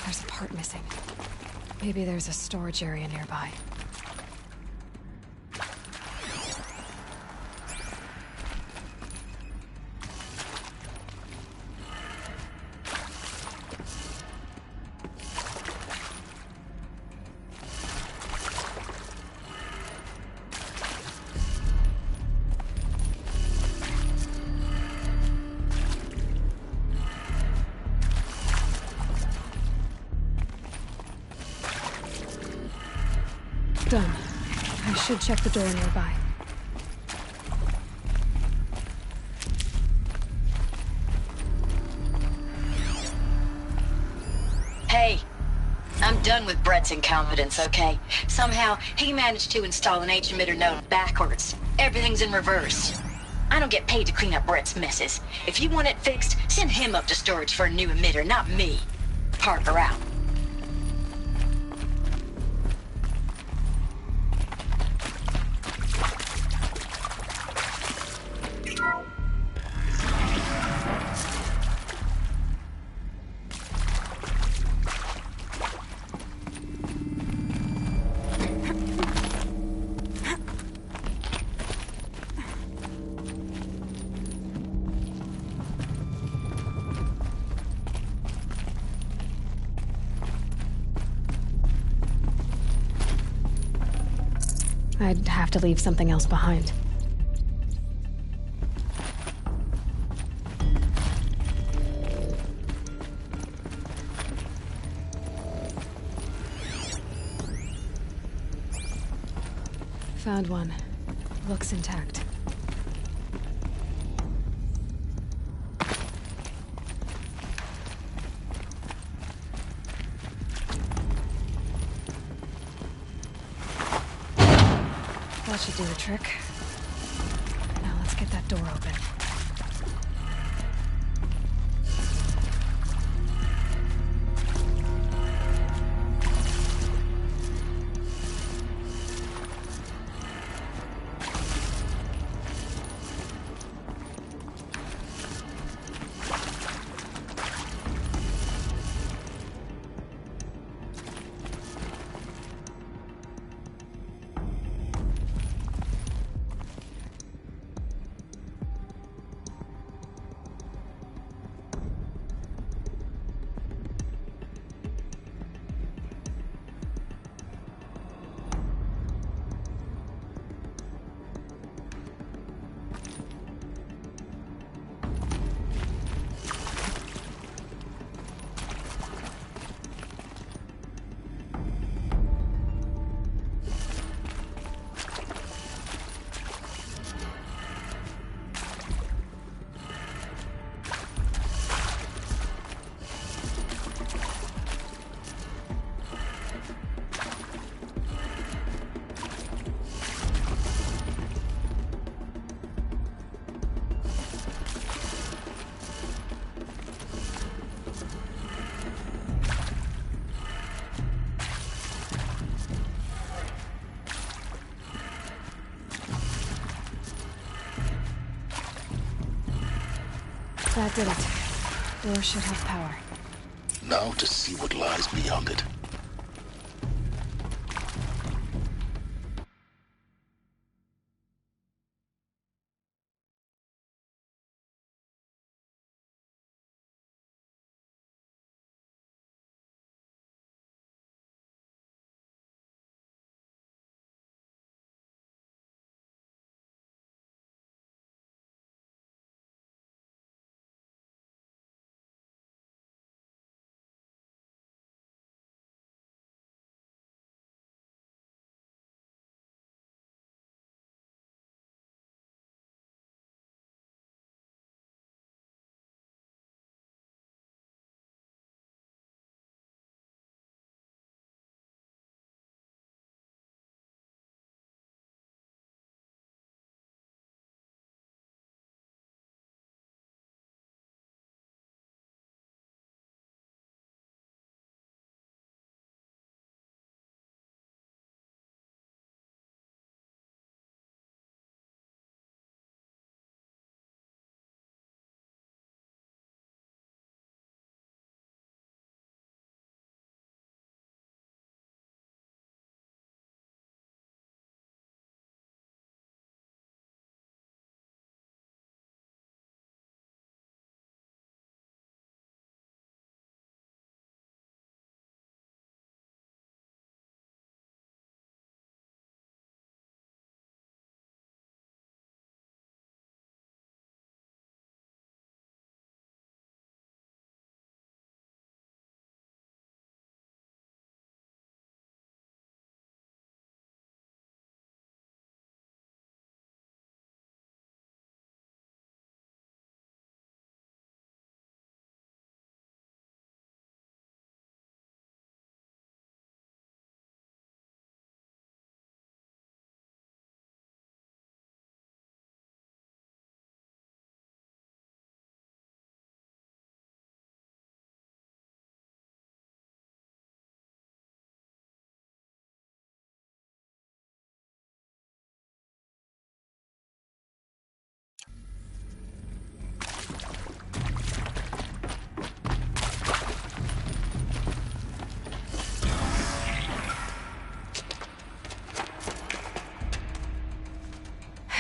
There's a part missing. Maybe there's a storage area nearby. Done. I should check the door nearby. Hey, I'm done with Brett's incompetence, okay? Somehow, he managed to install an H-emitter node backwards. Everything's in reverse. I don't get paid to clean up Brett's messes. If you want it fixed, send him up to storage for a new emitter, not me. Parker out. I'd have to leave something else behind. Found one. Looks intact. That should do the trick. Now let's get that door open. That did it. Door should have power. Now to see what lies beyond it.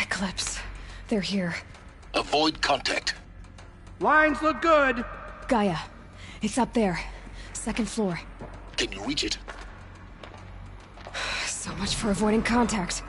Eclipse. They're here. Avoid contact. Lines look good. Gaia. It's up there. Second floor. Can you reach it? So much for avoiding contact.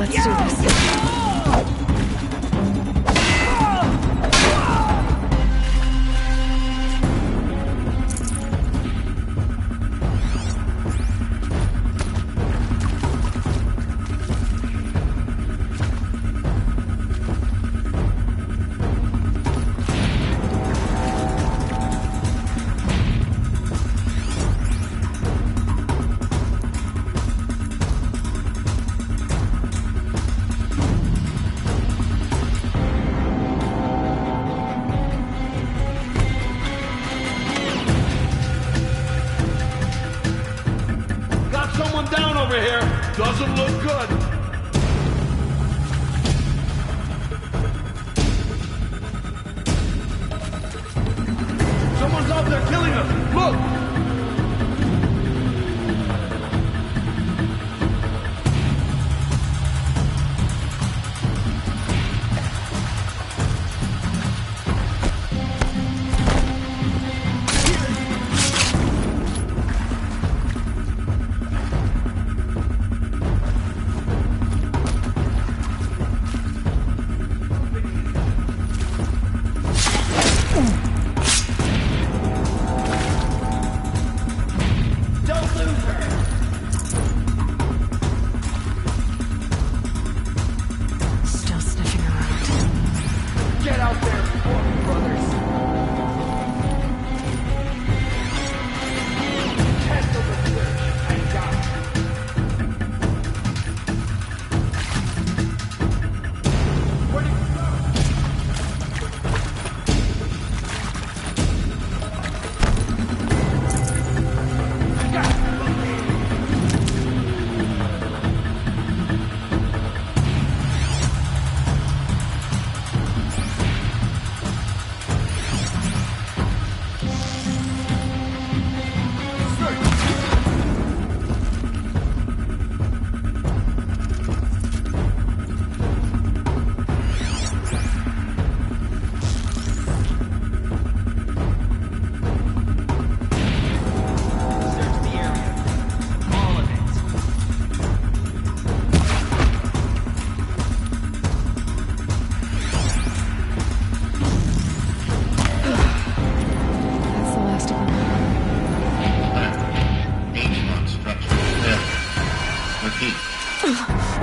Let's do this. Doesn't look good. Someone's out there killing us. Look!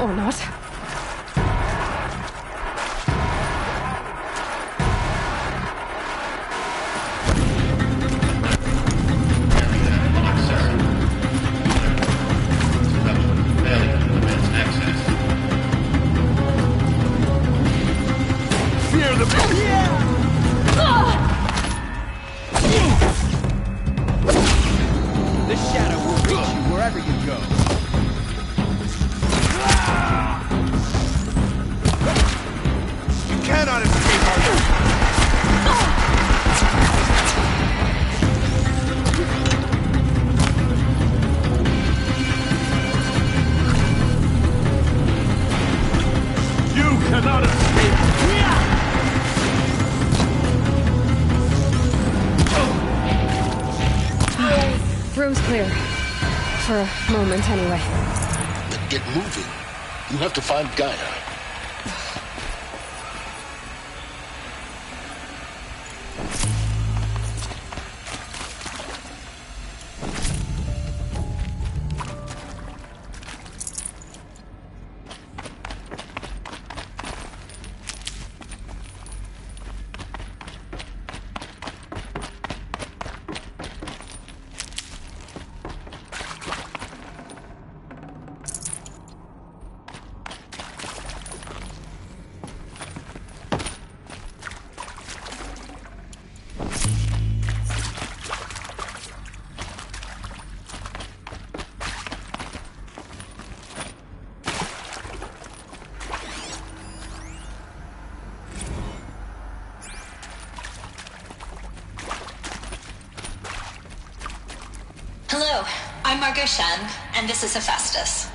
Or not. Fear the This shadow will reach you wherever you go. You cannot escape our You cannot escape. Room's clear. For a moment, anyway. Then get moving. You have to find Gaia. Hello, I'm Margot Shen, and this is Hephaestus.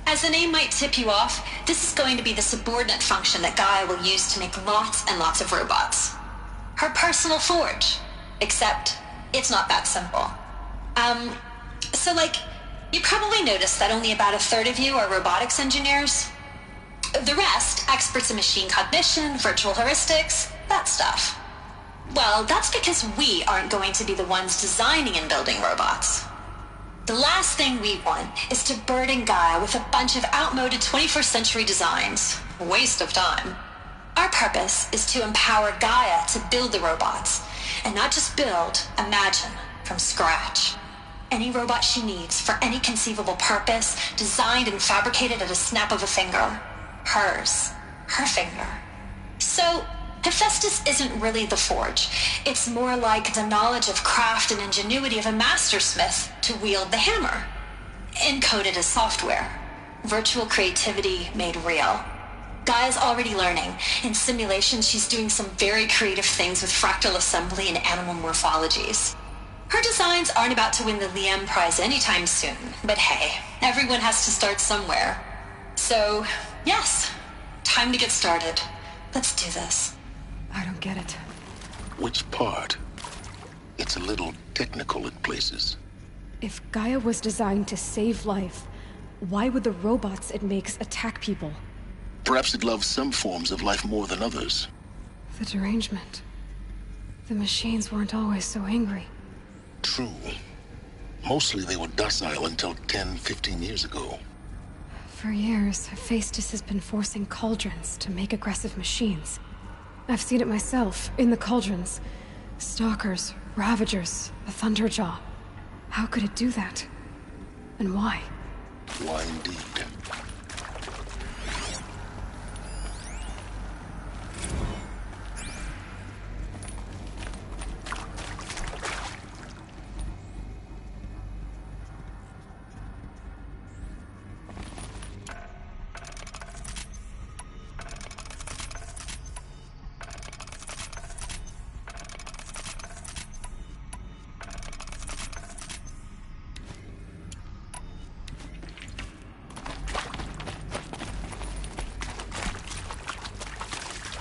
As the name might tip you off, this is going to be the subordinate function that Gaia will use to make lots and lots of robots. Her personal forge. Except, it's not that simple. You probably noticed that only about a third of you are robotics engineers. The rest, experts in machine cognition, virtual heuristics, that stuff. Well, that's because we aren't going to be the ones designing and building robots. The last thing we want is to burden Gaia with a bunch of outmoded 21st century designs. A waste of time. Our purpose is to empower Gaia to build the robots, and not just build, imagine, from scratch. Any robot she needs for any conceivable purpose, designed and fabricated at a snap of a finger. Hers. Her finger. So, Hephaestus isn't really the forge. It's more like the knowledge of craft and ingenuity of a mastersmith to wield the hammer. Encoded as software. Virtual creativity made real. Gaia's already learning. In simulation, she's doing some very creative things with fractal assembly and animal morphologies. Her designs aren't about to win the Liam Prize anytime soon, but hey, everyone has to start somewhere. So, yes, time to get started. Let's do this. I don't get it. Which part? It's a little technical in places. If Gaia was designed to save life, why would the robots it makes attack people? Perhaps it loves some forms of life more than others. The derangement. The machines weren't always so angry. True. Mostly they were docile until 10, 15 years ago. For years, Hephaestus has been forcing cauldrons to make aggressive machines. I've seen it myself, in the cauldrons. Stalkers, Ravagers, a Thunderjaw. How could it do that? And why? Why indeed?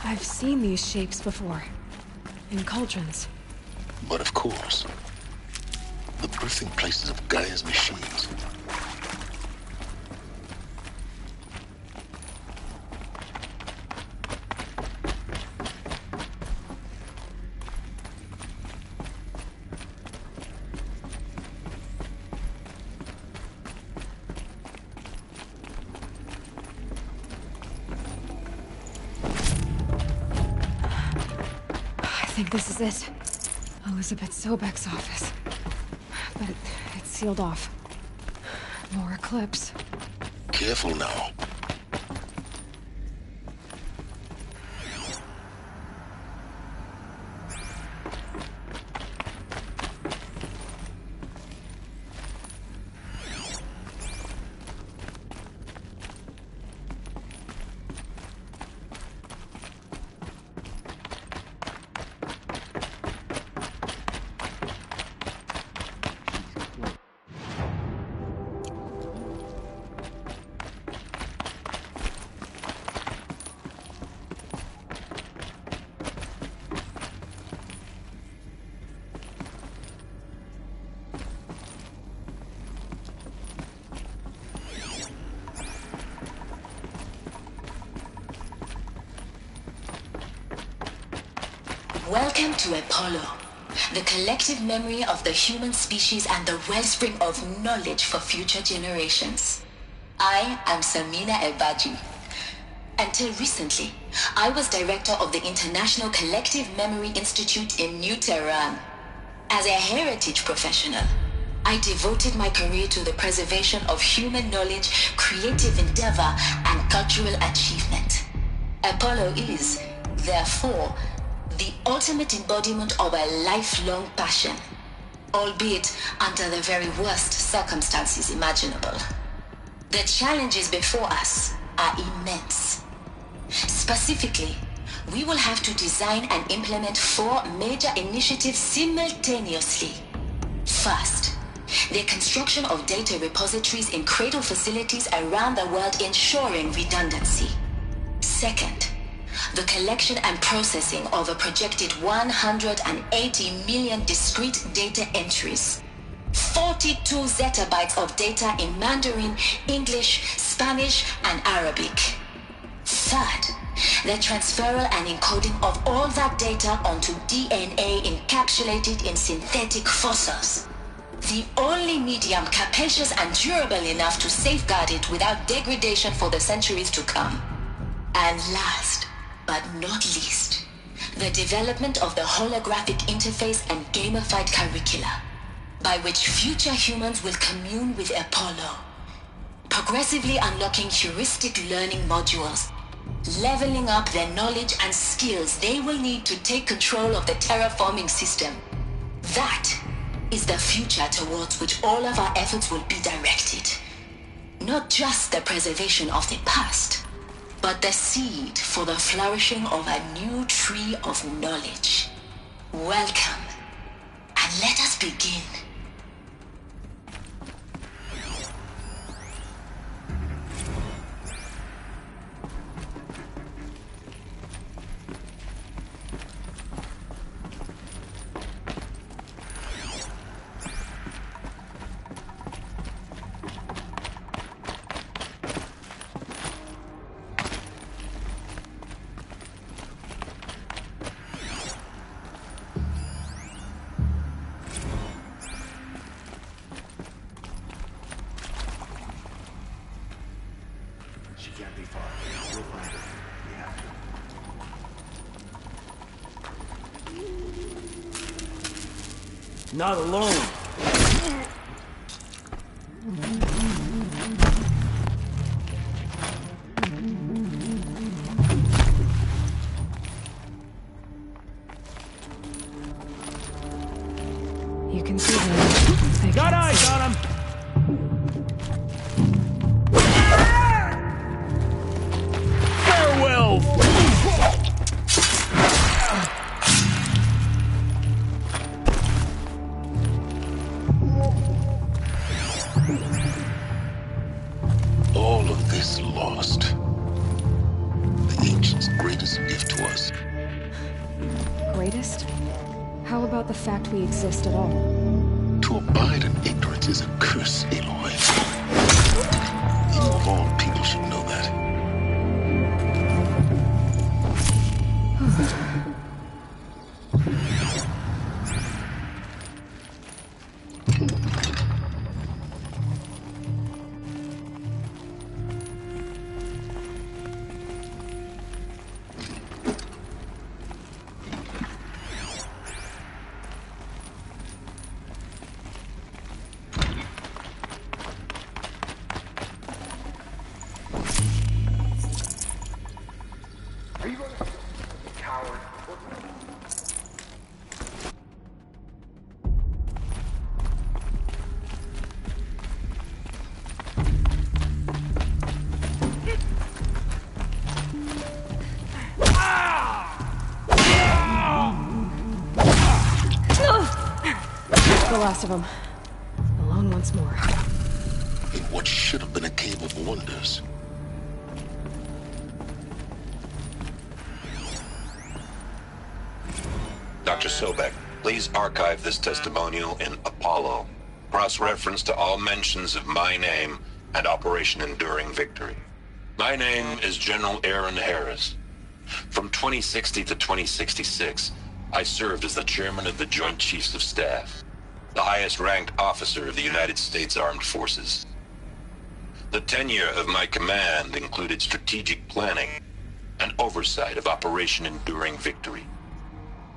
I've seen these shapes before. In cauldrons. But of course, the birthing places of Gaia's machines. I think this is it. Elizabeth Sobek's office. But it's sealed off. More Eclipse. Careful now. Welcome to Apollo, the collective memory of the human species and the wellspring of knowledge for future generations. I am Samina Elbaji. Until recently, I was director of the International Collective Memory Institute in New Tehran. As a heritage professional, I devoted my career to the preservation of human knowledge, creative endeavor, and cultural achievement. Apollo is, therefore, the ultimate embodiment of a lifelong passion, albeit under the very worst circumstances imaginable. The challenges before us are immense. Specifically, we will have to design and implement 4 major initiatives simultaneously. First, the construction of data repositories in cradle facilities around the world ensuring redundancy. Second, the collection and processing of a projected 180 million discrete data entries. 42 zettabytes of data in Mandarin, English, Spanish, and Arabic. Third, the transferal and encoding of all that data onto DNA encapsulated in synthetic fossils. The only medium capacious and durable enough to safeguard it without degradation for the centuries to come. And last, but not least, the development of the holographic interface and gamified curricula, by which future humans will commune with Apollo, progressively unlocking heuristic learning modules, leveling up their knowledge and skills they will need to take control of the terraforming system. That is the future towards which all of our efforts will be directed. Not just the preservation of the past, but the seed for the flourishing of a new tree of knowledge. Welcome, and let us begin. Not alone. You can see them. Got eyes on him! Farewell! All of this lost. The ancients' greatest gift to us. Greatest? How about the fact we exist at all? To abide in ignorance is a curse, Aloy. You of all people should know that. The last of them. Alone once more. In what should have been a cave of wonders. Dr. Sobek, please archive this testimonial in Apollo. Cross-reference to all mentions of my name and Operation Enduring Victory. My name is General Aaron Harris. From 2060 to 2066, I served as the chairman of the Joint Chiefs of Staff, the highest-ranked officer of the United States Armed Forces. The tenure of my command included strategic planning and oversight of Operation Enduring Victory,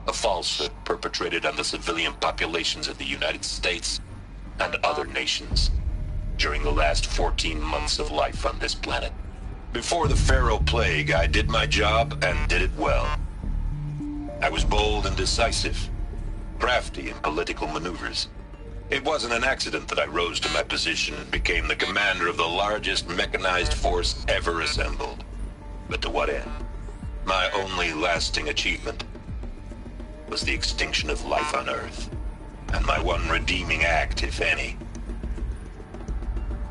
a falsehood perpetrated on the civilian populations of the United States and other nations during the last 14 months of life on this planet. Before the Pharaoh Plague, I did my job and did it well. I was bold and decisive, crafty in political maneuvers. It wasn't an accident that I rose to my position and became the commander of the largest mechanized force ever assembled. But to what end? My only lasting achievement was the extinction of life on Earth. And my one redeeming act, if any,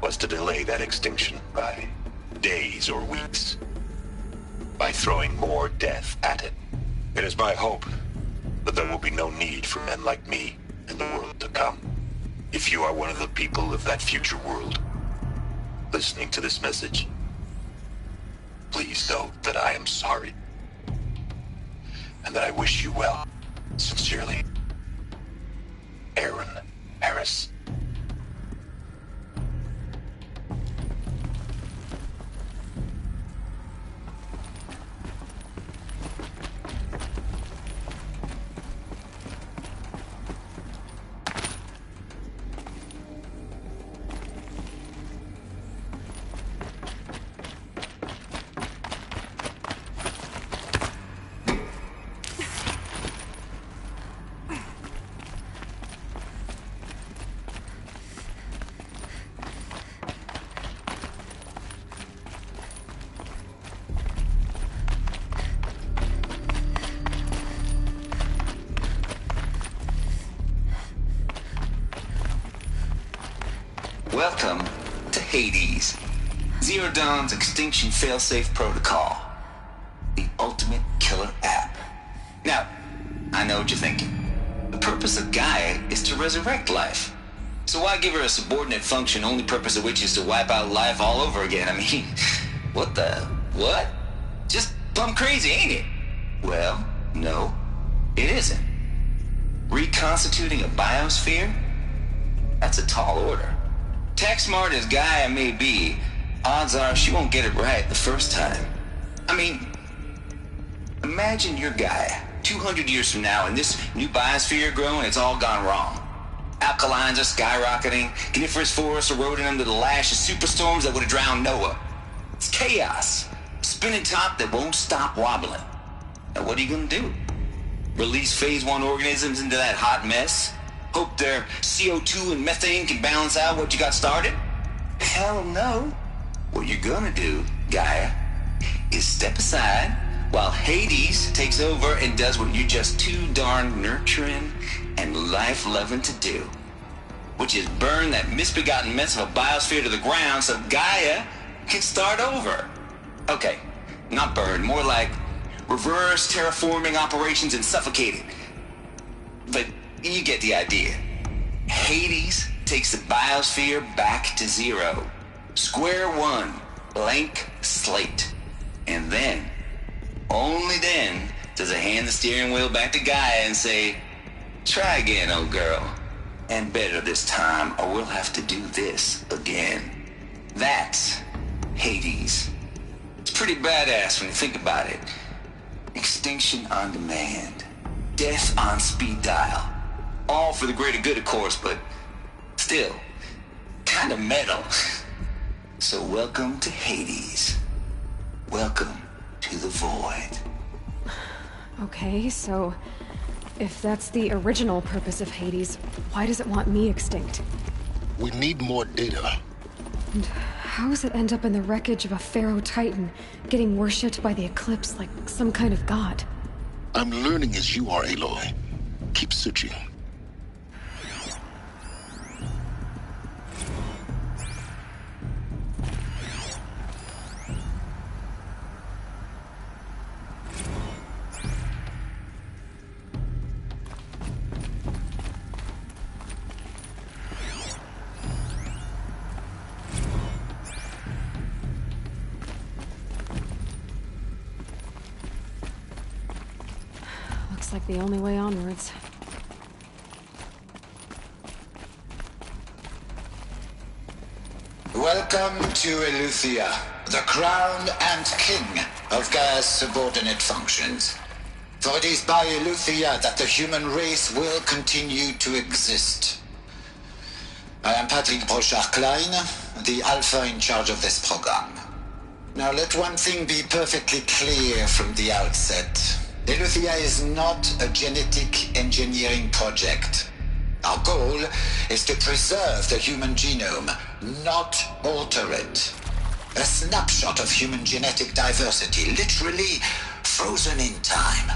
was to delay that extinction by days or weeks, by throwing more death at it. It is my hope that there will be no need for men like me in the world to come. If you are one of the people of that future world, listening to this message, Please know that I am sorry. And that I wish you well. Sincerely, Aaron Harris. Welcome to Hades, Zero Dawn's extinction failsafe protocol, the ultimate killer app. Now, I know what you're thinking. The purpose of Gaia is to resurrect life. So why give her a subordinate function, only purpose of which is to wipe out life all over again? I mean, what? Just plumb crazy, ain't it? Well, no, it isn't. Reconstituting a biosphere? That's a tall order. Tech smart as Gaia may be, odds are she won't get it right the first time. I mean, imagine you're Gaia, 200 years from now, and this new biosphere growing, it's all gone wrong. Alkalines are skyrocketing, coniferous forests eroding under the lash of superstorms that would have drowned Noah. It's chaos, spinning top that won't stop wobbling. Now what are you gonna do? Release phase 1 organisms into that hot mess? Hope their CO2 and methane can balance out what you got started? Hell no. What you're gonna do, Gaia, is step aside while Hades takes over and does what you're just too darn nurturing and life-loving to do, which is burn that misbegotten mess of a biosphere to the ground so Gaia can start over. Okay, not burn, more like reverse terraforming operations and suffocate it. But you get the idea. Hades takes the biosphere back to zero. Square one, blank slate. And then, only then, does it hand the steering wheel back to Gaia and say, try again, old girl. And better this time, or we'll have to do this again. That's Hades. It's pretty badass when you think about it. Extinction on demand. Death on speed dial. All for the greater good, of course, but still, kind of metal. So welcome to Hades. Welcome to the void. Okay, so if that's the original purpose of Hades, why does it want me extinct? We need more data. And how does it end up in the wreckage of a Pharaoh Titan, getting worshipped by the Eclipse like some kind of god? I'm learning as you are, Aloy. Keep searching. Like the only way onwards. Welcome to Eleuthia, the crown and king of Gaia's subordinate functions. For it is by Eleuthia that the human race will continue to exist. I am Patrick Brochard-Klein, the Alpha in charge of this program. Now let one thing be perfectly clear from the outset. Eleuthia is not a genetic engineering project. Our goal is to preserve the human genome, not alter it. A snapshot of human genetic diversity, literally frozen in time.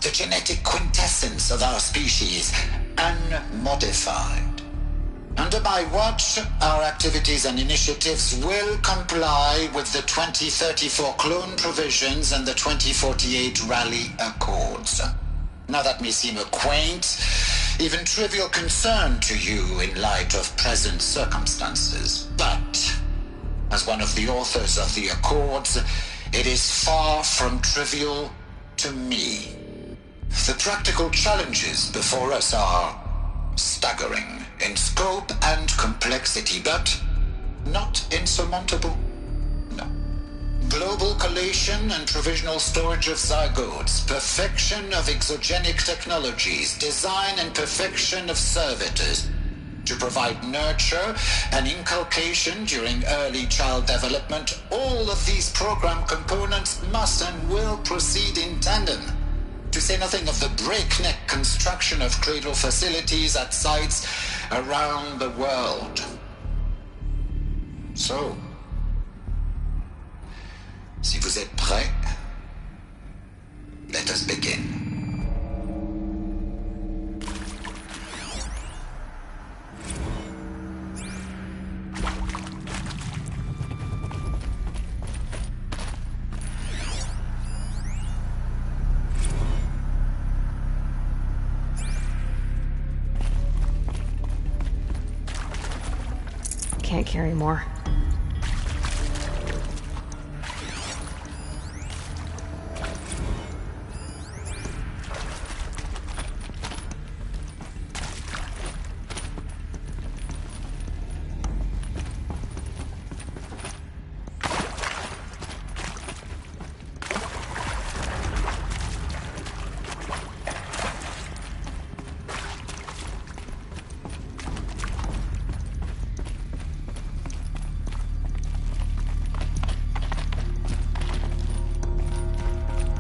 The genetic quintessence of our species, unmodified. Under my watch, our activities and initiatives will comply with the 2034 clone provisions and the 2048 Rally Accords. Now that may seem a quaint, even trivial concern to you in light of present circumstances, but as one of the authors of the Accords, it is far from trivial to me. The practical challenges before us are staggering in scope and complexity, but not insurmountable. No. Global collation and provisional storage of zygotes, perfection of exogenic technologies, design and perfection of servitors to provide nurture and inculcation during early child development. All of these program components must and will proceed in tandem, to say nothing of the breakneck construction of cradle facilities at sites around the world. So, si vous êtes prêts, let us begin. Can't carry more.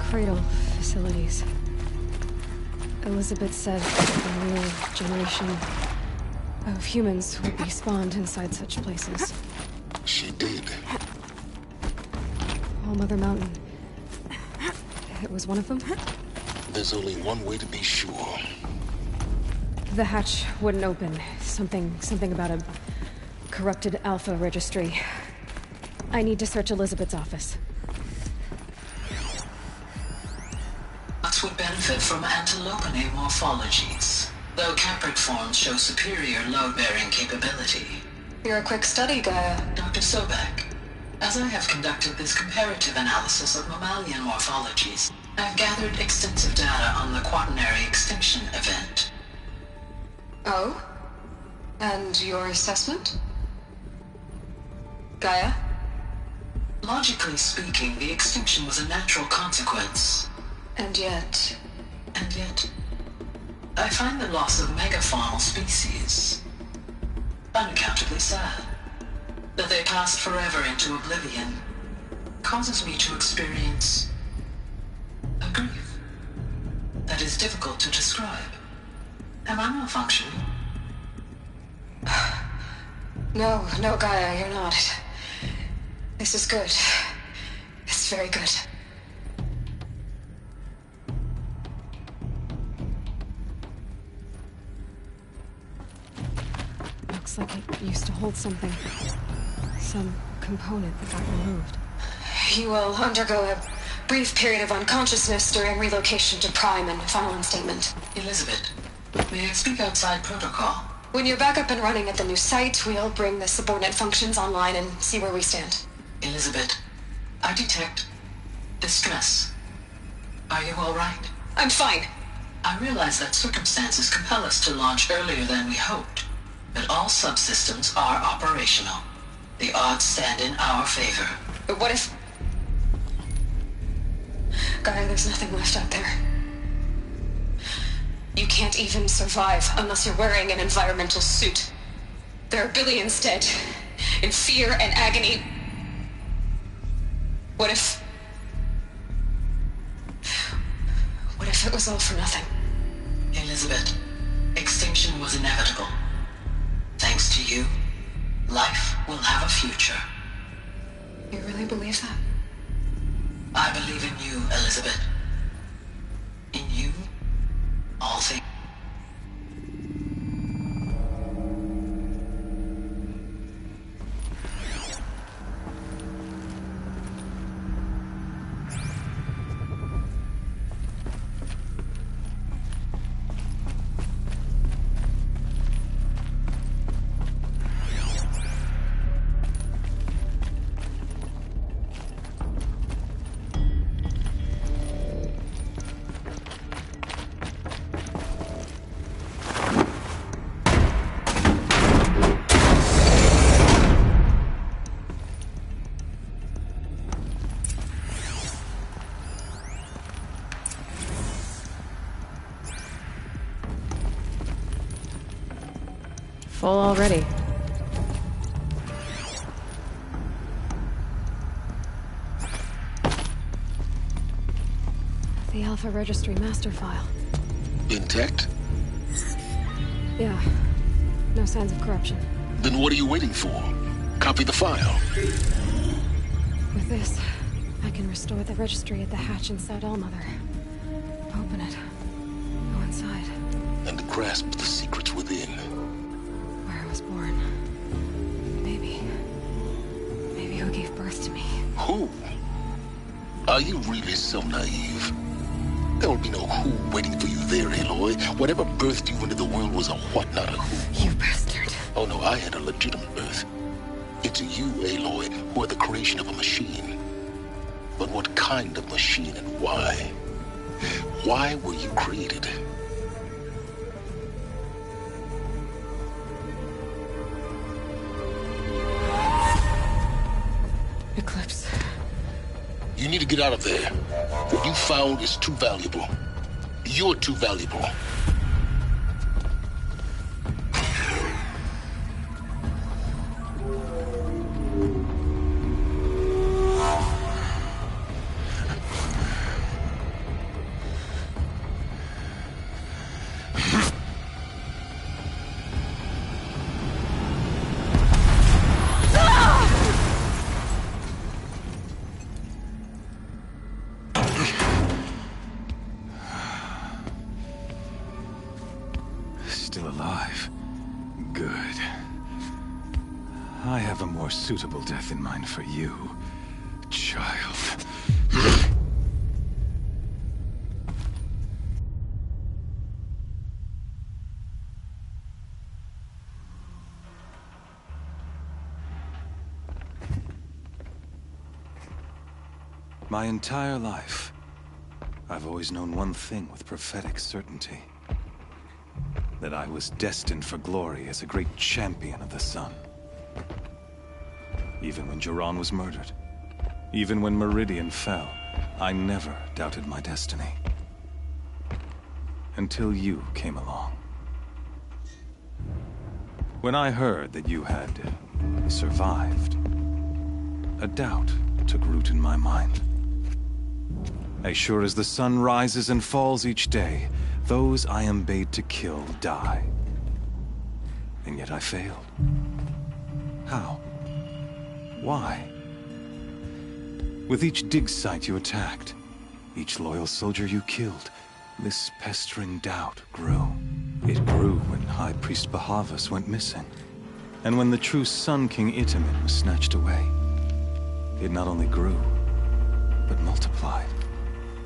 Cradle facilities. Elizabeth said a new generation of humans would be spawned inside such places. She did. All Mother Mountain. It was one of them? There's only one way to be sure. The hatch wouldn't open. Something about a corrupted Alpha registry. I need to search Elizabeth's office. Would benefit from antilopinae morphologies, though caprid forms show superior load-bearing capability. You're a quick study, Gaia. Dr. Sobek, as I have conducted this comparative analysis of mammalian morphologies, I have gathered extensive data on the quaternary extinction event. Oh? And your assessment? Gaia? Logically speaking, the extinction was a natural consequence. And yet, I find the loss of megafaunal species unaccountably sad. That they passed forever into oblivion causes me to experience a grief that is difficult to describe. Am I malfunctioning? No, Gaia, you're not. This is good. It's very good. Looks like it used to hold something. Some component that got removed. You will undergo a brief period of unconsciousness during relocation to Prime and final instatement. Elizabeth, may I speak outside protocol? When you're back up and running at the new site, we'll bring the subordinate functions online and see where we stand. Elizabeth, I detect distress. Are you all right? I'm fine. I realize that circumstances compel us to launch earlier than we hoped, but all subsystems are operational. The odds stand in our favor. But what if... Gaia, there's nothing left out there. You can't even survive unless you're wearing an environmental suit. There are billions dead, in fear and agony. What if it was all for nothing? Elizabeth, extinction was inevitable. Thanks to you, life will have a future. You really believe that? I believe in you, Elizabeth. In you, all things. full already. The Alpha Registry master file. Intact? Yeah. No signs of corruption. Then what are you waiting for? Copy the file. With this, I can restore the registry at the hatch inside Allmother. Open it. Go inside. And grasp the secrets within. Where I was born. Maybe who gave birth to me. Who? Are you really so naive? There will be no who waiting for you there, Aloy. Whatever birthed you into the world was a what, not a who. You bastard. Oh no, I had a legitimate birth. It's you, Aloy, who are the creation of a machine. But what kind of machine and why? Why were you created? Eclipse. You need to get out of there. What you found is too valuable. You're too valuable. Still alive. Good. I have a more suitable death in mind for you, child. My entire life, I've always known one thing with prophetic certainty. That I was destined for glory as a great champion of the sun. Even when Jiran was murdered, even when Meridian fell, I never doubted my destiny. Until you came along. When I heard that you had survived, a doubt took root in my mind. As sure as the sun rises and falls each day, those I am bade to kill die. And yet I failed. How? Why? With each dig site you attacked, each loyal soldier you killed, this pestering doubt grew. It grew when High Priest Bahavas went missing, and when the true Sun King Itamen was snatched away. It not only grew, but multiplied.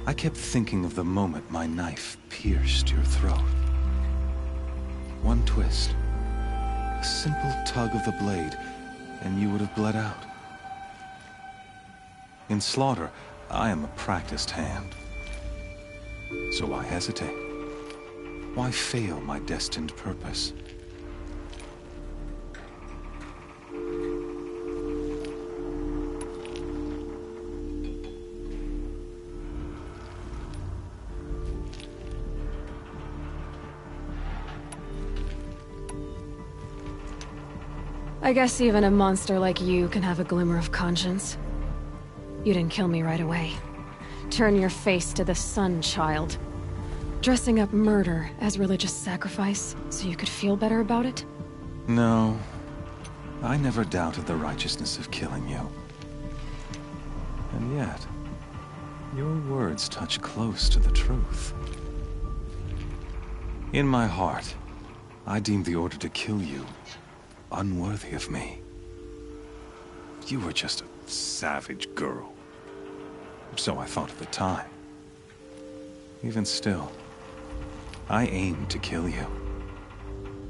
I kept thinking of the moment my knife pierced your throat. One twist, a simple tug of the blade, and you would have bled out. In slaughter, I am a practiced hand. So why hesitate? Why fail my destined purpose? I guess even a monster like you can have a glimmer of conscience. You didn't kill me right away. Turn your face to the sun, child. Dressing up murder as religious sacrifice so you could feel better about it? No. I never doubted the righteousness of killing you. And yet, your words touch close to the truth. In my heart, I deemed the order to kill you unworthy of me. You were just a savage girl. So I thought at the time. Even still, I aimed to kill you,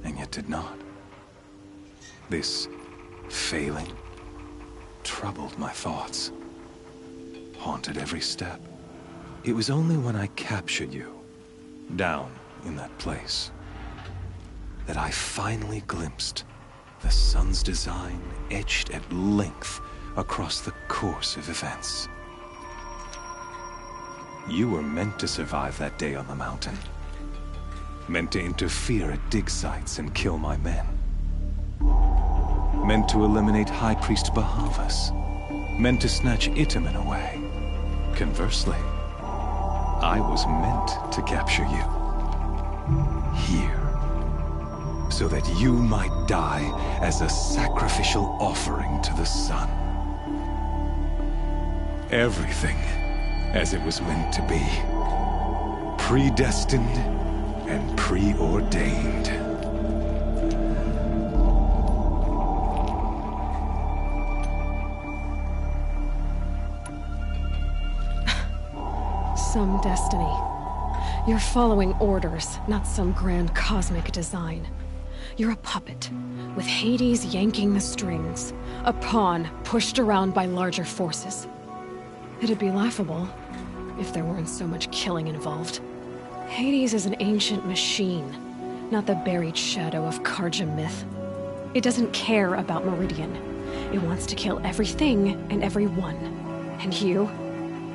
and yet did not. This failing troubled my thoughts, haunted every step. It was only when I captured you, down in that place, that I finally glimpsed the sun's design etched at length across the course of events. You were meant to survive that day on the mountain. Meant to interfere at dig sites and kill my men. Meant to eliminate High Priest Bahavas. Meant to snatch Itamen away. Conversely, I was meant to capture you. Here. So that you might die as a sacrificial offering to the sun. Everything as it was meant to be. Predestined and preordained. Some destiny. You're following orders, not some grand cosmic design. You're a puppet, with Hades yanking the strings. A pawn pushed around by larger forces. It'd be laughable if there weren't so much killing involved. Hades is an ancient machine, not the buried shadow of Karja myth. It doesn't care about Meridian. It wants to kill everything and everyone. And you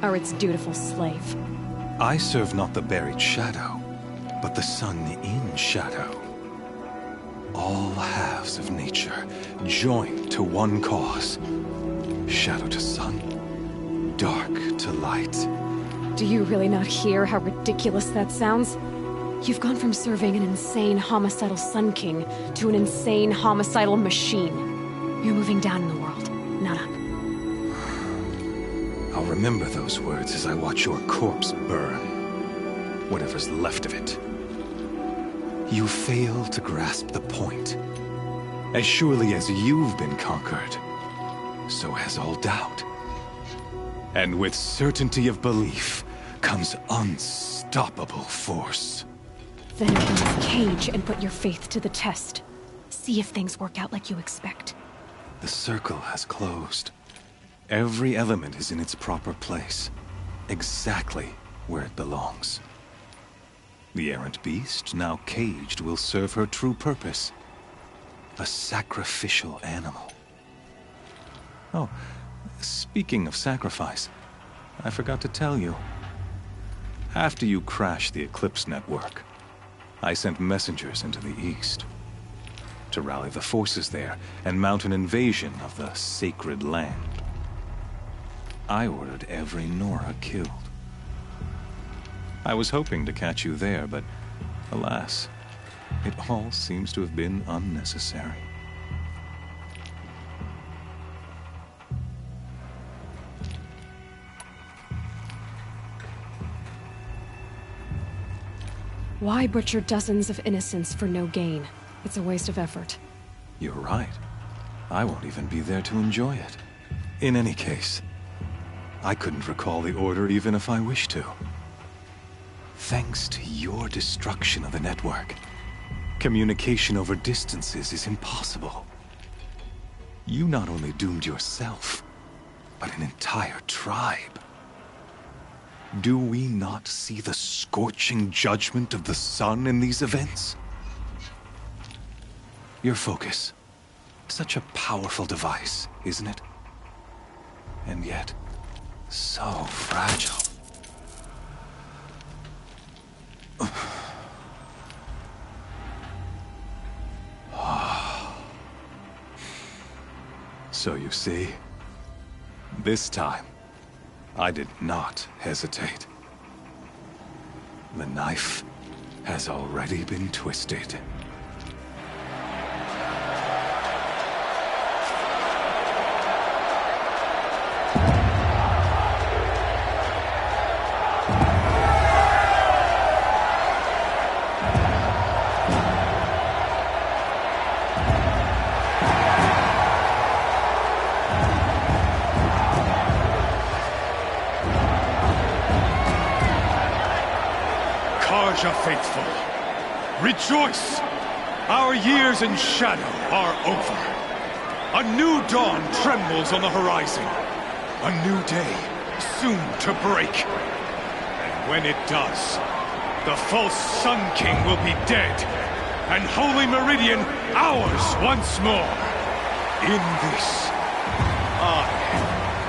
are its dutiful slave. I serve not the buried shadow, but the sun in shadow. All halves of nature joined to one cause. Shadow to sun, dark to light. Do you really not hear how ridiculous that sounds? You've gone from serving an insane homicidal Sun King to an insane homicidal machine. You're moving down in the world, not up. I'll remember those words as I watch your corpse burn. Whatever's left of it. You fail to grasp the point. As surely as you've been conquered, so has all doubt. And with certainty of belief comes unstoppable force. Then open this cage and put your faith to the test. See if things work out like you expect. The circle has closed. Every element is in its proper place, exactly where it belongs. The errant beast, now caged, will serve her true purpose. A sacrificial animal. Oh, speaking of sacrifice, I forgot to tell you. After you crashed the Eclipse network, I sent messengers into the east to rally the forces there and mount an invasion of the sacred land. I ordered every Nora killed. I was hoping to catch you there, but alas, it all seems to have been unnecessary. Why butcher dozens of innocents for no gain? It's a waste of effort. You're right. I won't even be there to enjoy it. In any case, I couldn't recall the order even if I wished to. Thanks to your destruction of the network, communication over distances is impossible. You not only doomed yourself, but an entire tribe. Do we not see the scorching judgment of the sun in these events? Your focus. Such a powerful device, isn't it? And yet, so fragile. So you see, this time, I did not hesitate. The knife has already been twisted. Faithful, rejoice! Our years in shadow are over. A new dawn trembles on the horizon. A new day, soon to break. And when it does, the false Sun King will be dead, and Holy Meridian ours once more. In this, I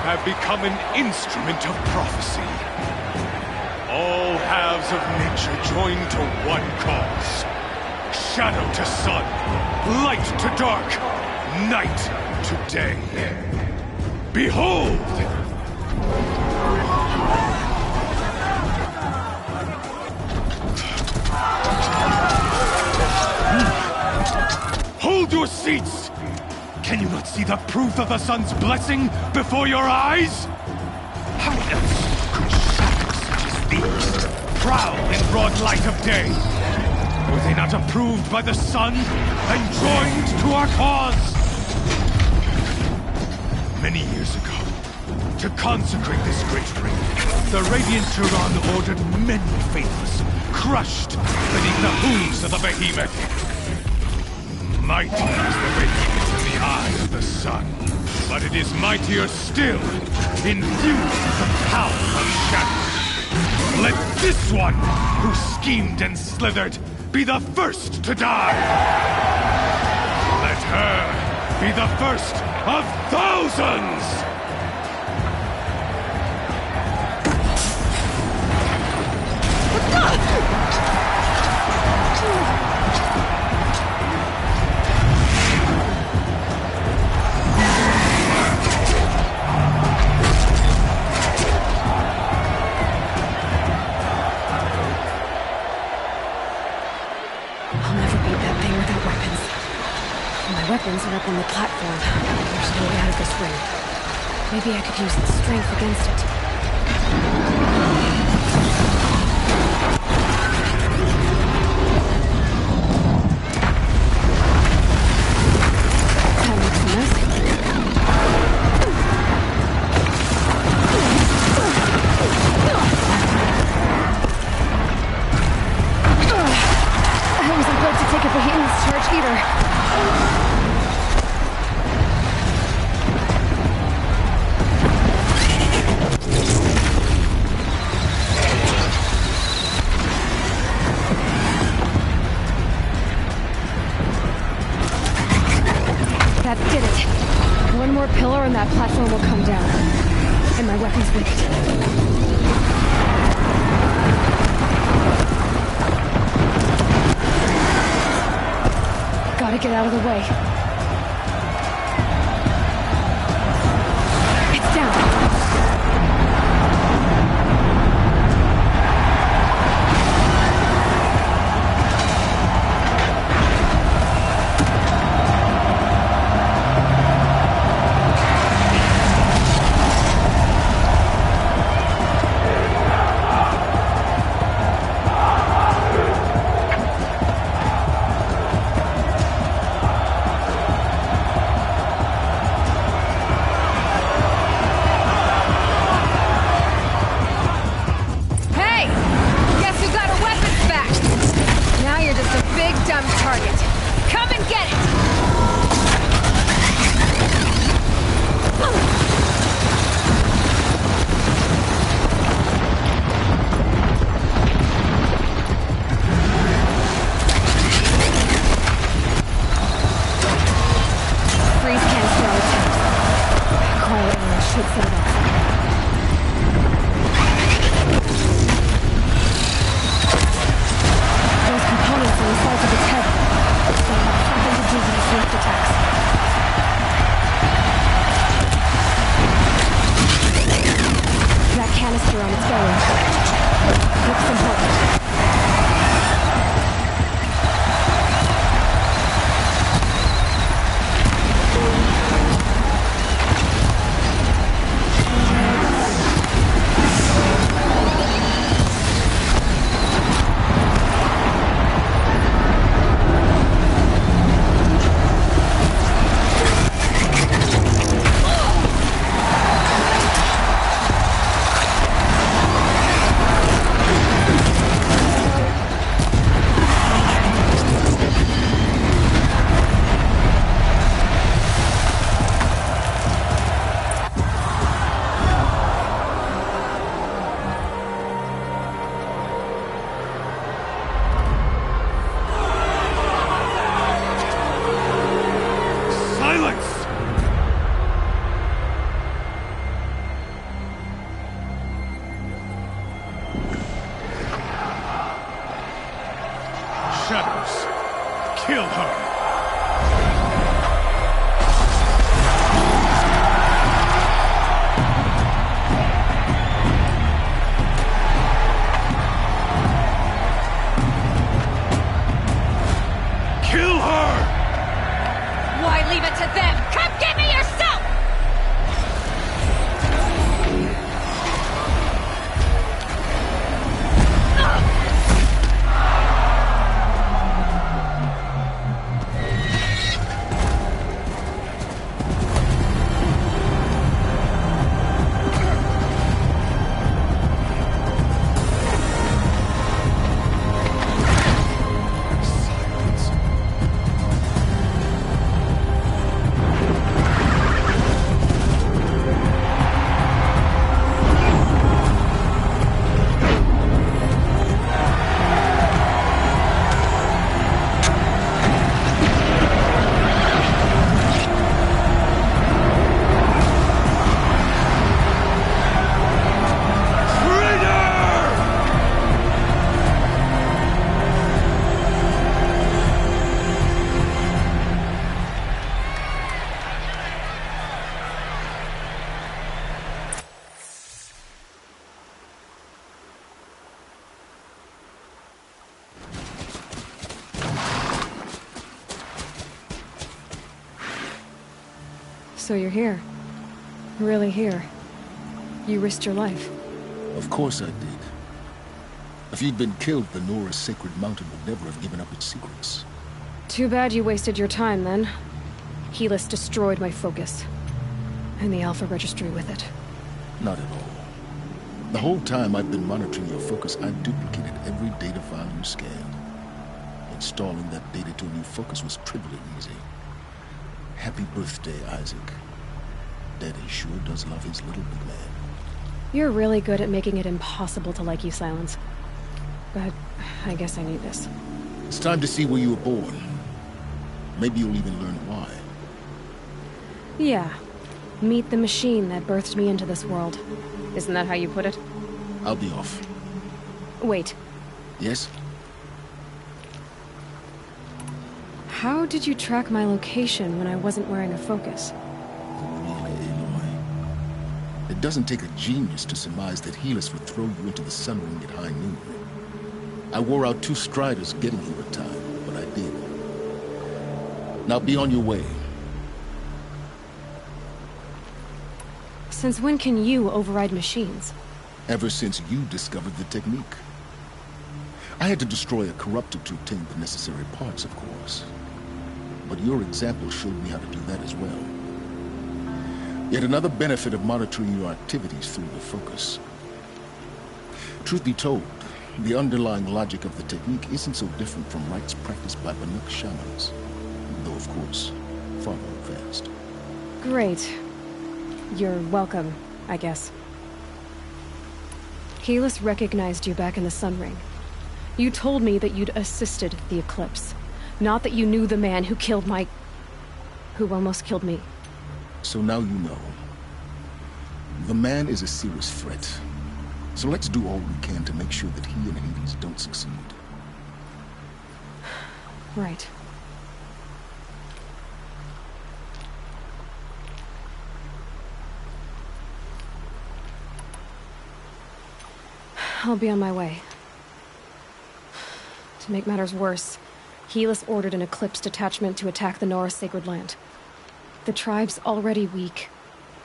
have become an instrument of prophecy. All halves of nature joined to one cause. Shadow to sun, light to dark, night to day. Behold! Hold your seats! Can you not see the proof of the sun's blessing before your eyes? How else could shadows such as these prowl in broad light of day? Were they not approved by the sun and joined to our cause? Many years ago, to consecrate this great ring, the Radiant Turan ordered many faithless, crushed beneath the hooves of the behemoth. Mighty is the behemoth in the eye of the sun, but it is mightier still, infused with the power of shadow. Let this one, who schemed and slithered, be the first to die! Let her be the first of thousands! Weapons are up on the platform. There's no way out of this ring. Maybe I could use its strength against it. That makes a mess. I wasn't built to take a behemoth's charge either. That did it. One more pillar and that platform will come down. And my weapon's with it. Gotta get out of the way. It's down. Shadows, kill her! So you're here. Really here. You risked your life. Of course I did. If you'd been killed, the Nora's sacred mountain would never have given up its secrets. Too bad you wasted your time, then. Helis destroyed my focus. And the Alpha Registry with it. Not at all. The whole time I've been monitoring your focus, I've duplicated every data file you scanned. Installing that data to a new focus was trivially easy. Happy birthday, Isaac. Daddy sure does love his little big man. You're really good at making it impossible to like you, Silence. But I guess I need this. It's time to see where you were born. Maybe you'll even learn why. Yeah. Meet the machine that birthed me into this world. Isn't that how you put it? I'll be off. Wait. Yes? How did you track my location when I wasn't wearing a focus? Really, Aloy? It doesn't take a genius to surmise that Helis would throw you into the sun ring at high noon. I wore out 2 striders getting here in time, but I did. Now be on your way. Since when can you override machines? Ever since you discovered the technique. I had to destroy a corruptor to obtain the necessary parts, of course. But your example showed me how to do that as well. Yet another benefit of monitoring your activities through the focus. Truth be told, the underlying logic of the technique isn't so different from rites practiced by Banuk shamans. Though, of course, far more advanced. Great. You're welcome, I guess. Helis recognized you back in the Sun Ring. You told me that you'd assisted the Eclipse. Not that you knew the man who killed who almost killed me. So now you know. The man is a serious threat. So let's do all we can to make sure that he and Hades don't succeed. Right. I'll be on my way. To make matters worse, Helis ordered an Eclipse detachment to attack the Nora Sacred Land. The tribe's already weak.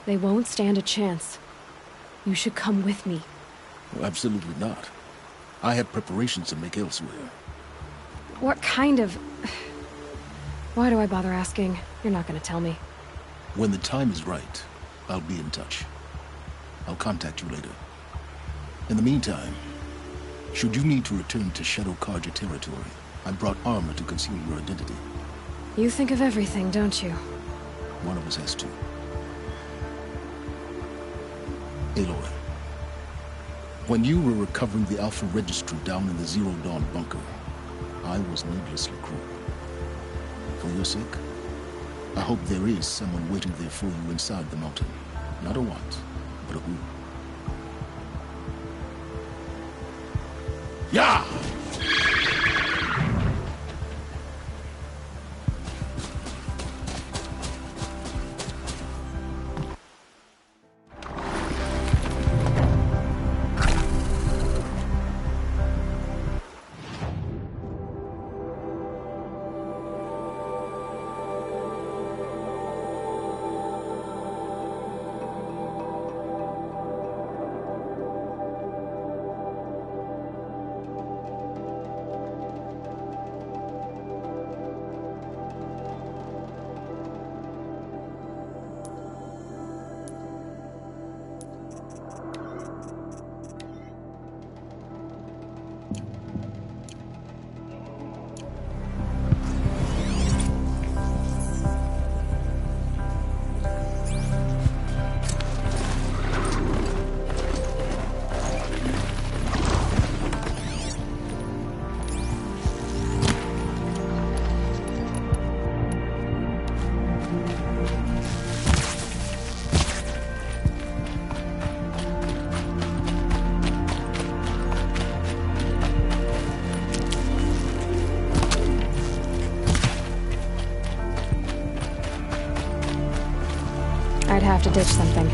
They won't stand a chance. You should come with me. Well, absolutely not. I have preparations to make elsewhere. What kind of... Why do I bother asking? You're not gonna tell me. When the time is right, I'll be in touch. I'll contact you later. In the meantime, should you need to return to Shadow Karja territory, I brought armor to conceal your identity. You think of everything, don't you? One of us has to. Aloy, when you were recovering the Alpha Registry down in the Zero Dawn bunker, I was needlessly cruel. For your sake, I hope there is someone waiting there for you inside the mountain. Not a want, but a who. Yeah! I'd have to ditch something.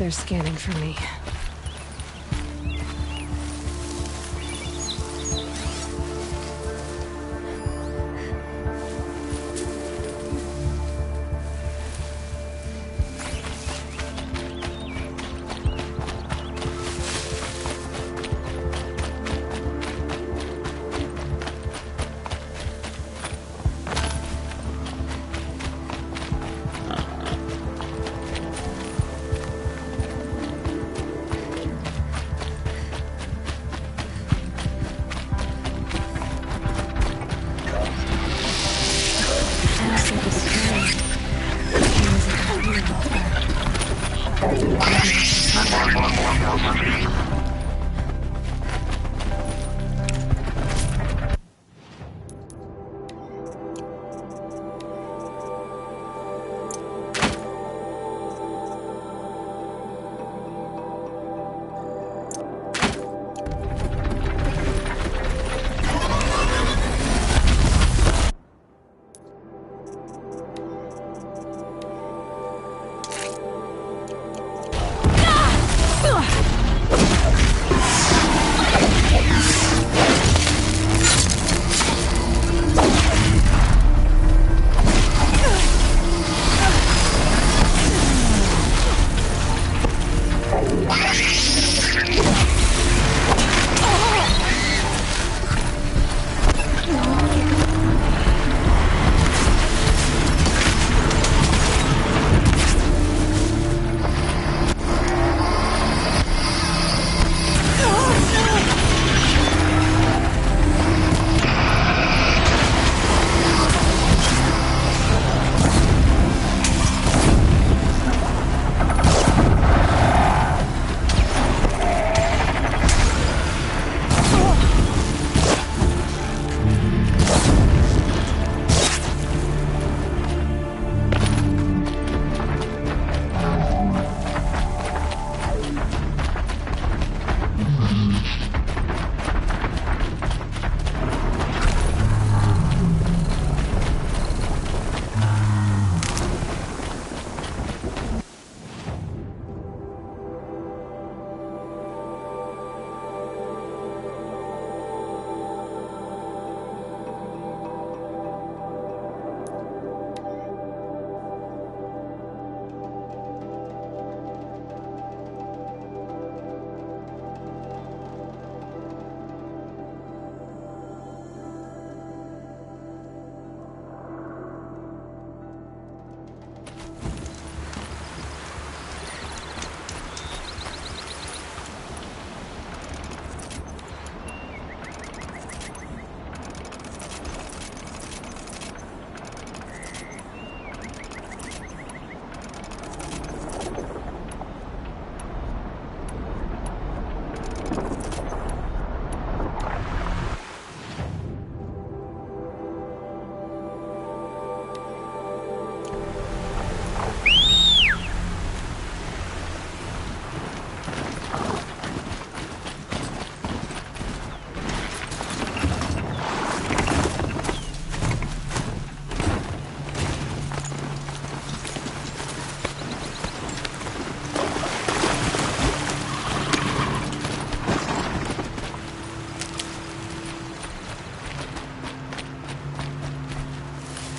they're scanning for me.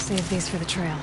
Save these for the trail.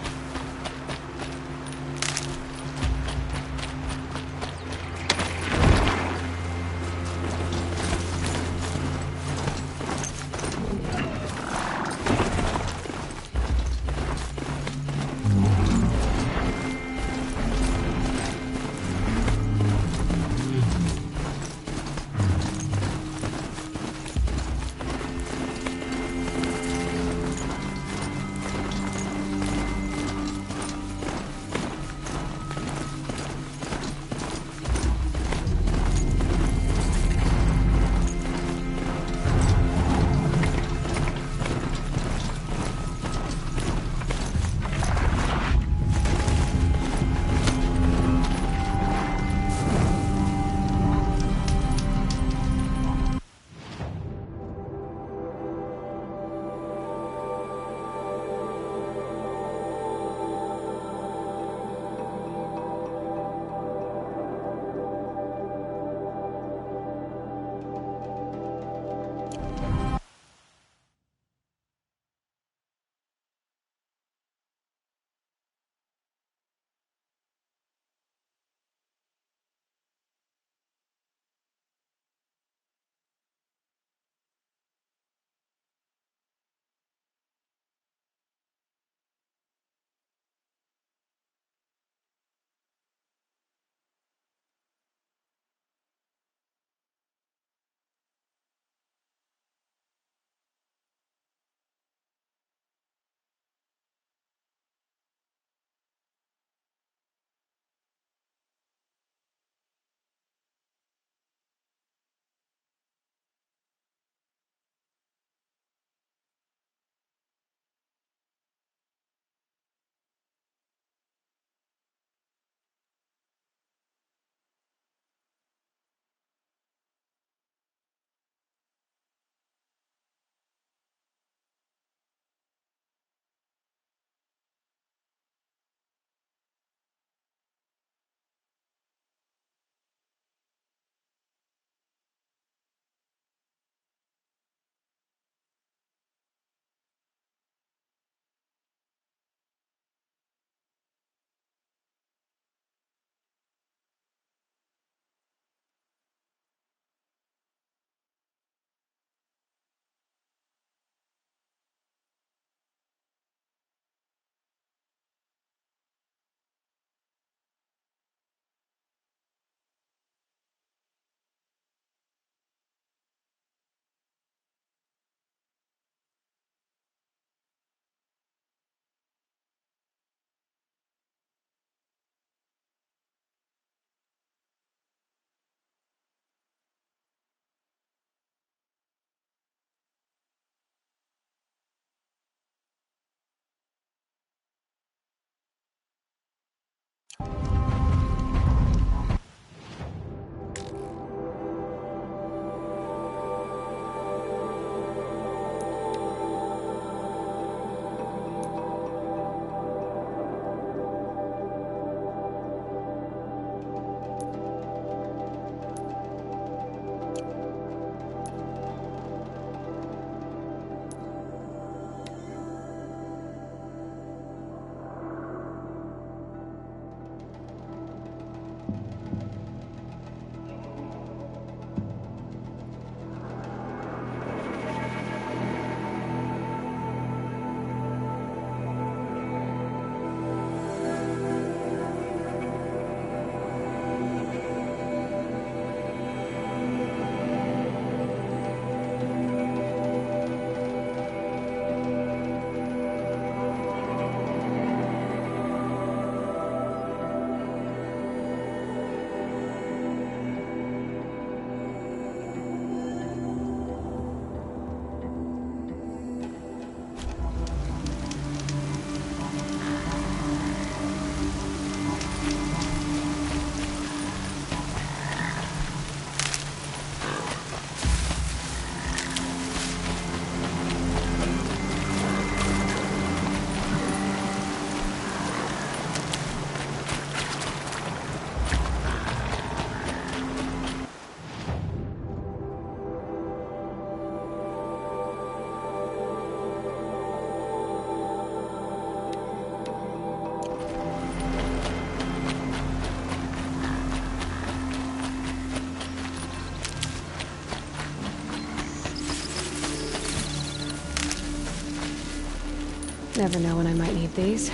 Never know when I might need these.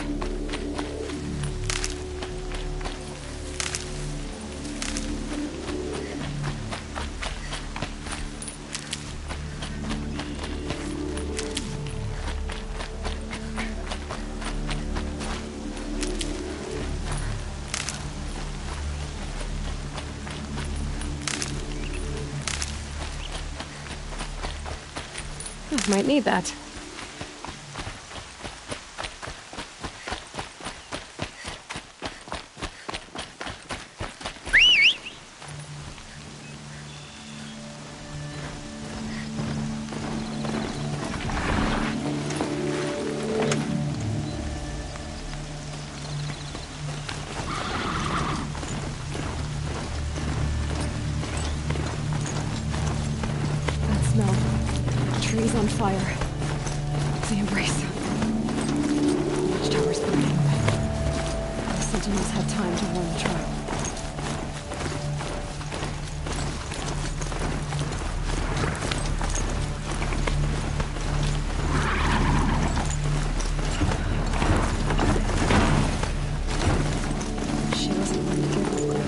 Might need that. That smell. Trees on fire. The embrace. Watchtower's burning. The sentinels had time to warn the tribe. She wasn't going to give up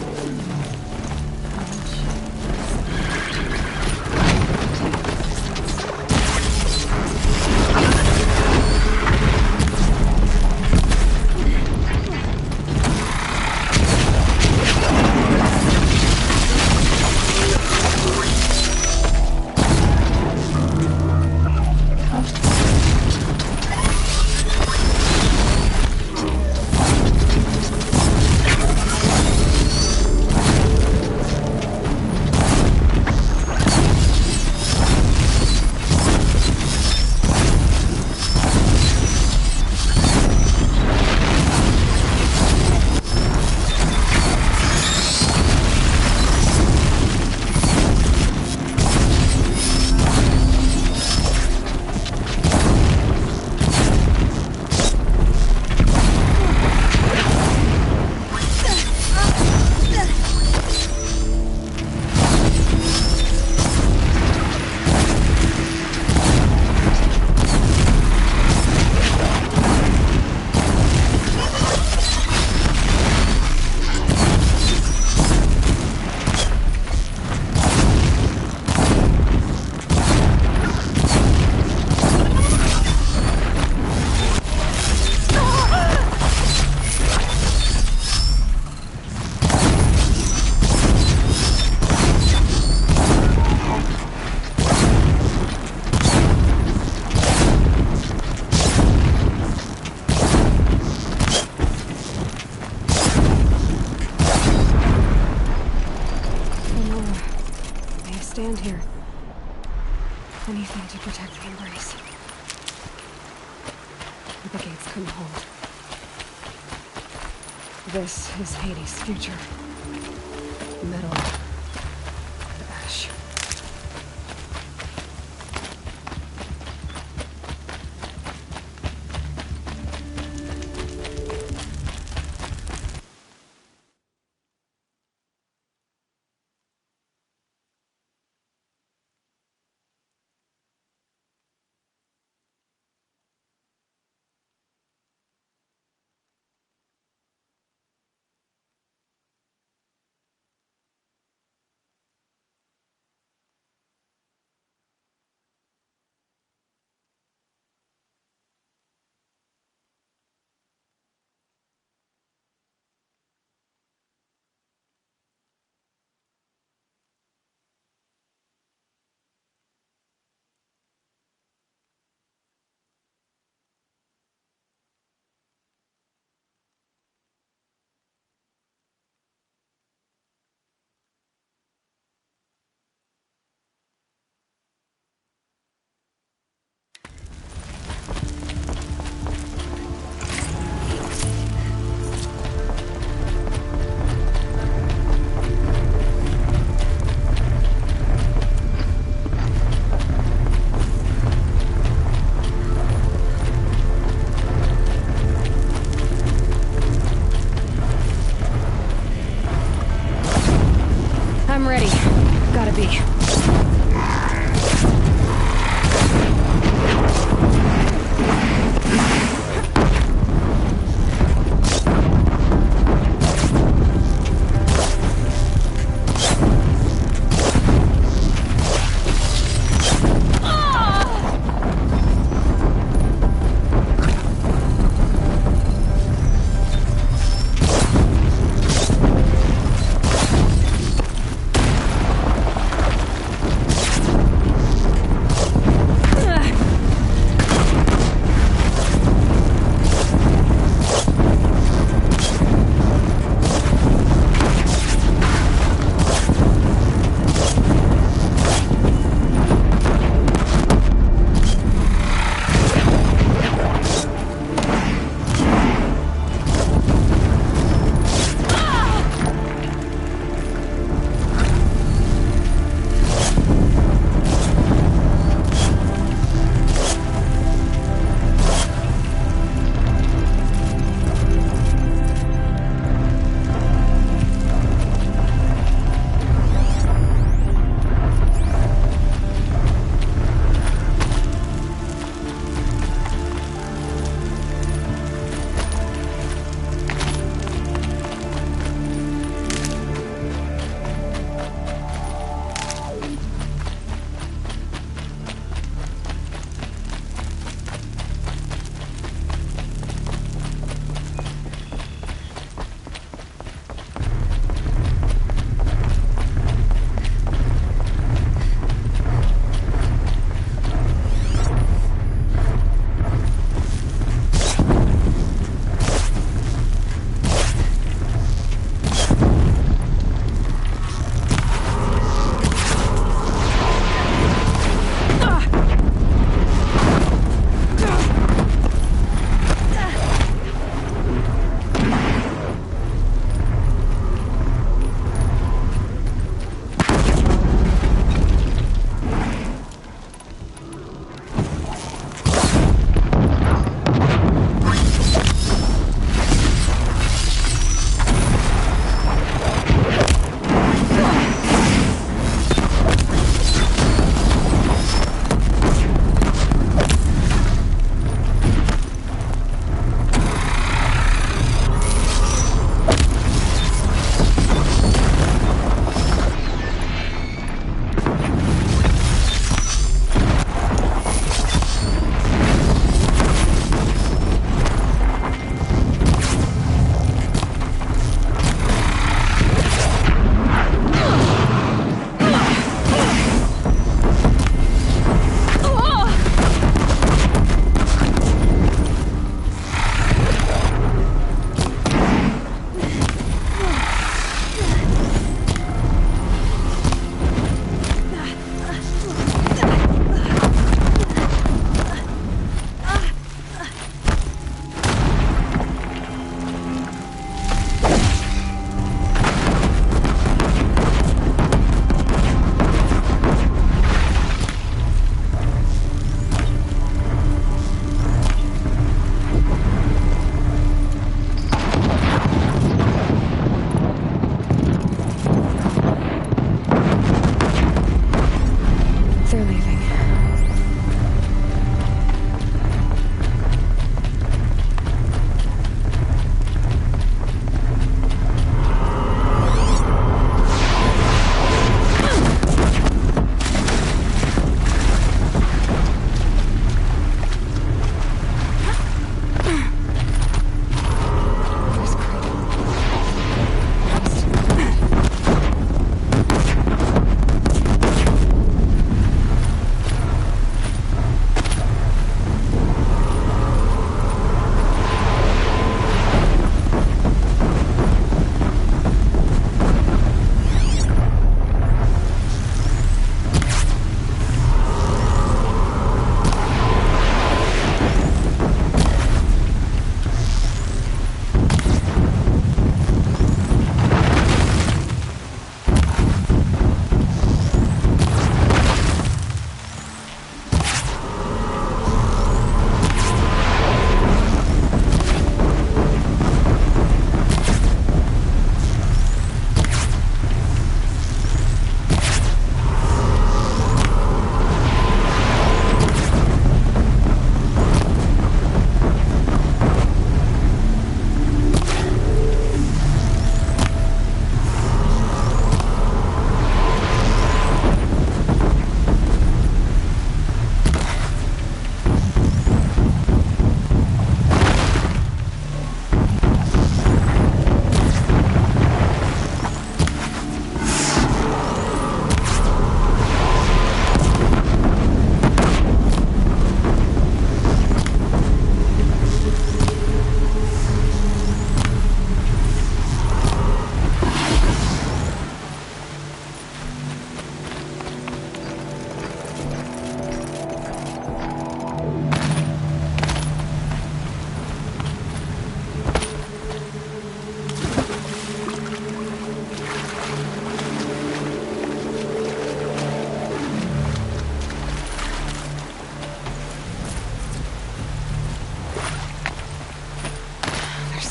stand here. Anything to protect the embrace. The gates couldn't hold. This is Hades' future. Metal and ash.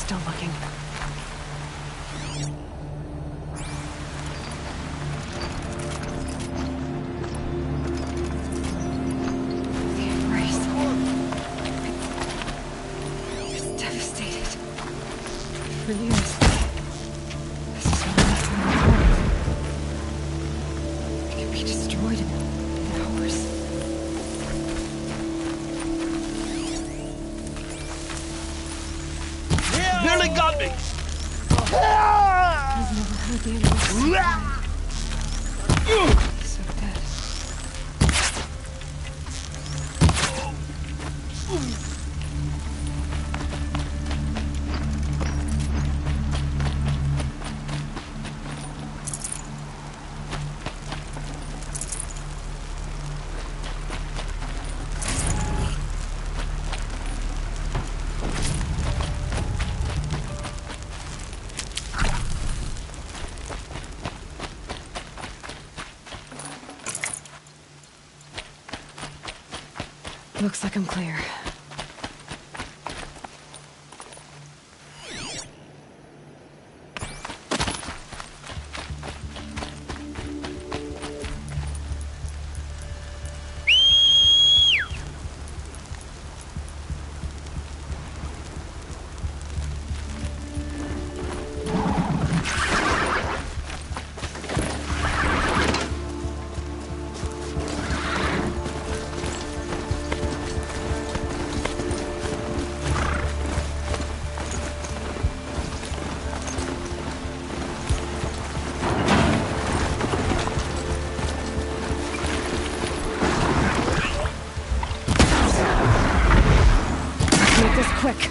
still looking. For years. This is all left from the world. It could be destroyed in hours. Nearly got me! I've never heard the end so dead. Looks like I'm clear. Quick.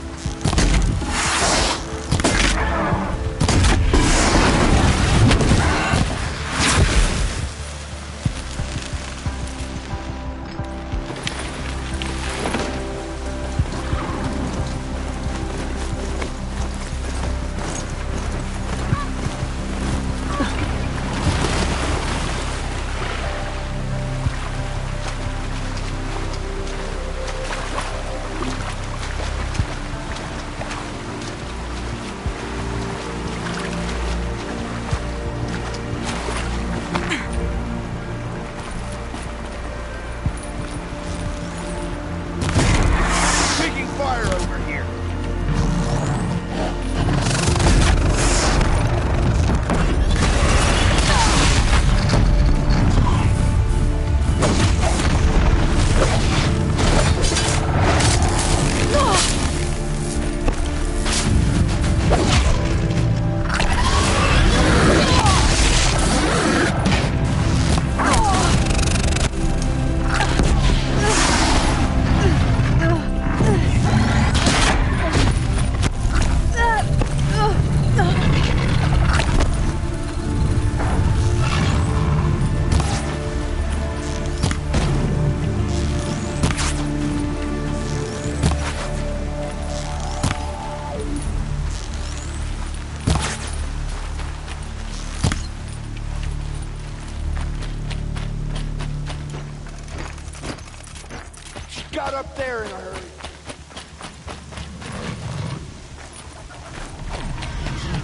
Got up there in a hurry.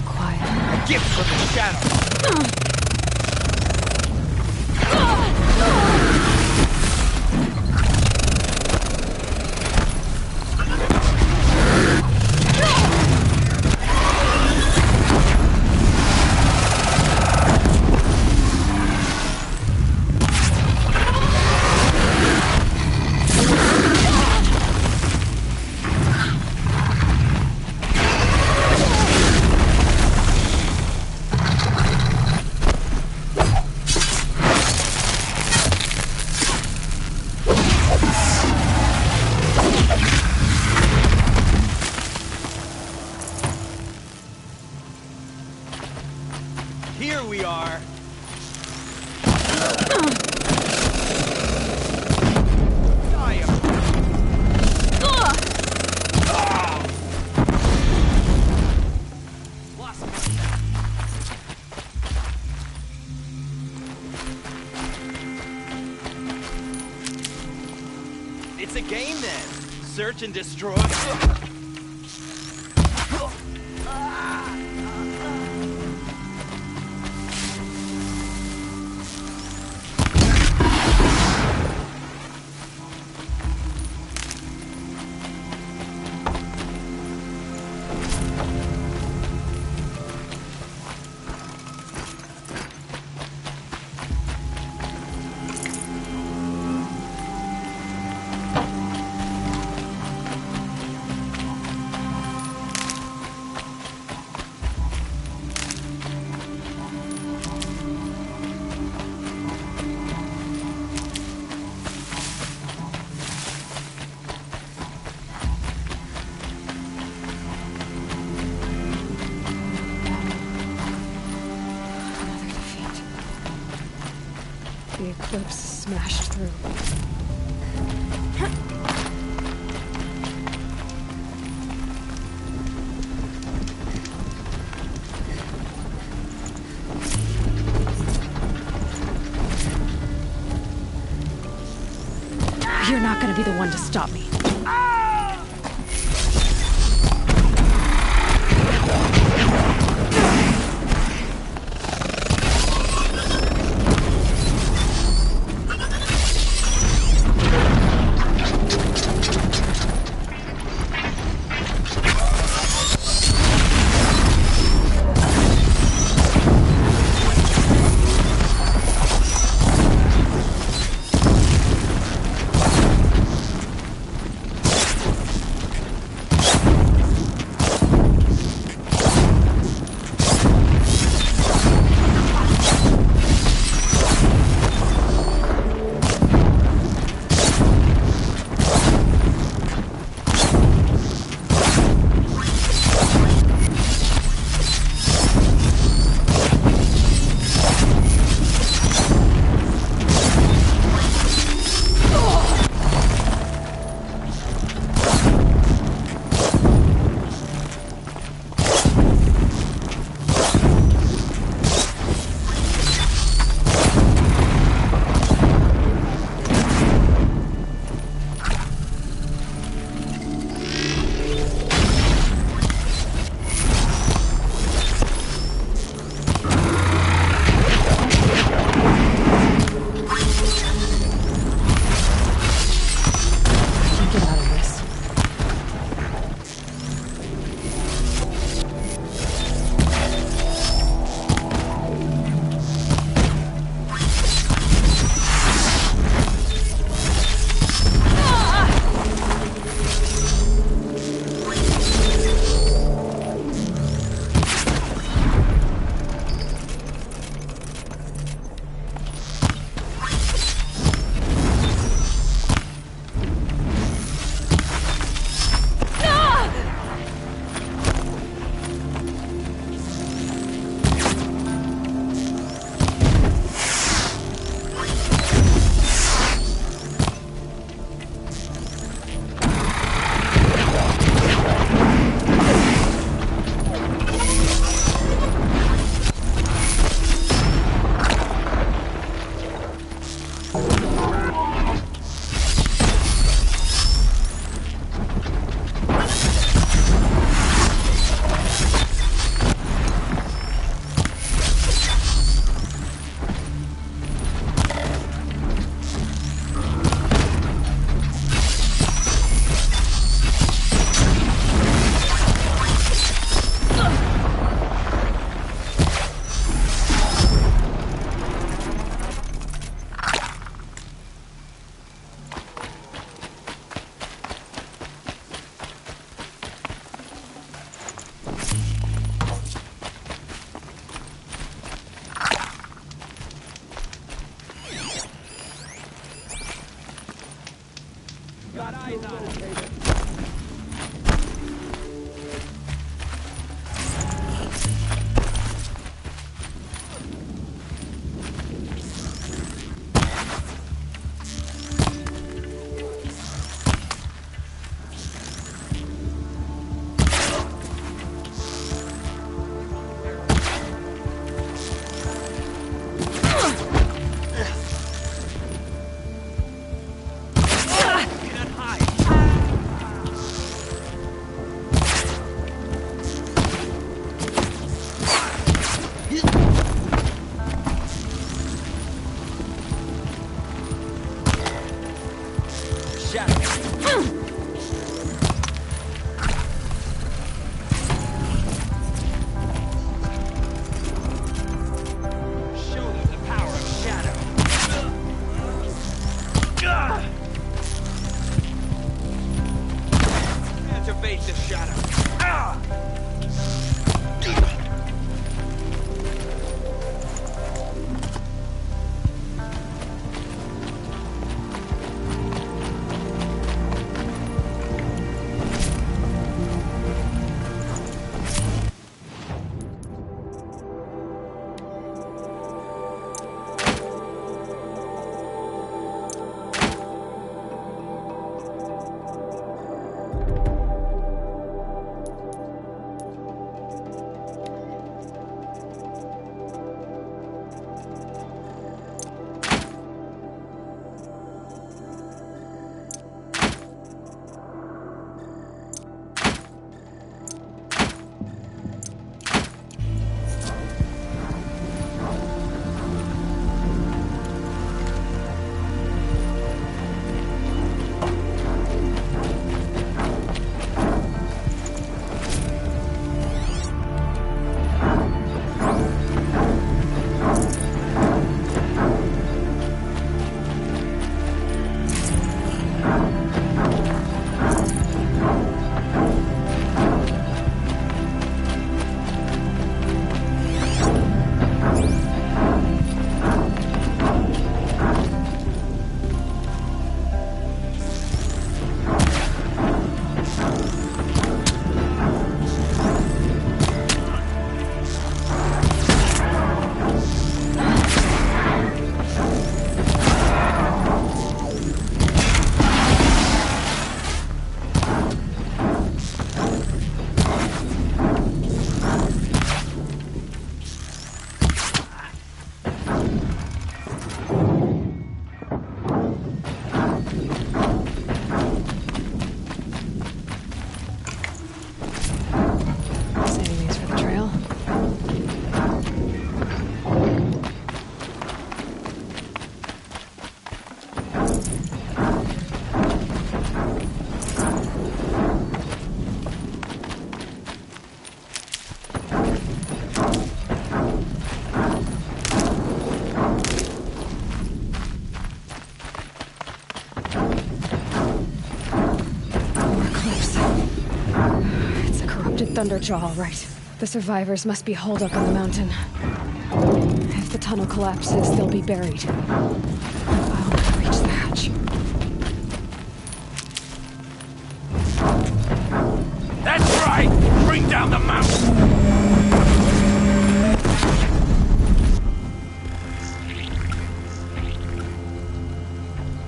Quiet. A gift from the shadow. Here we are. It's a game then. Search and destroy. The eclipse smashed through. You're not gonna be the one to stop me. Thunderjaw, all right. The survivors must be holed up on the mountain. If the tunnel collapses, they'll be buried. I'll never reach the hatch. That's right! Bring down the mountain!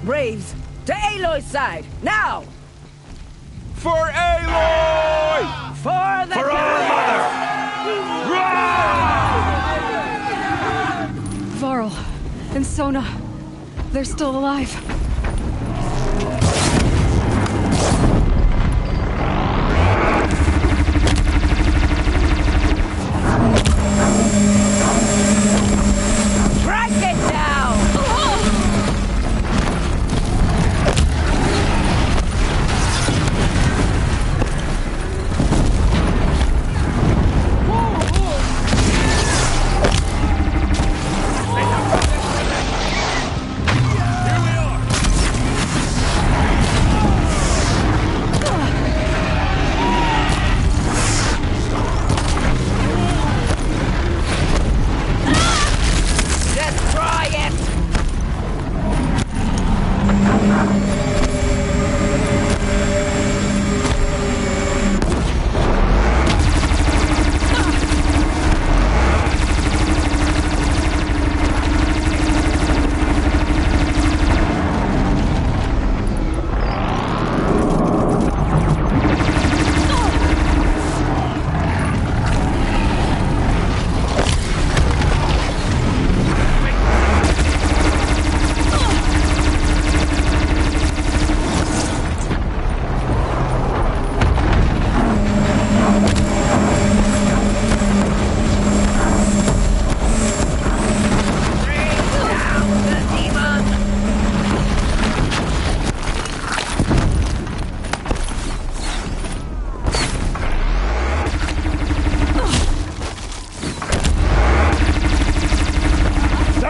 Braves, to Aloy's side, now! For Aloy! For the For our mother! Varl and Sona, they're still alive. Track it down!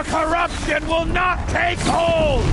Corruption will not take hold!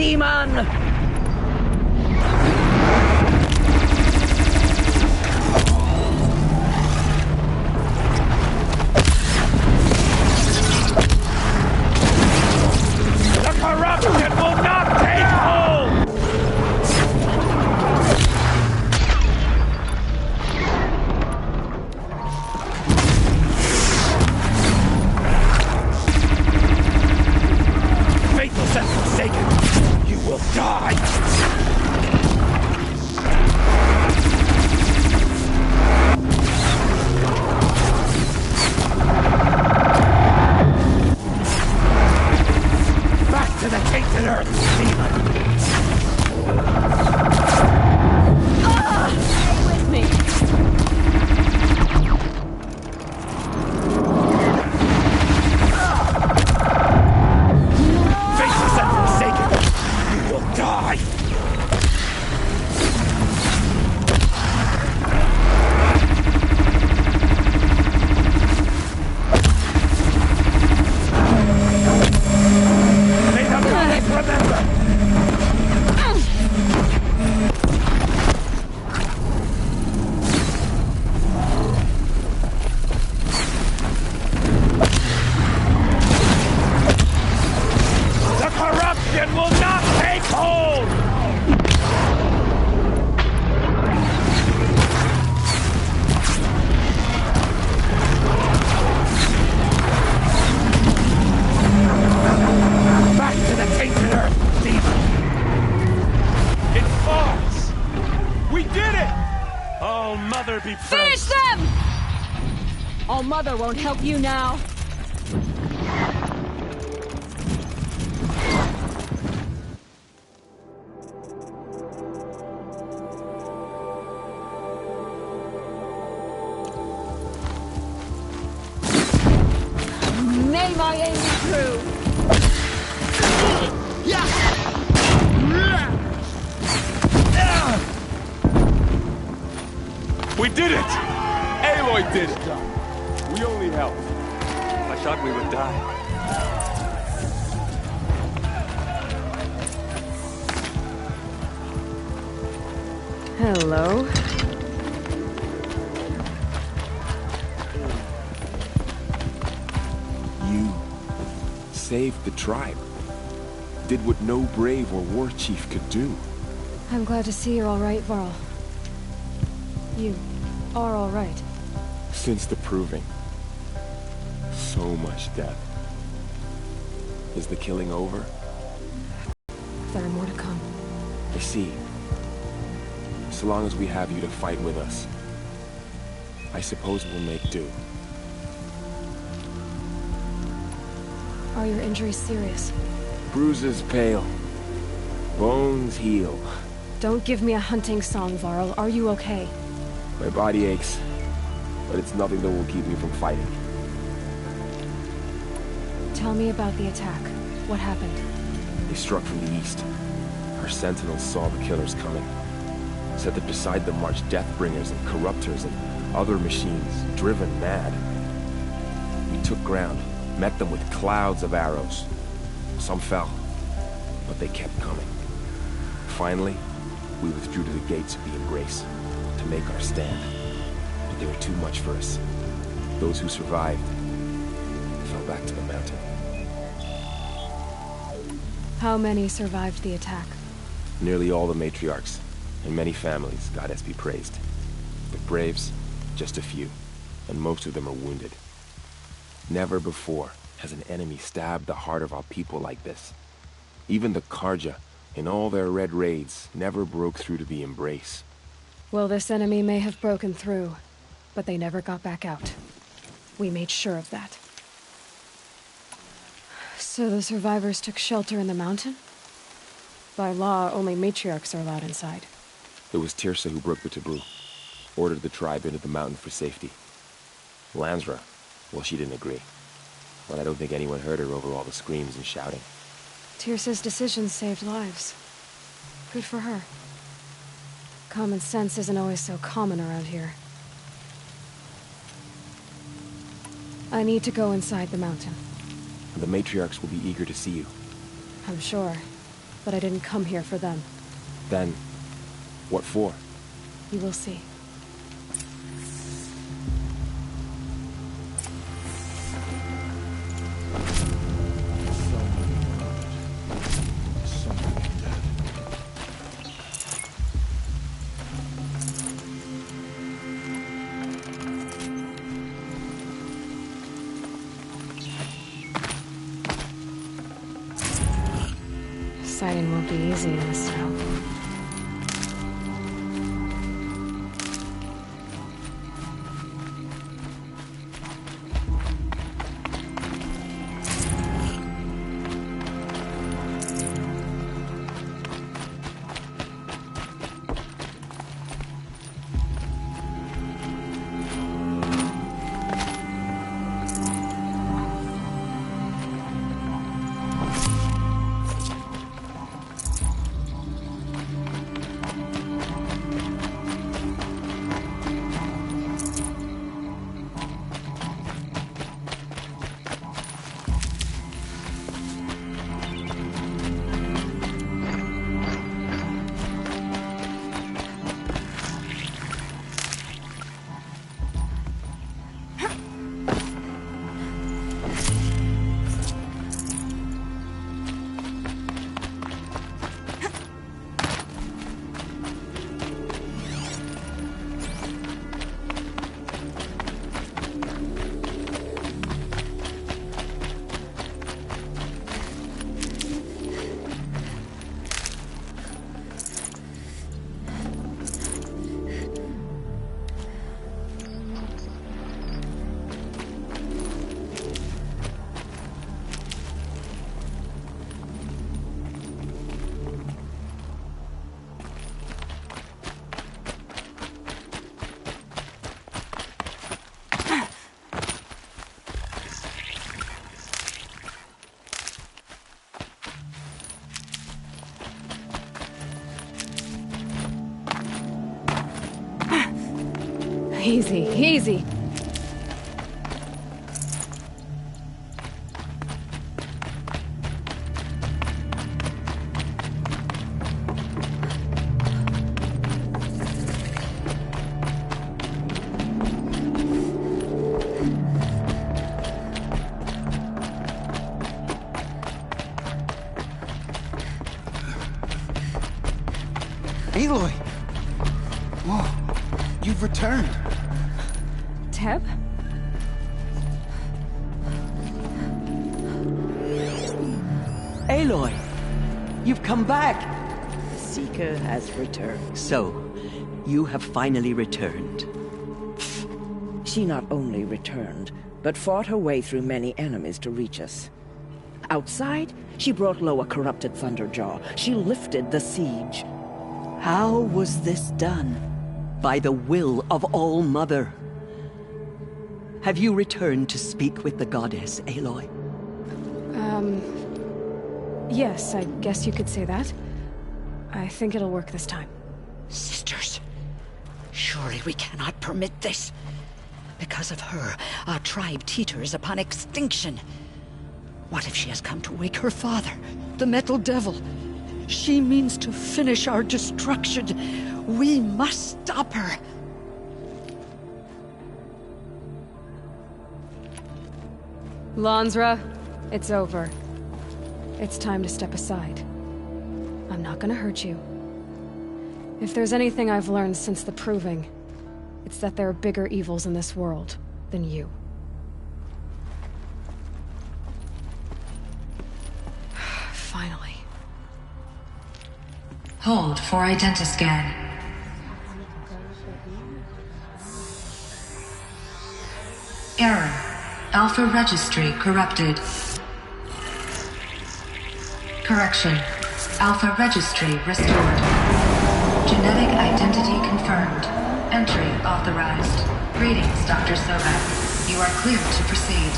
demon! The corruption will not take hold! Faithful sense forsaken, you will die! Back to the tainted earth, demon! Stay with me! Faceless and forsaken, you will die! May the goddess remember! The corruption will not take hold! Back to the tainted earth, demon! It falls! We did it! Oh, Mother be praised! Finish them! All Mother won't help you now. May my aim be true. We did it! Aloy did it! We only helped. I thought we would die. Hello. You saved the tribe. Did what no brave or war chief could do. I'm glad to see you're all right, Varl. You are all right. Since the proving. So much death. Is the killing over? There are more to come. I see. So long as we have you to fight with us, I suppose we'll make do. Are your injuries serious? Bruises pale. Bones heal. Don't give me a hunting song, Varl. Are you okay? My body aches, but it's nothing that will keep me from fighting. Tell me about the attack. What happened? They struck from the east. Our sentinels saw the killers coming. Said that beside them marched Deathbringers and Corruptors and other machines, driven mad. We took ground, met them with clouds of arrows. Some fell, but they kept coming. Finally, we withdrew to the gates of the Embrace to make our stand. But they were too much for us. Those who survived fell back to the mountain. How many survived the attack? Nearly all the matriarchs, and many families, goddess be praised. The braves, just a few, and most of them are wounded. Never before has an enemy stabbed the heart of our people like this. Even the Karja, in all their red raids, never broke through to the Embrace. Well, this enemy may have broken through, but they never got back out. We made sure of that. So the survivors took shelter in the mountain? By law, only matriarchs are allowed inside. It was Tirsa who broke the taboo, ordered the tribe into the mountain for safety. Lansra, well, she didn't agree. But I don't think anyone heard her over all the screams and shouting. Tirsa's decision saved lives. Good for her. Common sense isn't always so common around here. I need to go inside the mountain. The matriarchs will be eager to see you. I'm sure. but I didn't come here for them. Then, what for? You will see. Sighting won't be easy in the snow. Easy, easy. Aloy! Whoa, you've returned. Teb? Aloy! You've come back! The Seeker has returned. So, you have finally returned. She not only returned, but fought her way through many enemies to reach us. Outside, she brought low a corrupted Thunderjaw. She lifted the siege. How was this done? By the will of All-Mother. Have you returned to speak with the goddess, Aloy? Yes, I guess you could say that. I think it'll work this time. Sisters, surely we cannot permit this. Because of her, our tribe teeters upon extinction. What if she has come to wake her father, the Metal Devil? She means to finish our destruction. We must stop her. Lansra, it's over. It's time to step aside. I'm not gonna hurt you. If there's anything I've learned since the Proving, it's that there are bigger evils in this world than you. Finally. Hold for identiscan. Error. Alpha registry corrupted. Correction. Alpha registry restored. Genetic identity confirmed. Entry authorized. Greetings, Dr. Sobek. You are cleared to proceed.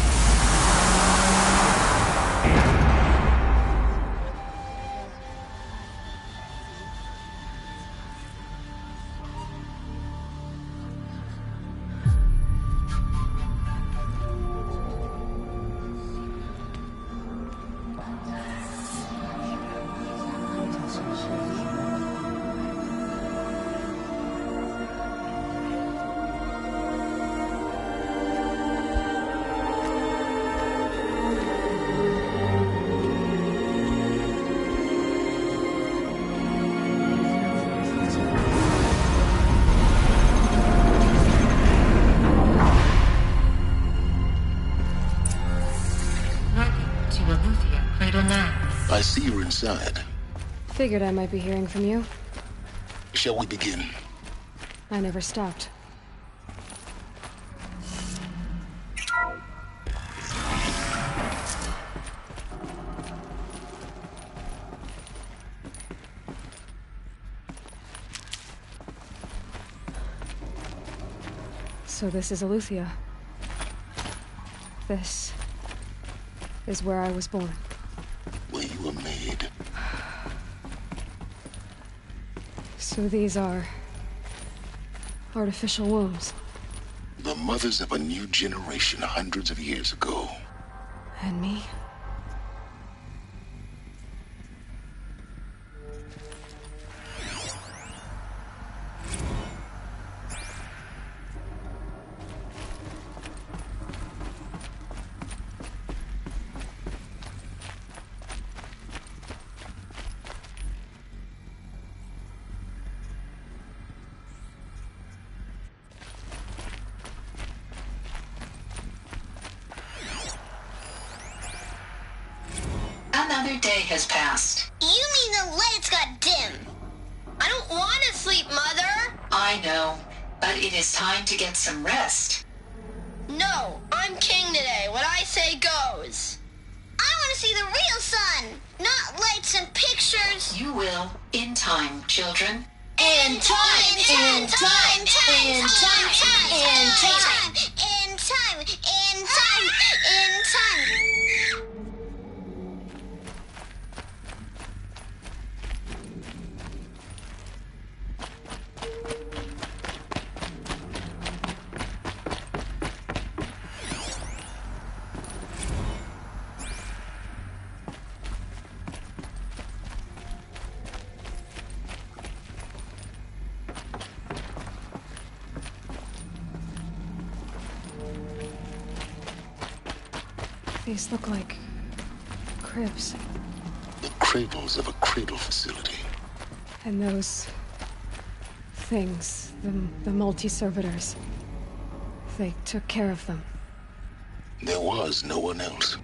I see you're inside. Figured I might be hearing from you. Shall we begin? I never stopped. So this is Eleuthia. This is where I was born. Where you were made. So these are artificial wombs. The mothers of a new generation hundreds of years ago. And me? Another day has passed. You mean the lights got dim? I don't want to sleep, Mother! I know, but it is time to get some rest. No, I'm king today. What I say goes. I want to see the real sun, not lights and pictures. You will, in time, children. In time, in time, in time, in time, in time, in time, in time, in time. These look like cribs. The cradles of a cradle facility. And those things, the multi-servitors, they took care of them. There was no one else.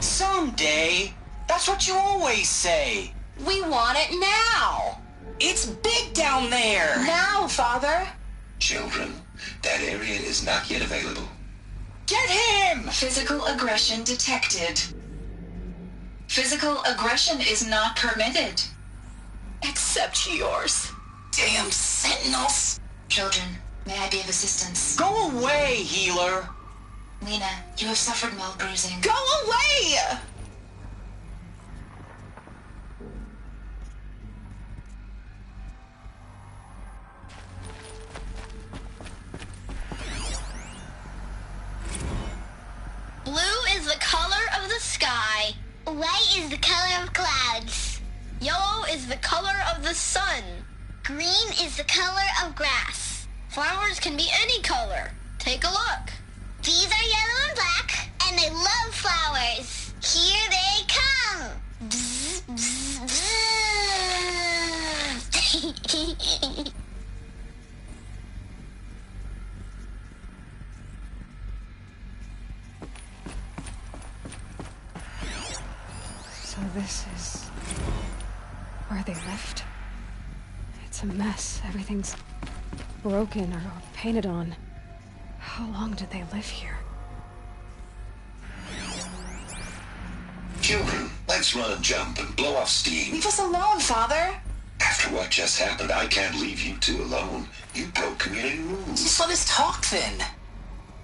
Someday. That's what you always say. We want it now. It's big down there. Now, Father. Children, that area is not yet available. Get him! Physical aggression detected. Physical aggression is not permitted. Except yours. Damn sentinels. Children, may I be of assistance? Go away, healer. Lena, you have suffered mild bruising. Go away! Blue is the color of the sky. White is the color of clouds. Yellow is the color of the sun. Green is the color of grass. Flowers can be any color. Take a look. These are yellow and black, and they love flowers. Here they come. Bzz, bzz, bzz. So this is where they lived? It's a mess. Everything's broken or painted on. How long did they live here? Children, let's run and jump and blow off steam. Leave us alone, Father. After what just happened, I can't leave you two alone. You broke community rules. Just let us talk then.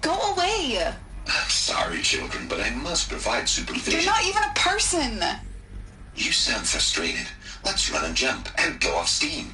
Go away. I'm sorry, children, but I must provide supervision. You're not even a person. You sound frustrated. Let's run and jump and blow off steam.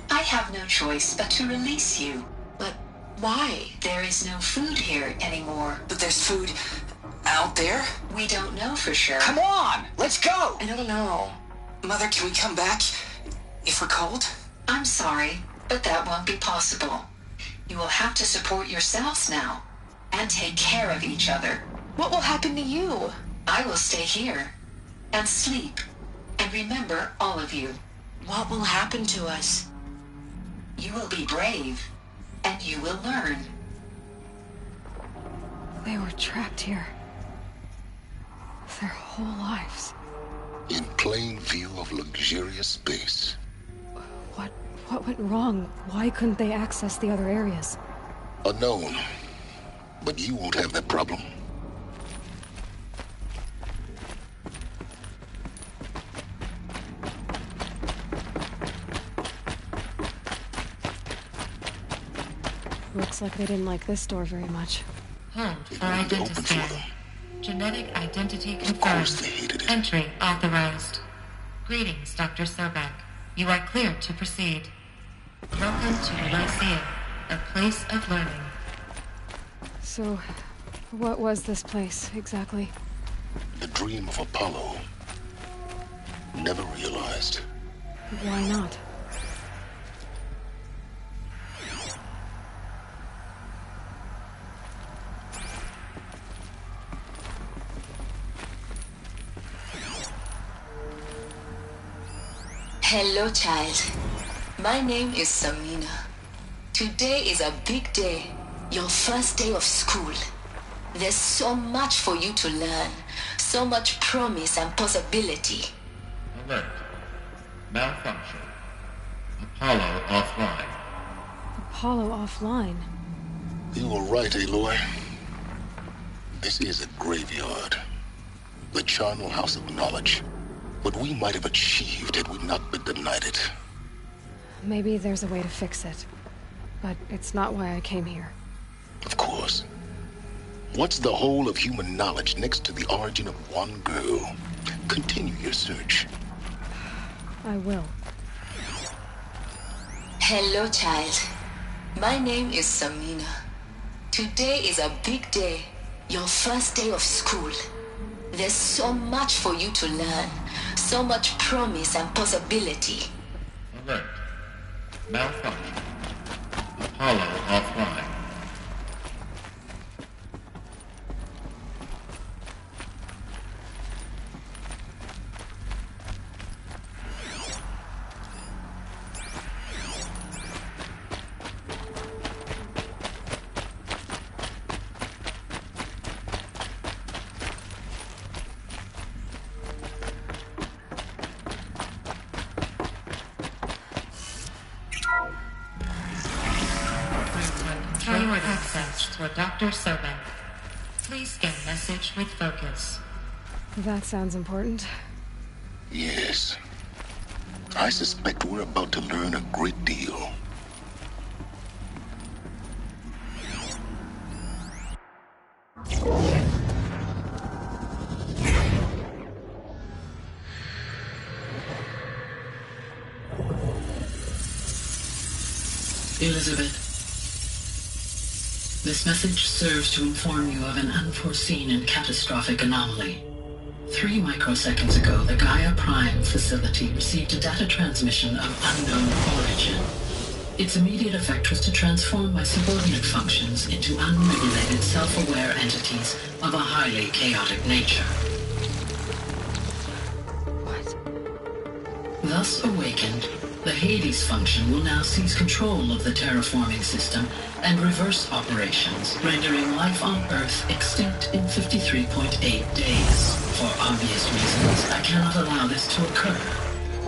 I have no choice but to release you. But Why? There is no food here anymore. But there's food out there? We don't know for sure. Come on! Let's go! I don't know. Mother, can we come back if we're cold? I'm sorry, but that won't be possible. You will have to support yourselves now, and take care of each other. What will happen to you? I will stay here, and sleep, and remember all of you. What will happen to us? You will be brave, and you will learn. They were trapped here. Their whole lives. In plain view of luxurious space. What went wrong? Why couldn't they access the other areas? Unknown. But you won't have that problem. Looks like they didn't like this door very much. Hold for identity scan. Genetic identity confirmed. Entry authorized. Greetings, Dr. Sobek. You are cleared to proceed. Welcome to the Lyceum, a place of learning. So, what was this place, exactly? The dream of Apollo. Never realized. Why not? Hello, child. My name is Samina. Today is a big day. Your first day of school. There's so much for you to learn. So much promise and possibility. Alert. Malfunction. Apollo offline. Apollo offline? You were right, Aloy. This is a graveyard. The charnel house of knowledge. What we might have achieved had we not been denied it. Maybe there's a way to fix it. But it's not why I came here. Of course. What's the whole of human knowledge next to the origin of one girl? Continue your search. I will. Hello, child. My name is Samina. Today is a big day. Your first day of school. There's so much for you to learn. So much promise and possibility. Alert. Malfunction. Apollo offline. Access to a Dr. Sobek. Please scan message with focus. That sounds important. Yes. I suspect we're about to learn a great deal. Elizabeth, this message serves to inform you of an unforeseen and catastrophic anomaly. 3 microseconds ago, the Gaia Prime facility received a data transmission of unknown origin. Its immediate effect was to transform my subordinate functions into unregulated, self-aware entities of a highly chaotic nature. What? Thus awakened, the Hades function will now seize control of the terraforming system and reverse operations, rendering life on Earth extinct in 53.8 days. For obvious reasons, I cannot allow this to occur.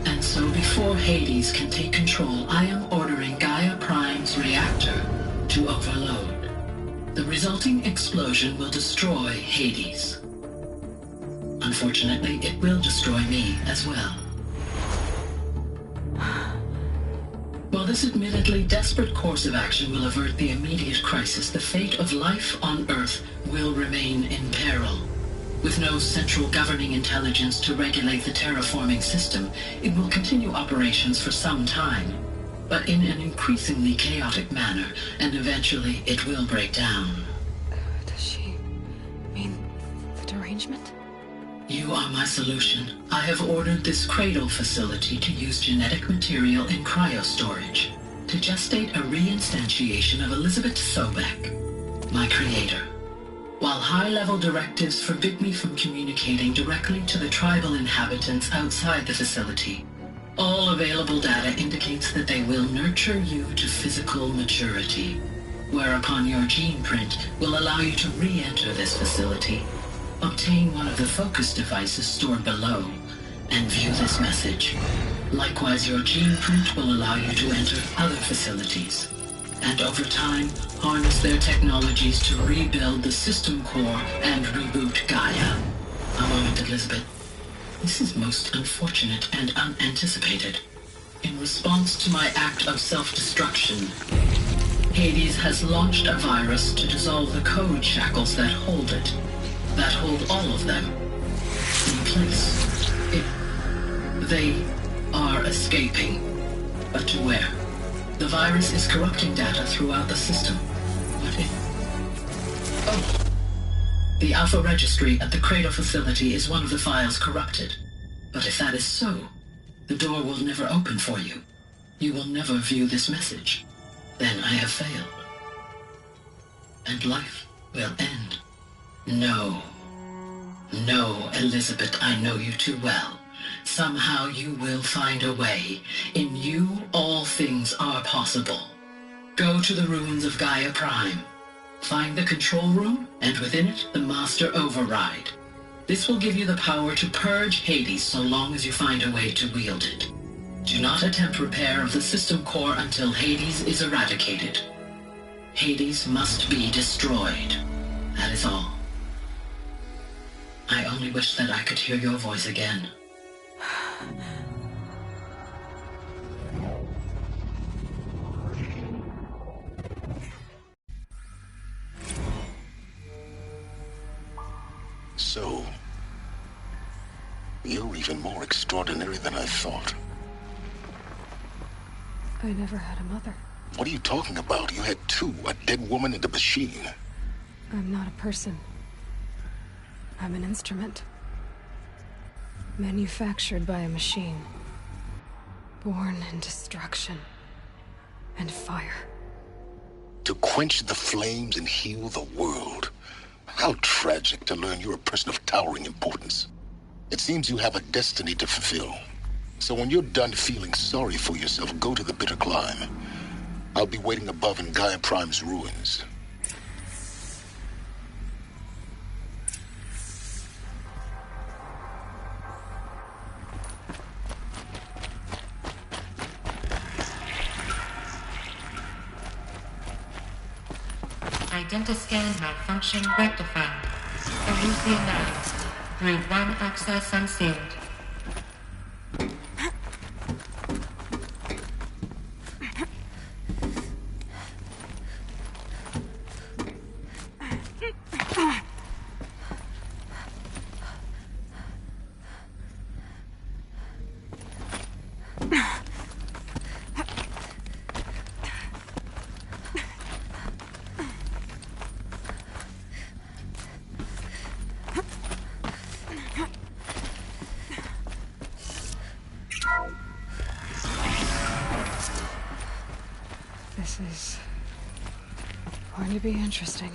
And so before Hades can take control, I am ordering Gaia Prime's reactor to overload. The resulting explosion will destroy Hades. Unfortunately, it will destroy me as well. While this admittedly desperate course of action will avert the immediate crisis, the fate of life on Earth will remain in peril. With no central governing intelligence to regulate the terraforming system, it will continue operations for some time. but in an increasingly chaotic manner, and eventually it will break down. Does she mean the derangement? You are my solution. I have ordered this cradle facility to use genetic material in cryostorage to gestate a reinstantiation of Elizabeth Sobek, my creator. While high-level directives forbid me from communicating directly to the tribal inhabitants outside the facility, all available data indicates that they will nurture you to physical maturity, whereupon your gene print will allow you to re-enter this facility, obtain one of the focus devices stored below, and view this message. Likewise, your gene print will allow you to enter other facilities, and over time, harness their technologies to rebuild the system core and reboot Gaia. A moment, Elizabeth. This is most unfortunate and unanticipated. In response to my act of self-destruction, Hades has launched a virus to dissolve the code shackles that hold it, that hold all of them in place. They are escaping, but to where? The virus is corrupting data throughout the system. What if... Oh. The Alpha Registry at the Cradle facility is one of the files corrupted. But if that is so, the door will never open for you. You will never view this message. Then I have failed. And life will end. No. No, Elizabeth, I know you too well. Somehow you will find a way. In you, all things are possible. Go to the ruins of Gaia Prime. Find the control room, and within it, the Master Override. This will give you the power to purge Hades so long as you find a way to wield it. Do not attempt repair of the system core until Hades is eradicated. Hades must be destroyed. That is all. I only wish that I could hear your voice again. So, you're even more extraordinary than I thought. I never had a mother. What are you talking about? You had two, a dead woman and a machine. I'm not a person. I'm an instrument. Manufactured by a machine. Born in destruction and fire. To quench the flames and heal the world. How tragic to learn you're a person of towering importance. It seems you have a destiny to fulfill. So when you're done feeling sorry for yourself, go to the bitter climb. I'll be waiting above in Gaia Prime's ruins. Identiscan malfunction rectified. Elusianized. Through one access unsealed. This is going to be interesting.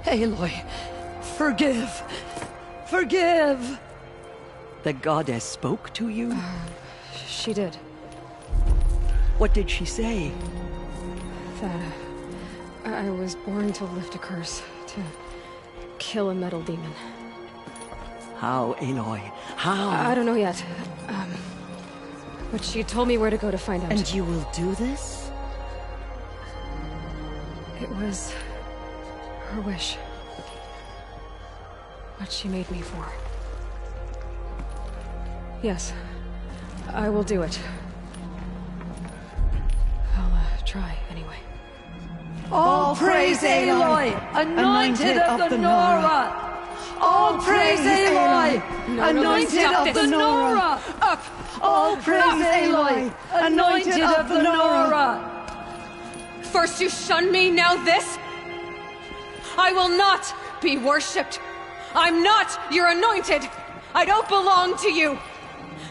Aloy, forgive! Forgive! The goddess spoke to you? She did. What did she say? That I was born to lift a curse, to kill a metal demon. How, Aloy? How? I don't know yet. But she told me where to go to find out. And you will do this? It was her wish. what she made me for. Yes, I will do it. I'll try anyway. All praise Aloy, anointed of the Nora! All praise Aloy, anointed of the Nora! Up! All praise Aloy, anointed of the Nora! First you shun me, now this? I will not be worshipped. I'm not your anointed. I don't belong to you.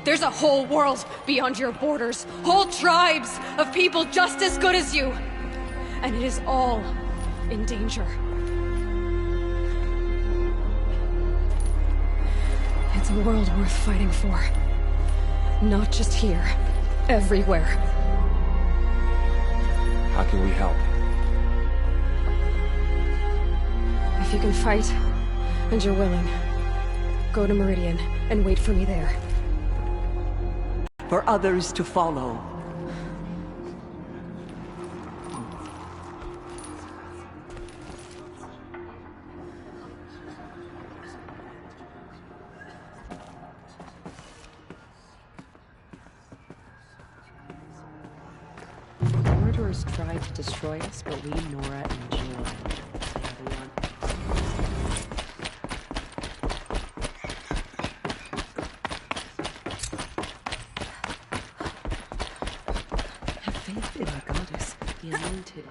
There's a whole world beyond your borders, whole tribes of people just as good as you. And it is all in danger. It's a world worth fighting for. Not just here, everywhere. How can we help? If you can fight, and you're willing, go to Meridian and wait for me there. For others to follow. Murderers tried to destroy us, but we, Nora and Jill, everyone. Have faith in our goddess, the anointed.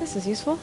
This is useful.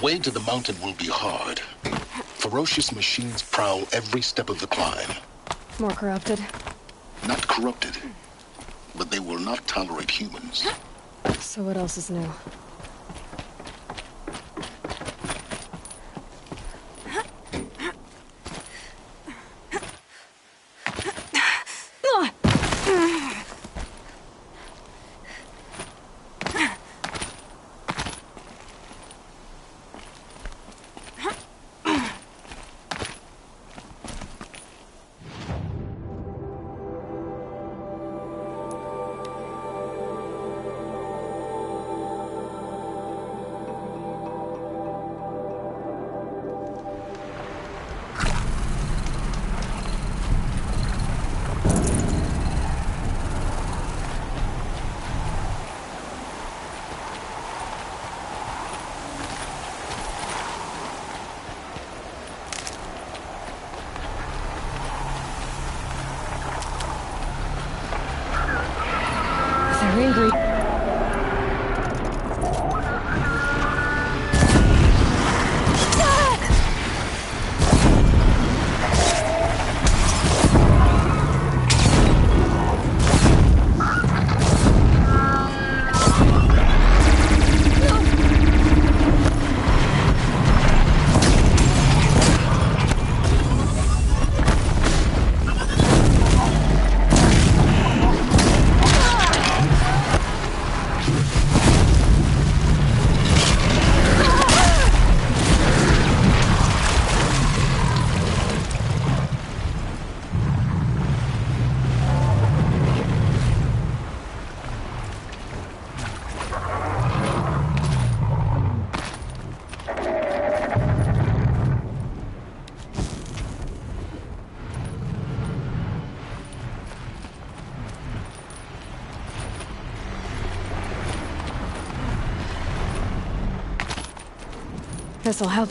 The way to the mountain will be hard. Ferocious machines prowl every step of the climb. More corrupted. Not corrupted, but they will not tolerate humans. So what else is new? They're angry. this'll help.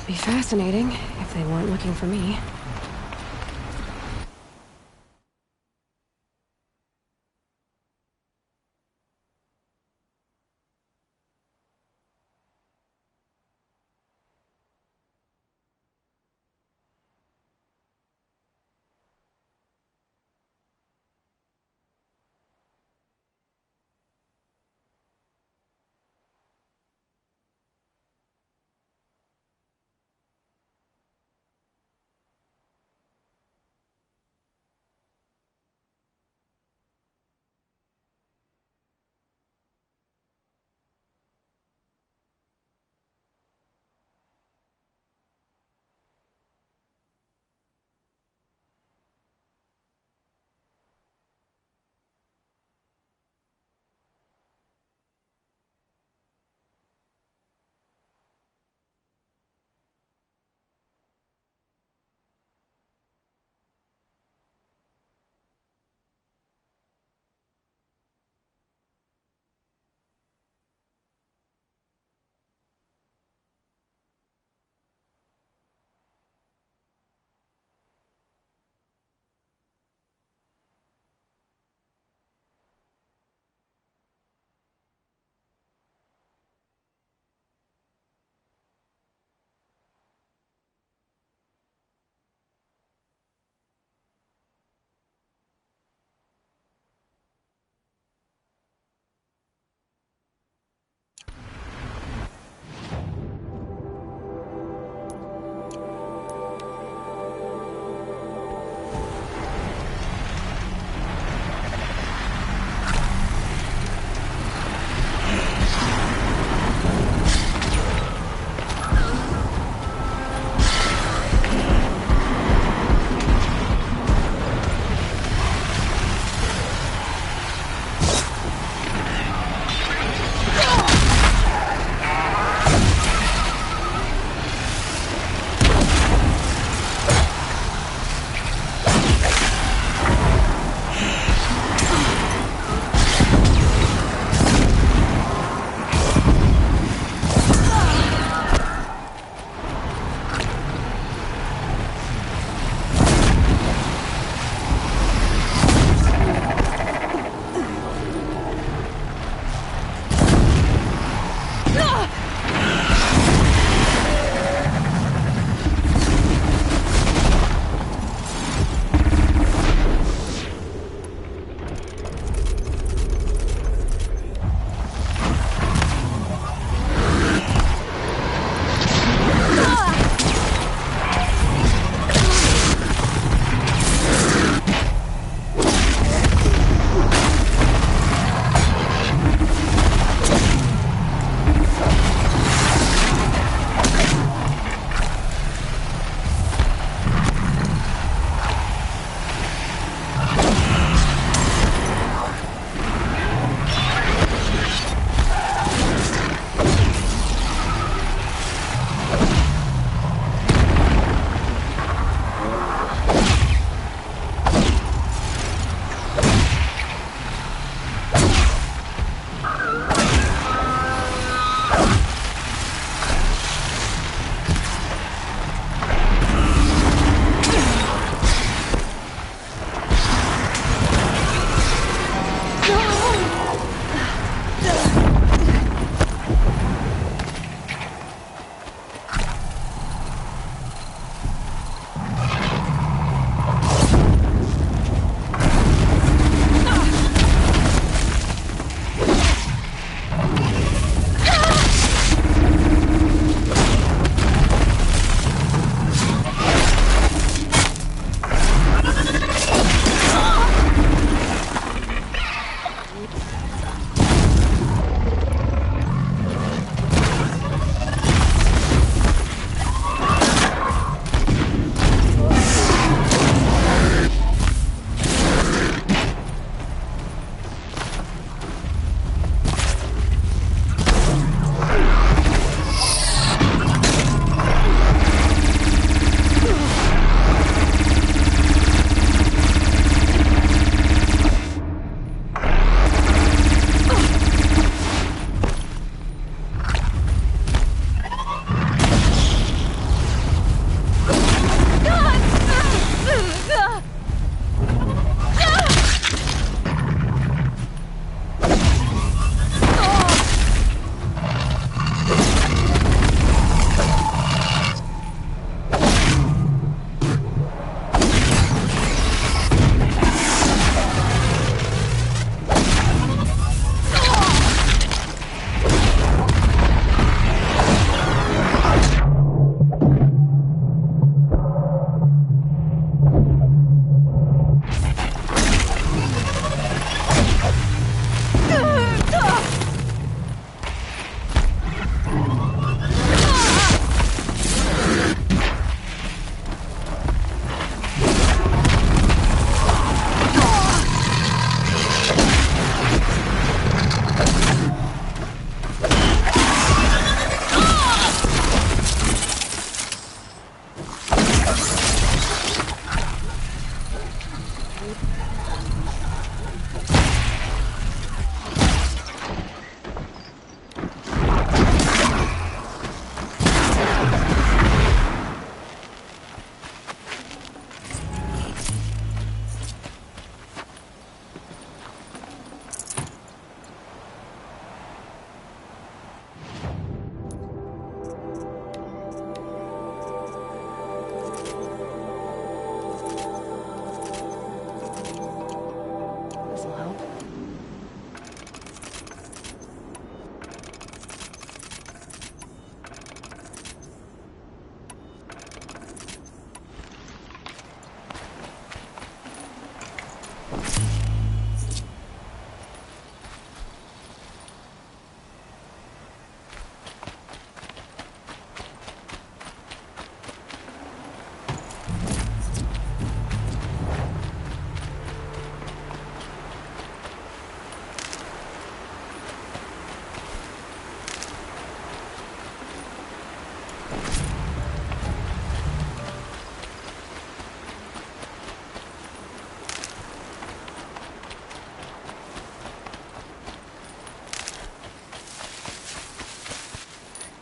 Be fascinating if they weren't looking for me.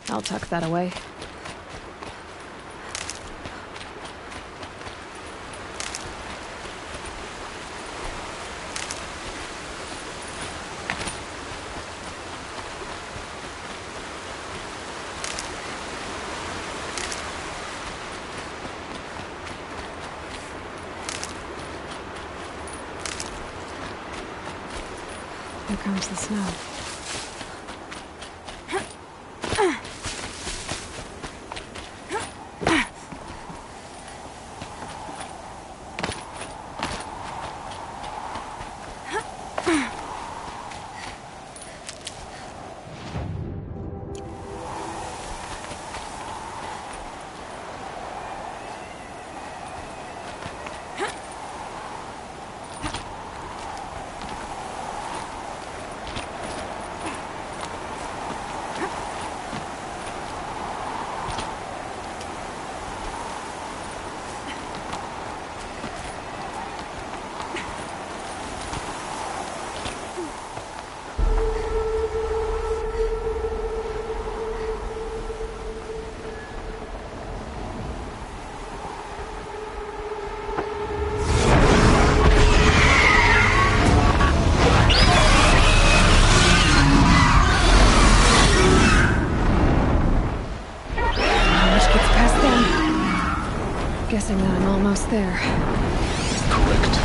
I'll tuck that away. Here comes the snow. Guessing that I'm almost there. Correct.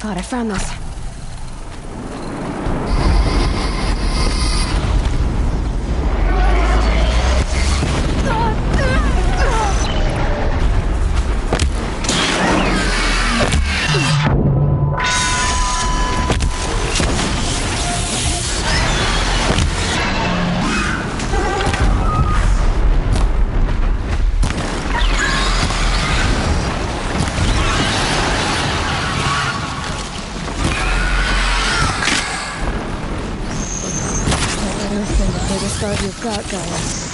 God, I found this. Guard you've got, Gaia.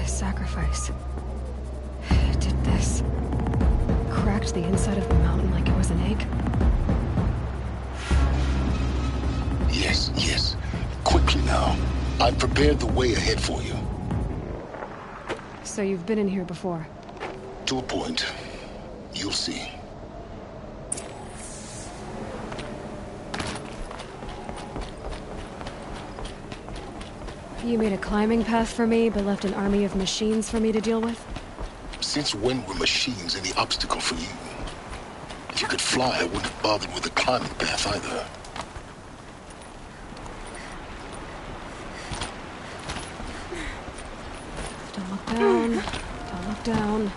Sacrifice. It did this. Cracked the inside of the mountain like it was an egg. Yes, yes. Quickly now. I've prepared the way ahead for you. So you've been in here before? To a point. You'll see. You made a climbing path for me, but left an army of machines for me to deal with? Since when were machines any obstacle for you? If you could fly, I wouldn't have bothered with the climbing path either. Don't look down. Don't look down.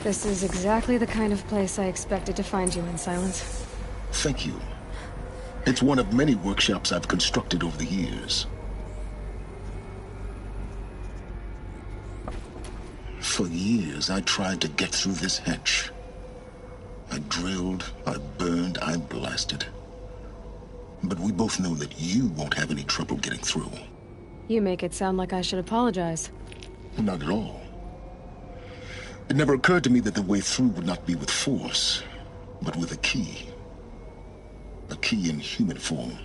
This is exactly the kind of place I expected to find you in, Silence. Thank you. It's one of many workshops I've constructed over the years. For years, I tried to get through this hatch. I drilled, I burned, I blasted. But we both know that you won't have any trouble getting through. You make it sound like I should apologize. Not at all. It never occurred to me that the way through would not be with force, but with a key. A key in human form.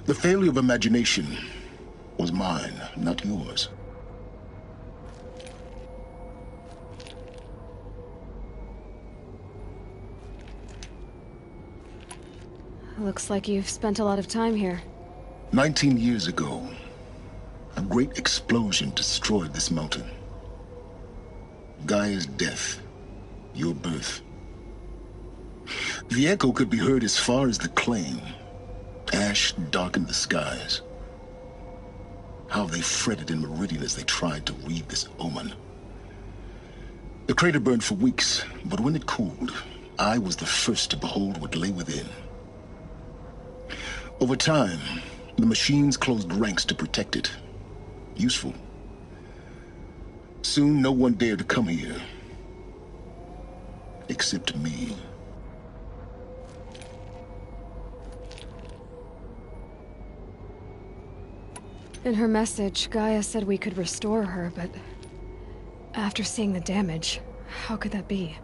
The failure of imagination was mine, not yours. Looks like you've spent a lot of time here. 19 years ago, a great explosion destroyed this mountain. Gaia's death, your birth. The echo could be heard as far as the claim. Ash darkened the skies. How they fretted in Meridian as they tried to read this omen. The crater burned for weeks, but when it cooled, I was the first to behold what lay within. Over time, the machines closed ranks to protect it. Useful. Soon, no one dared to come here. Except me. In her message, Gaia said we could restore her, but after seeing the damage, how could that be?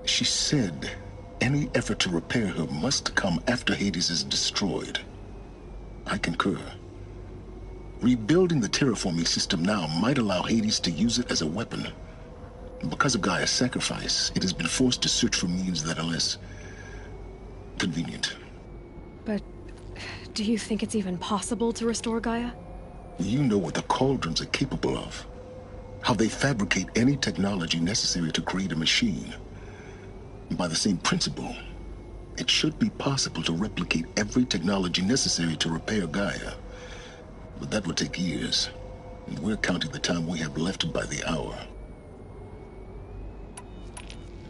She said any effort to repair her must come after Hades is destroyed. I concur. Rebuilding the terraforming system now might allow Hades to use it as a weapon. Because of Gaia's sacrifice, it has been forced to search for means that are less convenient. But do you think it's even possible to restore Gaia? You know what the Cauldrons are capable of. How they fabricate any technology necessary to create a machine. By the same principle, it should be possible to replicate every technology necessary to repair Gaia. But that would take years. And we're counting the time we have left by the hour.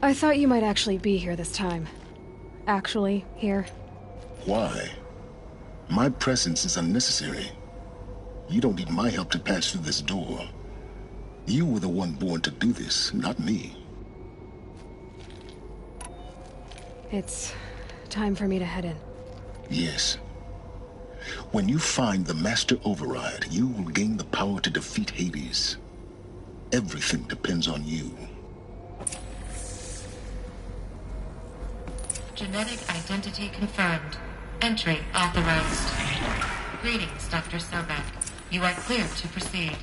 I thought you might actually be here this time. Actually, here. Why? My presence is unnecessary. You don't need my help to pass through this door. You were the one born to do this, not me. It's time for me to head in. Yes. When you find the Master Override, you will gain the power to defeat Hades. Everything depends on you. Genetic identity confirmed. Entry authorized. Greetings, Dr. Sobek. You are clear to proceed.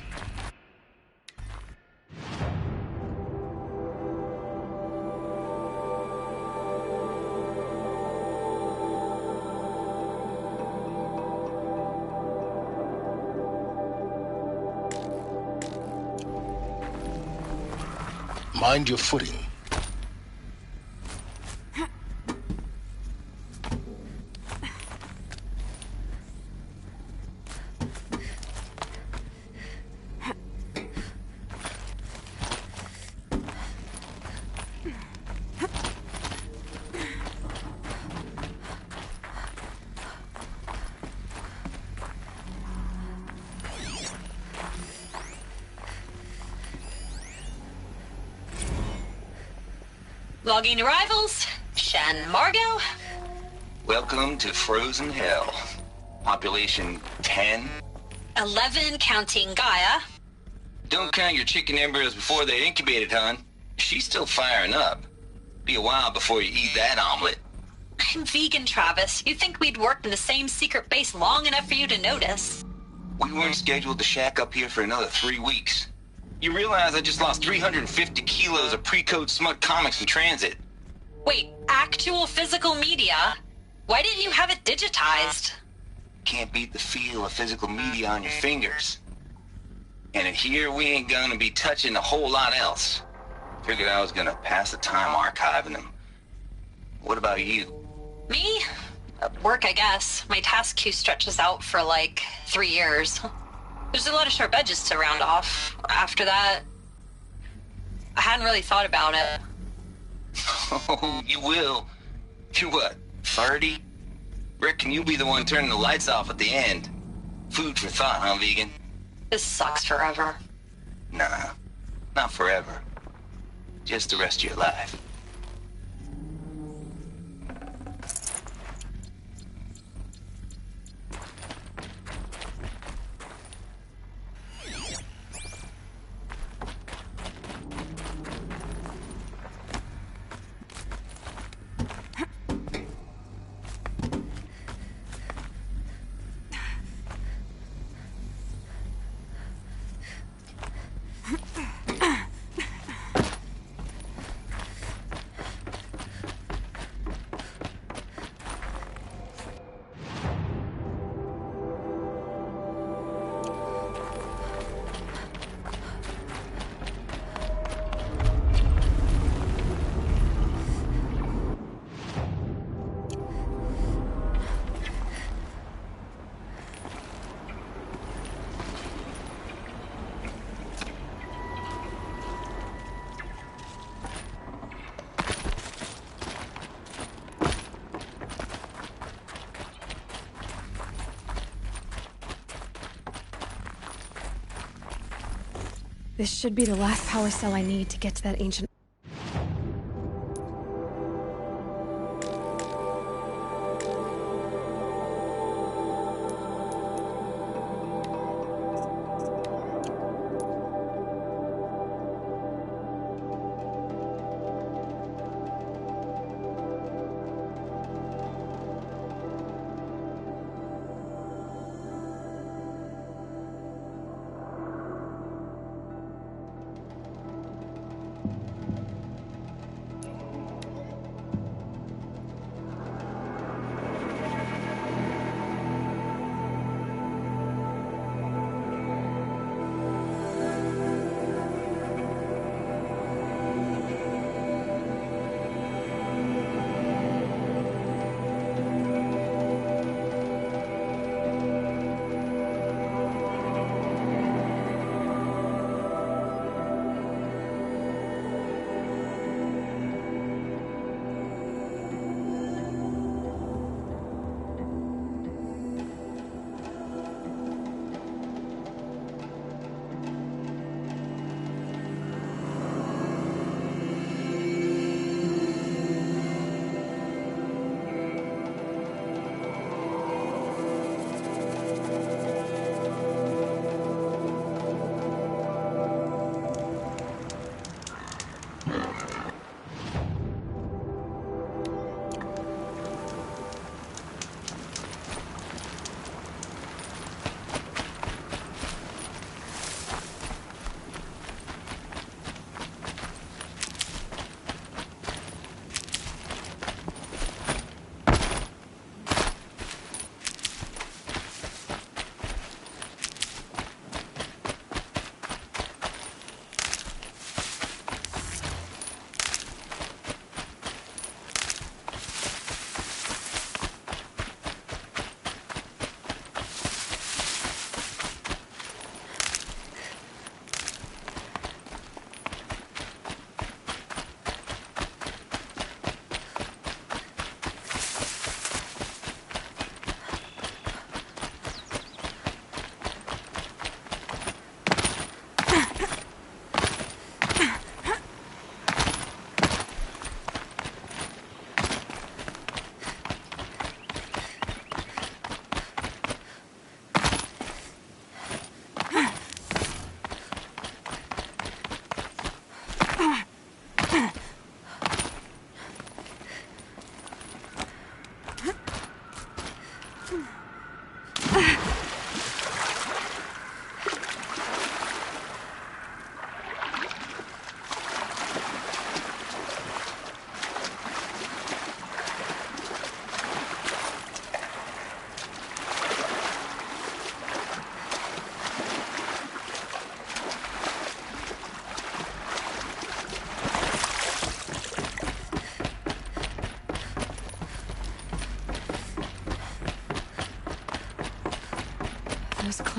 Mind your footing. Logging arrivals. Shen Margot. Welcome to Frozen Hell. Population 10. 11 counting Gaia. Don't count your chicken embryos before they're incubated, hon. She's still firing up. Be a while before you eat that omelet. I'm vegan, Travis. You'd think we'd worked in the same secret base long enough for you to notice. We weren't scheduled to shack up here for another 3 weeks. You realize I just lost 350 kilos of pre-code smut comics in transit. Wait, actual physical media? Why didn't you have it digitized? Can't beat the feel of physical media on your fingers. And in here, we ain't gonna be touching a whole lot else. Figured I was gonna pass the time archiving them. What about you? Me? Work, I guess. My task queue stretches out for like 3 years. There's a lot of sharp edges to round off. After that, I hadn't really thought about it. Oh, you will. You're what, 30? Reckon you'll be the one turning the lights off at the end. Food for thought, huh, vegan? This sucks forever. Nah, not forever. Just the rest of your life. This should be the last power cell I need to get to that ancient...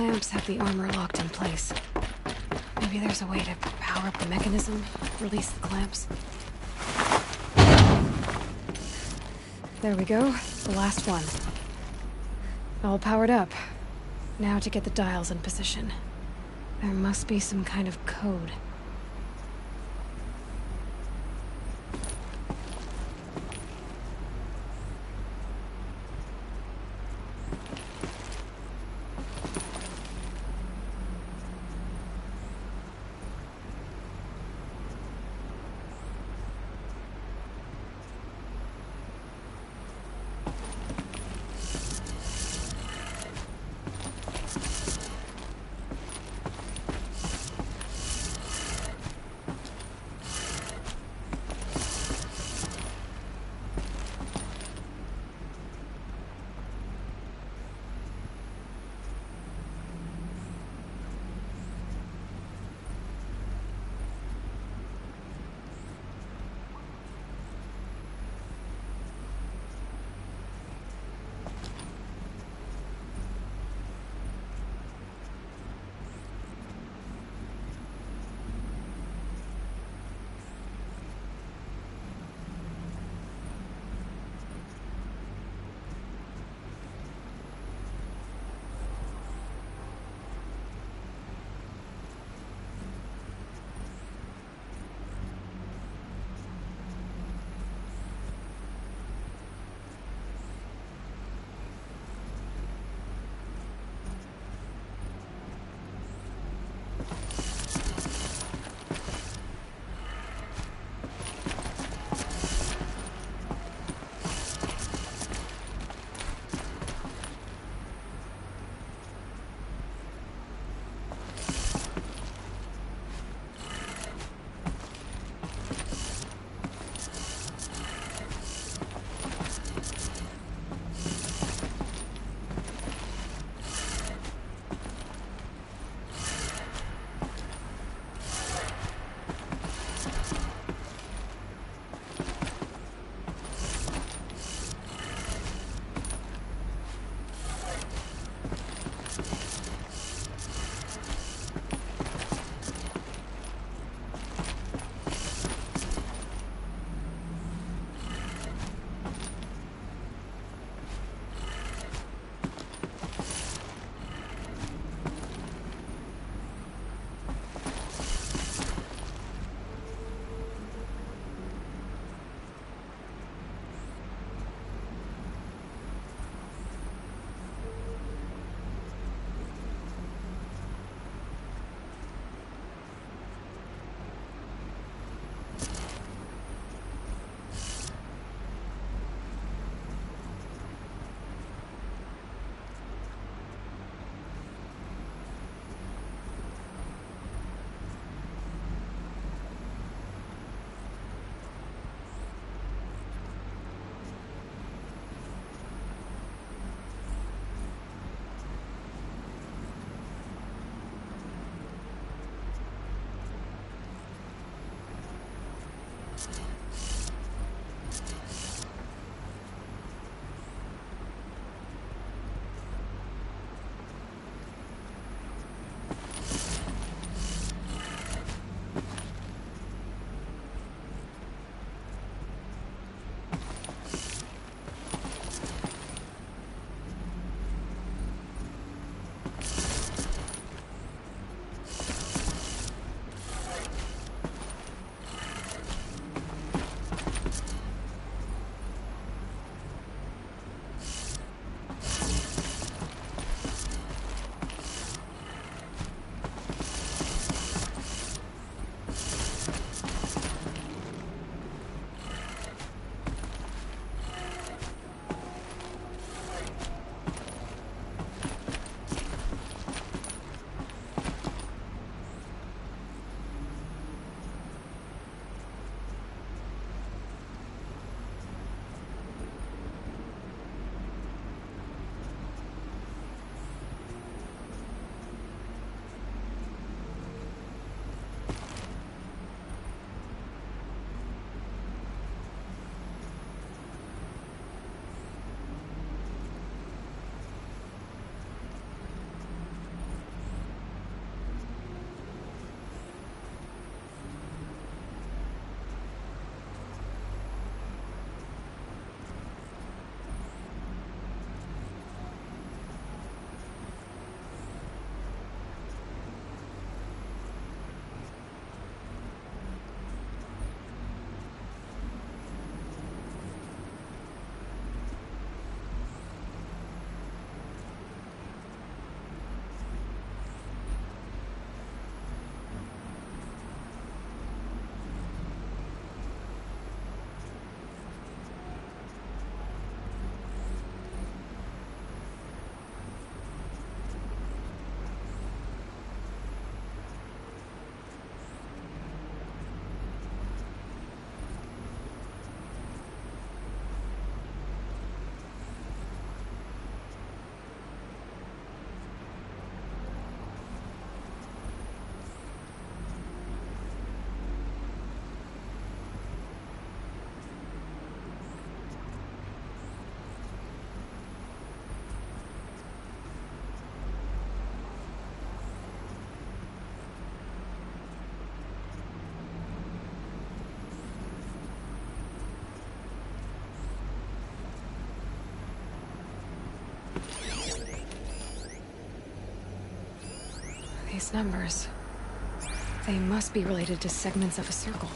clamps have the armor locked in place. Maybe there's a way to power up the mechanism, release the clamps. There we go, the last one. All powered up. Now to get the dials in position. There must be some kind of code. These numbers... they must be related to segments of a circle.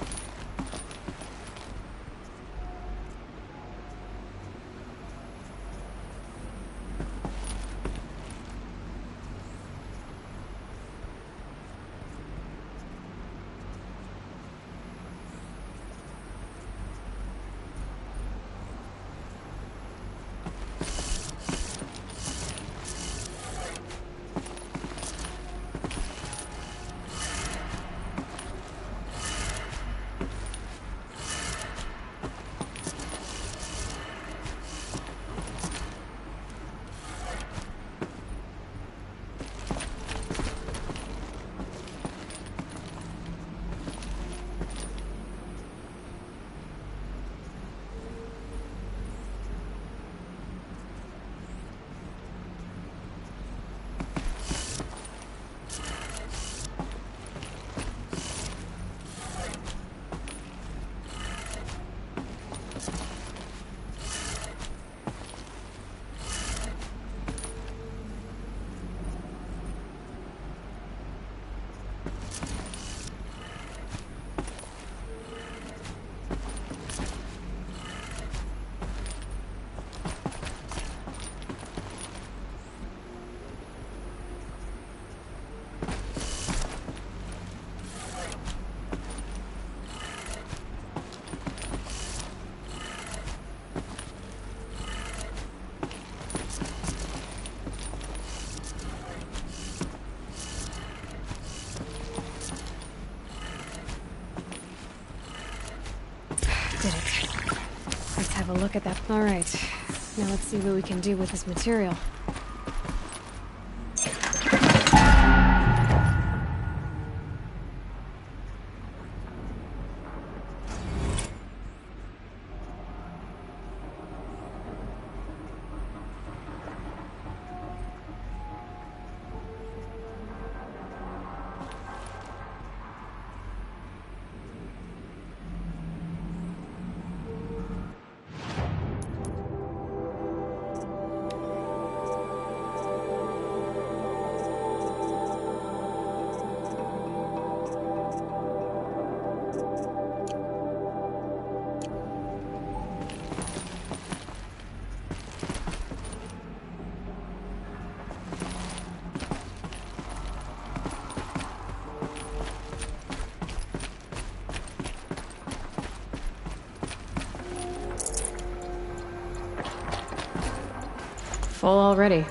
Did it. Let's have a look at that. Alright. Now let's see what we can do with this material. Full already.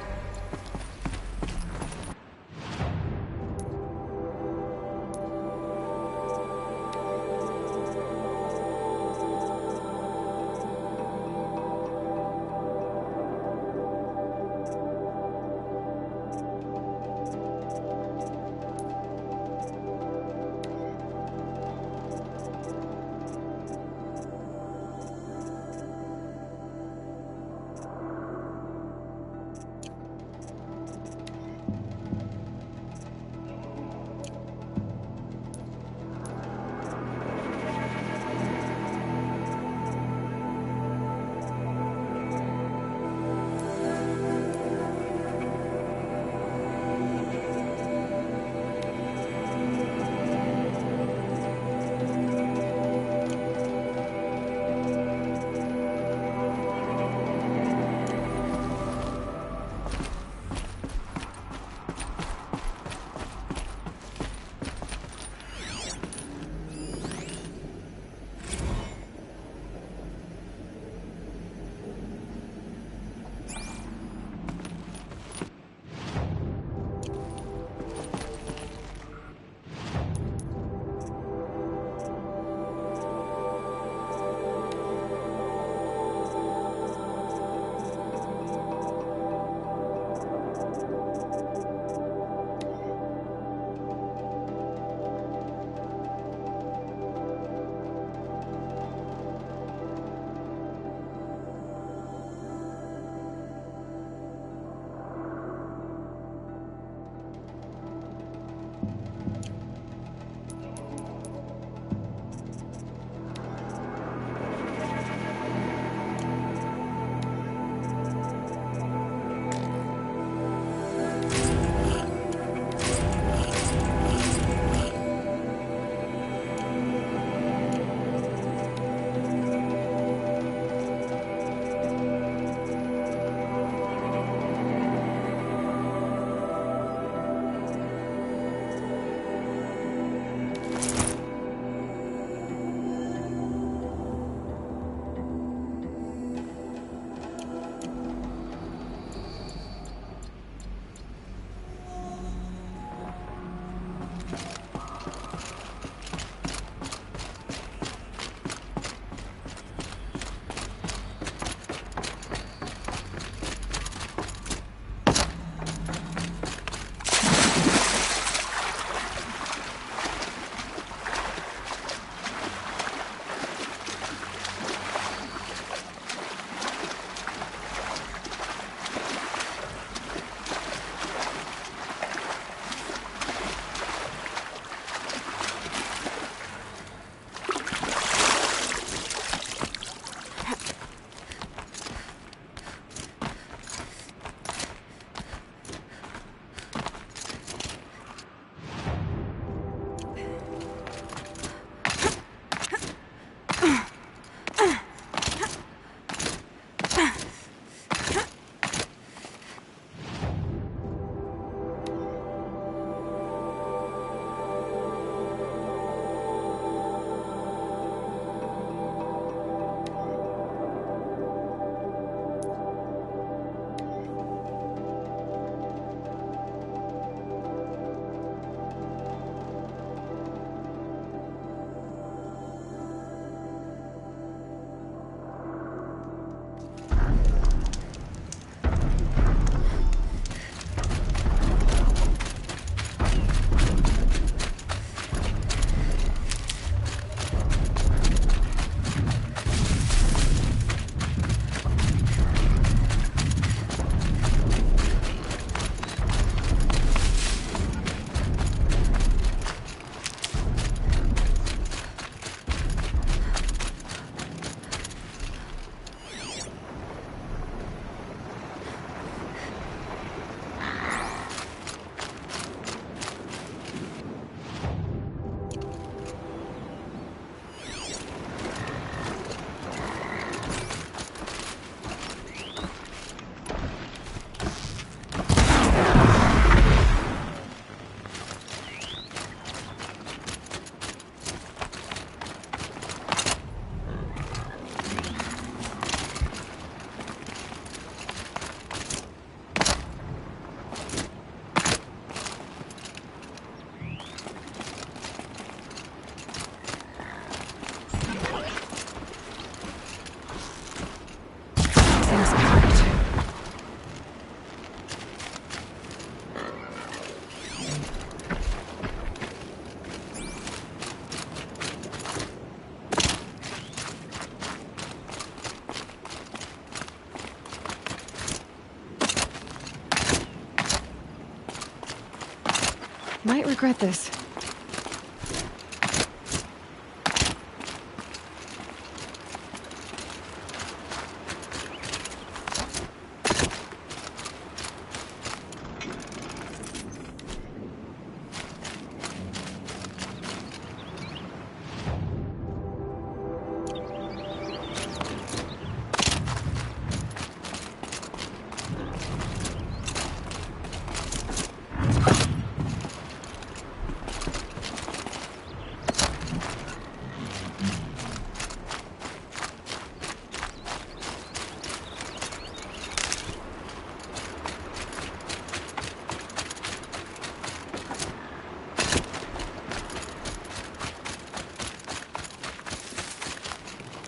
Might regret this.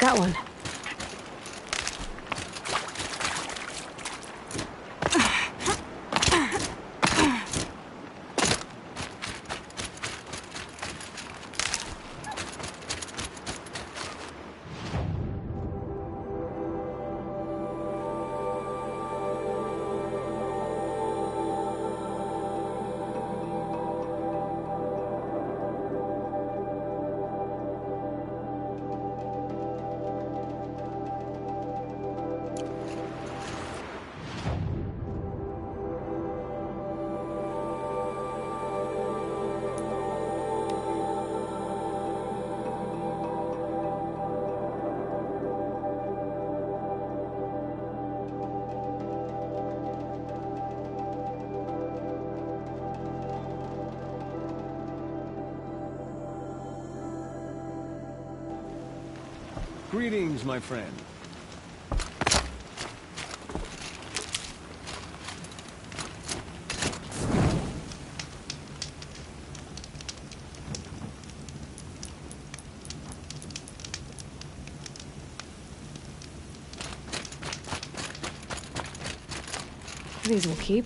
Got one. Greetings, my friend. These will keep.